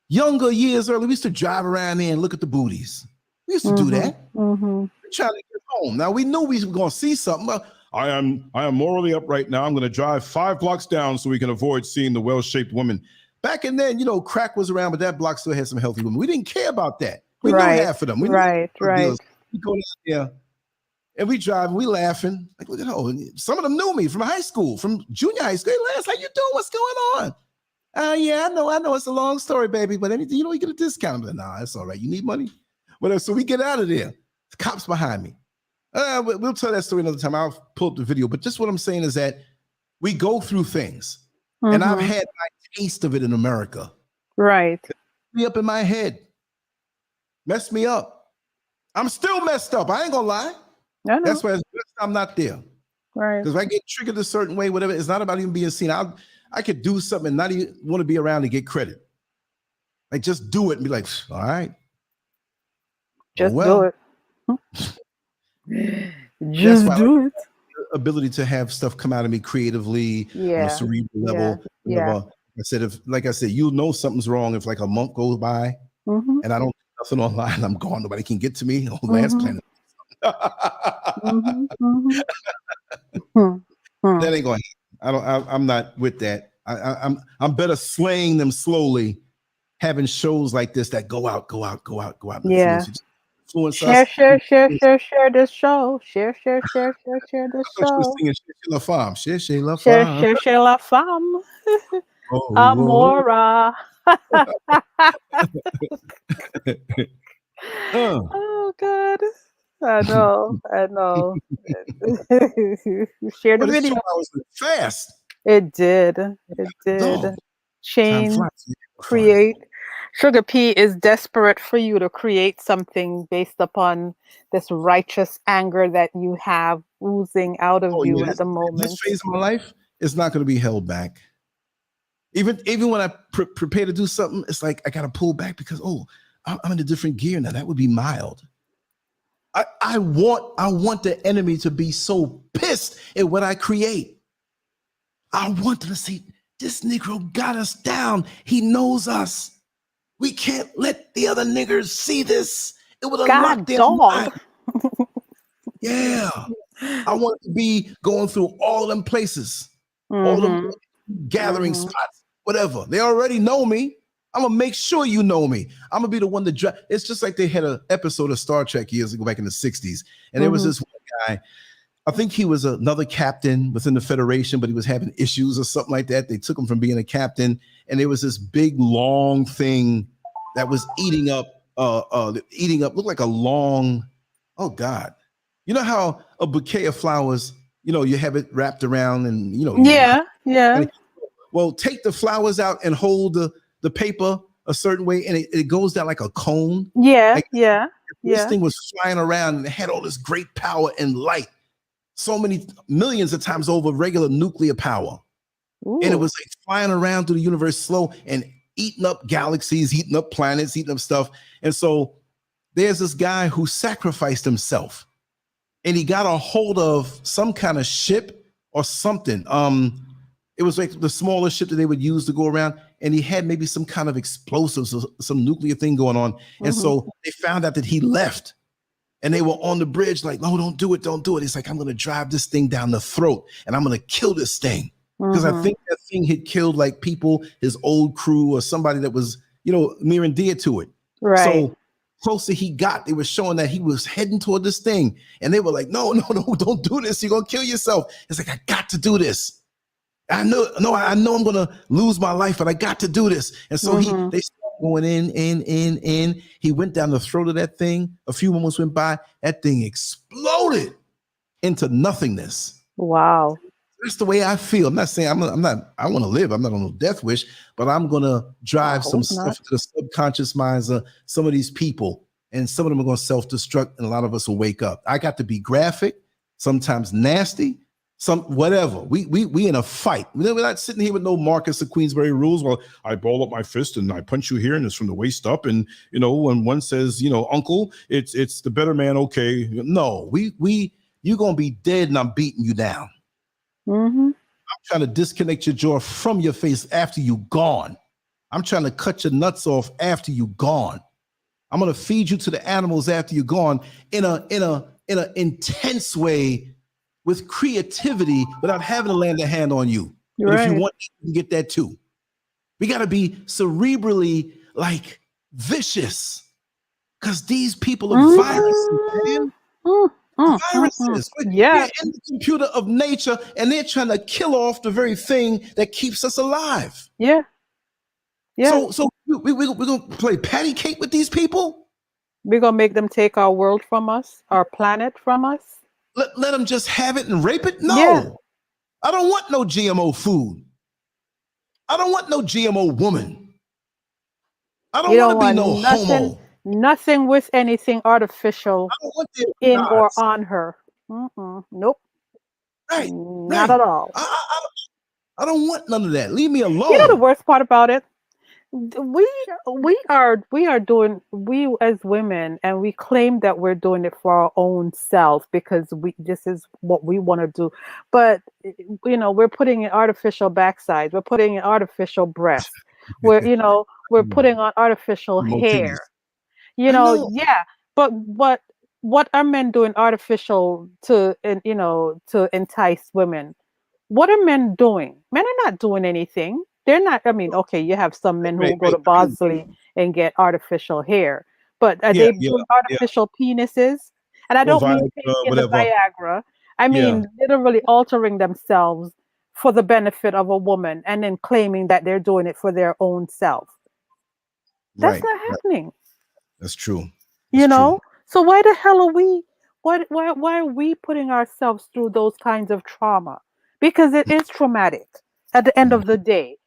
Younger years early, we used to drive around there and look at the booties. We used to do that. Mm-hmm. We're trying to get home. Now we knew we were going to see something. I am morally upright now. I'm going to drive 5 blocks down so we can avoid seeing the well-shaped woman. Back in then, crack was around, but that block still had some healthy women. We didn't care about that. We knew half of them. We right. We go down there and we drive and we laughing. Like, look at her. Some of them knew me from high school, from junior high school. Hey, Lance, how you doing? What's going on? Yeah, I know. It's a long story, baby. But anything, you get a discount. But nah, that's all right. You need money? Whatever. So we get out of there. The cops behind me. We'll tell that story another time. I'll pull up the video. But just what I'm saying is that we go through things. And I've had my taste of it in America. Right. Me up in my head. Messed me up. I'm still messed up. I ain't gonna lie. I know. That's why I'm not there. Right. Because if I get triggered a certain way, whatever, it's not about even being seen. I could do something and not even want to be around to get credit. Like just do it and be like, all right. Just do it. Just do it. Ability to have stuff come out of me creatively on a cerebral level. Yeah. Like I said, you'll know something's wrong if like a month goes by and I don't do nothing online. I'm gone. Nobody can get to me. Oh, Lance planning. That ain't going. I'm not with that. I'm better slaying them slowly. Having shows like this that go out. Yeah. Share this show. Share this show. La femme. Share la femme. Amora. Oh God. I know. Share the video. Fast. It did. Change, create. Sugar P is desperate for you to create something based upon this righteous anger that you have oozing out of you at the moment. This phase of my life is not going to be held back. Even when I prepare to do something, it's like I got to pull back because I'm in a different gear now. That would be mild. I want the enemy to be so pissed at what I create. I want them to say, this Negro got us down. He knows us. We can't let the other niggers see this. It would unlock their mind. Yeah. I want to be going through all them places, all them gathering spots, whatever. They already know me. I'm going to make sure you know me. I'm going to be the one to drive. It's just like they had an episode of Star Trek years ago back in the 60s. And there was this one guy, I think he was another captain within the Federation, but he was having issues or something like that. They took him from being a captain. And there was this big, long thing that was eating up, looked like a long, oh God. You know how a bouquet of flowers, you have it wrapped around and, Yeah. Well, take the flowers out and hold the paper a certain way and it goes down like a cone. Yeah. This thing was flying around and it had all this great power and light. So many millions of times over regular nuclear power. Ooh. And it was like flying around through the universe slow and eating up galaxies, eating up planets, eating up stuff. And so there's this guy who sacrificed himself and he got a hold of some kind of ship or something. It was like the smallest ship that they would use to go around. And he had maybe some kind of explosives or some nuclear thing going on. And so they found out that he left. And they were on the bridge like, no, don't do it. He's like, I'm going to drive this thing down the throat and I'm going to kill this thing. Because I think that thing had killed like people, his old crew or somebody that was, near and dear to it. Right. So closer he got, they were showing that he was heading toward this thing. And they were like, no, don't do this. You're going to kill yourself. It's like, I got to do this. I know I'm going to lose my life, but I got to do this. And so they started going in. He went down the throat of that thing. A few moments went by. That thing exploded into nothingness. Wow. That's the way I feel. I'm not saying I want to live. I'm not on no death wish, but I'm going to drive some stuff to the subconscious minds of some of these people. And some of them are going to self-destruct and a lot of us will wake up. I got to be graphic, sometimes nasty, whatever. We in a fight. We're not sitting here with no Marcus of Queensberry rules. Well, I ball up my fist and I punch you here and it's from the waist up. And, when one says, uncle, it's the better man. Okay. No, you're going to be dead and I'm beating you down. I'm trying to disconnect your jaw from your face after you gone. I'm trying to cut your nuts off after you gone. I'm going to feed you to the animals after you're gone in a intense way with creativity without having to land a hand on you. But if you want, you can get that too. We got to be cerebrally like vicious because these people are viruses, man. Viruses. We're in the computer of nature and they're trying to kill off the very thing that keeps us alive. Yeah. So we're going to play patty cake with these people? We're going to make them take our world from us, our planet from us? Let them just have it and rape it? No. Yeah. I don't want no GMO food. I don't want no GMO woman. I don't want to be no homo. Nothing with anything artificial in or on her. Nope. Right. Not at all. I don't want none of that. Leave me alone. You know the worst part about it? We are doing, we as women, and we claim that we're doing it for our own self because this is what we want to do. But we're putting in artificial backsides, we're putting in artificial breasts, we're putting on artificial hair. But what are men doing artificial to entice women? What are men doing? Men are not doing anything. They're not. I mean, okay, you have some men who go to Bosley and get artificial hair, but are they doing artificial penises? And I don't mean taking the Viagra. I mean literally altering themselves for the benefit of a woman and then claiming that they're doing it for their own self. That's not happening. That's true. So why the hell are we? Why are we putting ourselves through those kinds of trauma? Because it is traumatic at the end of the day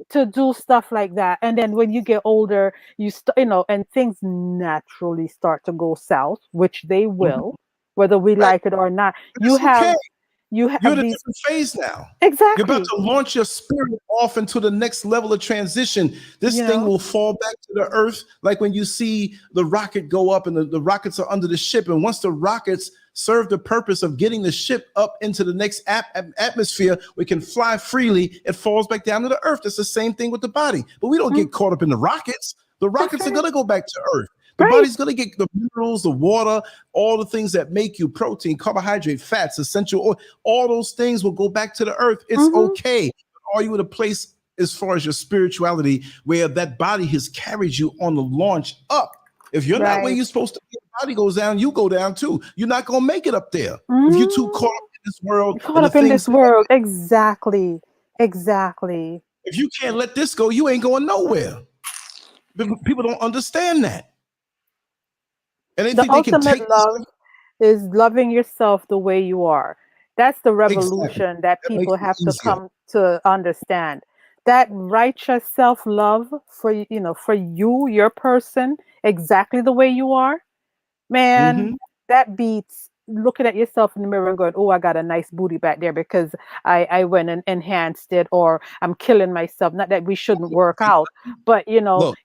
to do stuff like that. And then when you get older, and things naturally start to go south, which they will, whether we like it or not. You're in a different phase now. Exactly. You're about to launch your spirit off into the next level of transition. This thing will fall back to the earth, like when you see the rocket go up and the rockets are under the ship. And once the rockets serve the purpose of getting the ship up into the next atmosphere, we can fly freely. It falls back down to the earth. It's the same thing with the body. But we don't get caught up in the rockets. The rockets are going to go back to earth. The body's going to get the minerals, the water, all the things that make you protein, carbohydrate, fats, essential oil. All those things will go back to the earth. It's okay. Are you in a place as far as your spirituality where that body has carried you on the launch up? If you're not where you're supposed to be, the body goes down, you go down too. You're not going to make it up there. If you're too caught up in this world. Exactly. If you can't let this go, you ain't going nowhere. People don't understand that. And they the think they can ultimate take love is loving yourself the way you are. That's the revolution that people have to come to understand. That righteous self-love for you, your person, exactly the way you are, man, that beats looking at yourself in the mirror and going, oh, I got a nice booty back there because I went and enhanced it, or I'm killing myself. Not that we shouldn't work out, but Look,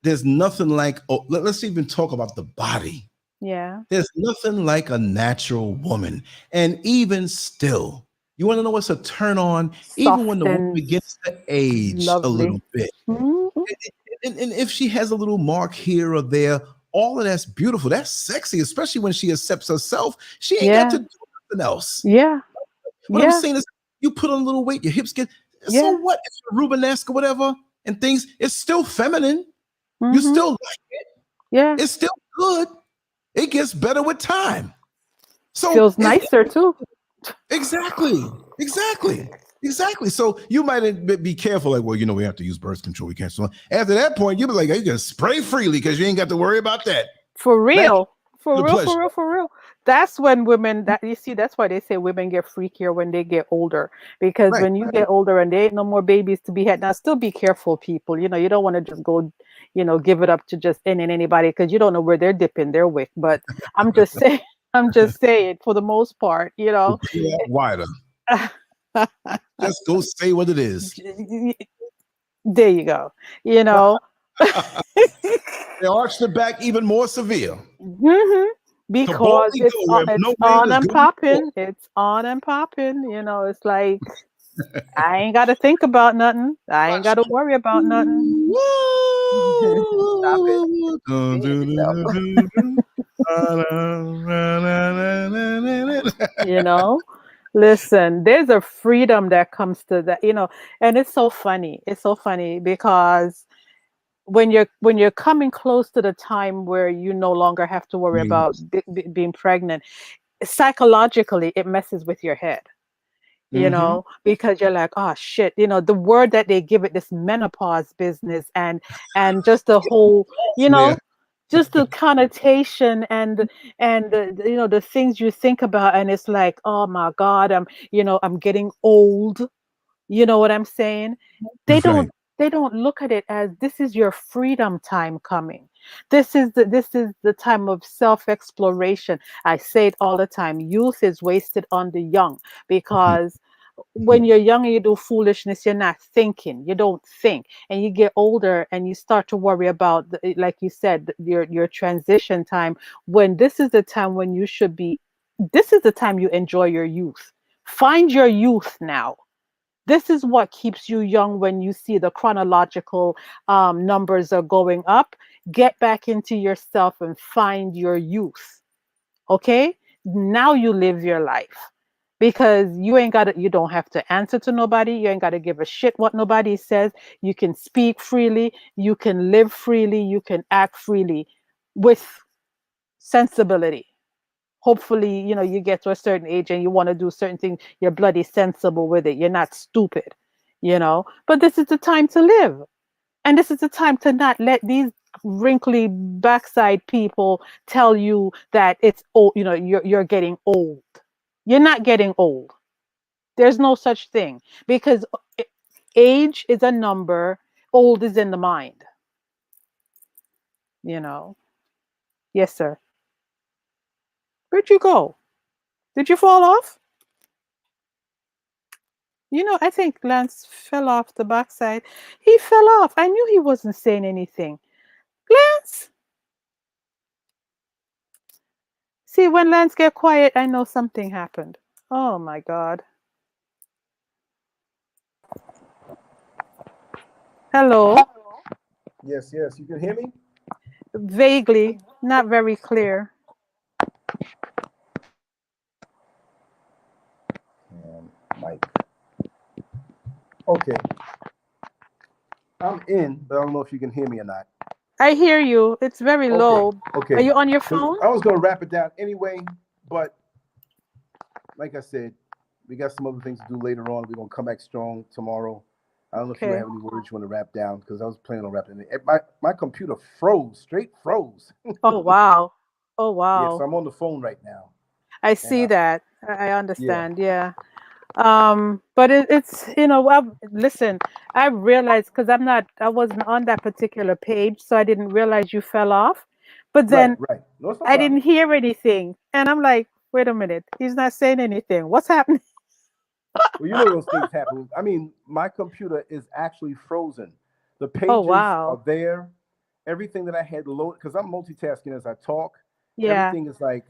there's nothing like, let's even talk about the body. Yeah. There's nothing like a natural woman. And even still, you want to know what's a turn on? Even when the woman begins to age a little bit. And if she has a little mark here or there, all of that's beautiful. That's sexy, especially when she accepts herself. She ain't got to do nothing else. Yeah. What I'm saying is, you put on a little weight, your hips get, so what? If you're Rubenesque or whatever, and things, it's still feminine. You still like it. Yeah. It's still good. It gets better with time. So feels nicer too. Exactly. So you might be careful, like, well, we have to use birth control. We can't. So after that point, you'll be like, you can spray freely because you ain't got to worry about that. For real. For real. That's when women, that's why they say women get freakier when they get older. Because when you get older and there ain't no more babies to be had, now still be careful, people. You don't want to just go, give it up to just anybody, because you don't know where they're dipping their wick. But I'm just saying, for the most part, wider. Just go say what it is. There you go. They arch the back even more severe. So because boldly go where it's no man on is and going before. popping. It's on and popping. You know, it's like I ain't got to think about nothing. I ain't got to worry about nothing. Stop it. Behave yourself. You know, listen, there's a freedom that comes to that, you know, and it's so funny. It's so funny because when you're coming close to the time where you no longer have to worry about being pregnant, psychologically it messes with your head, you Mm-hmm. know, because you're like, oh shit, you know, the word that they give it, this menopause business, and just the whole, you Yeah. know, just the connotation and you know, the things you think about, and it's like, oh my god, I'm getting old. You know what I'm saying? They Right. don't look at it as this is your freedom time coming. This is the time of self-exploration. I say it all the time. Youth is wasted on the young because when you're young and you do foolishness, you're not thinking. You don't think. And you get older and you start to worry about, like you said, your transition time, when this is the time when you should be, this is the time you enjoy your youth. Find your youth now. This is what keeps you young when you see the chronological numbers are going up. Get back into yourself and find your youth. Okay? Now you live your life because you don't have to answer to nobody. You ain't got to give a shit what nobody says. You can speak freely. You can live freely. You can act freely with sensibility. Hopefully, you know, you get to a certain age and you want to do certain things, you're bloody sensible with it. You're not stupid, you know. But this is the time to live. And this is the time to not let these wrinkly backside people tell you that it's old, you know, you're getting old. You're not getting old. There's no such thing because age is a number, old is in the mind, you know. Yes, sir. Where'd you go? Did you fall off? You know, I think Lance fell off the backside. He fell off. I knew he wasn't saying anything. Lance! See, when Lance get quiet, I know something happened. Oh my God. Hello? Yes, yes. You can hear me? Vaguely, not very clear. Mike. Okay. I'm in, but I don't know if you can hear me or not. I hear you. It's very Okay. low. Are Okay. you on your 'Cause phone? I was going to wrap it down anyway, but like I said, we got some other things to do later on. We're going to come back strong tomorrow. I don't know if you Okay. have any words you want to wrap down because I was planning on wrapping it. My computer froze, straight froze. Oh wow. Oh Yeah, so wow. I'm on the phone right now. I And see that. I yeah. understand. Yeah. But it's, you know, listen, I realized because I wasn't on that particular page, so I didn't realize you fell off. But Right, then right. No, it's no I problem. didn't hear anything. And I'm like, wait a minute, he's not saying anything. What's happening? Well, you know those things happen. I mean, my computer is actually frozen. The Oh pages are wow. there. Everything that I had loaded, because I'm multitasking as I talk, Yeah, everything is like,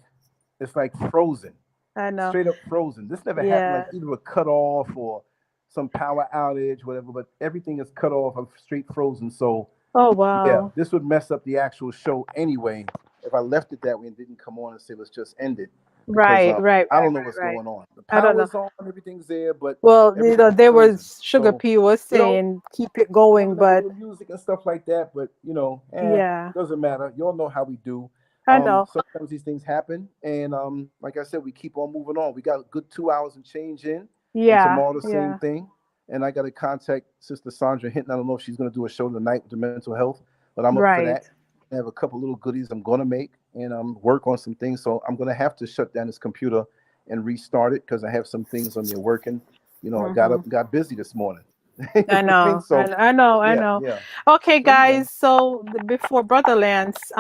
it's like frozen, I know. straight up frozen. This never happened like Yeah. either a cut off or some power outage, whatever, but everything is cut off. I'm straight frozen. So, Oh yeah, wow. this would mess up the actual show anyway if I left it that way and didn't come on and say, let's just end it. Because Right, right, I right, don't know what's right, right. going on. The I don't know. power's on, everything's there, but Well, you know, everything's there frozen. was Sugar So, P was you know, saying keep it we're going, having a but little music and stuff like that, but yeah, doesn't matter. You all know how we do. I know. Sometimes these things happen, and like I said, we keep on moving on. We got a good 2 hours and change in, and Yeah, tomorrow the same yeah. thing. And I got to contact Sister Sandra Hinton. I don't know if she's going to do a show tonight with the mental health, but I'm up for Right. that. I have a couple little goodies I'm going to make and work on some things. So I'm going to have to shut down this computer and restart it because I have some things on there working. I got Mm-hmm. up and got busy this morning. You I know what I mean? know, So I know, I yeah, know. yeah. Okay, So anyway, guys. So before Brother Lance,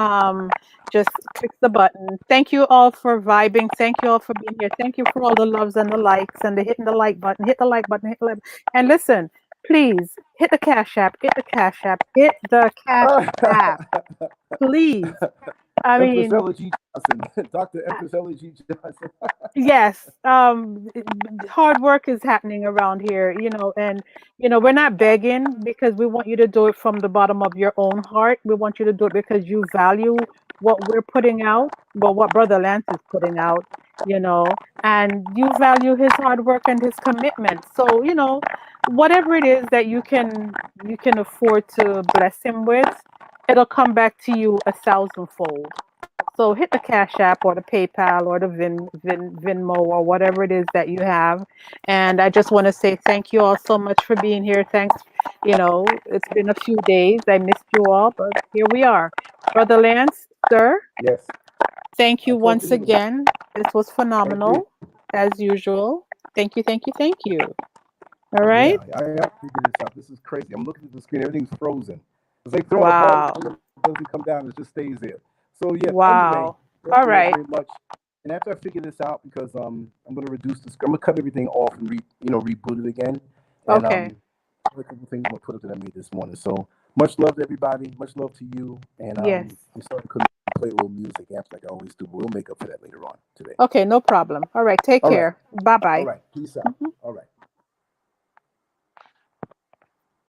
just click the button. Thank you all for vibing. Thank you all for being here. Thank you for all the loves and the likes and the hitting the like button. Hit the like button. Hit the like. And listen, please hit the Cash App. Hit the Cash App. Hit the Cash App. Please. I Empress mean, Ella G. Johnson, Dr. Empress Ella G. Johnson. yes, hard work is happening around here, and we're not begging because we want you to do it from the bottom of your own heart. We want you to do it because you value what we're putting out, well, what Brother Lance is putting out, and you value his hard work and his commitment. So, whatever it is that you can afford to bless him with, it'll come back to you a thousandfold. So hit the Cash App or the PayPal or the Venmo or whatever it is that you have. And I just want to say thank you all so much for being here. Thanks. It's been a few days. I missed you all, but here we are. Brother Lance, sir, Yes. thank you I'll talk to once you later. again. This was Thank you. phenomenal, as usual. Thank you, thank you, thank you. All Yeah, right. I have to figure this out. This is crazy. I'm looking at the screen. Everything's frozen. It's like throwing a ball Wow. and it doesn't come down. It just stays there. So yeah. Anyway, Wow. thank All you right. very much. And after I figure this out, because I'm gonna reduce this. I'm gonna cut everything off and reboot it again. And Okay. a couple things I'm gonna put up that I made this morning. So much love to everybody. Much love to you. And Yes. I'm starting to play a little music after like I always do. But we'll make up for that later on today. Okay, no problem. All right. Take All right. care. Bye-bye. All right. Peace out. All right.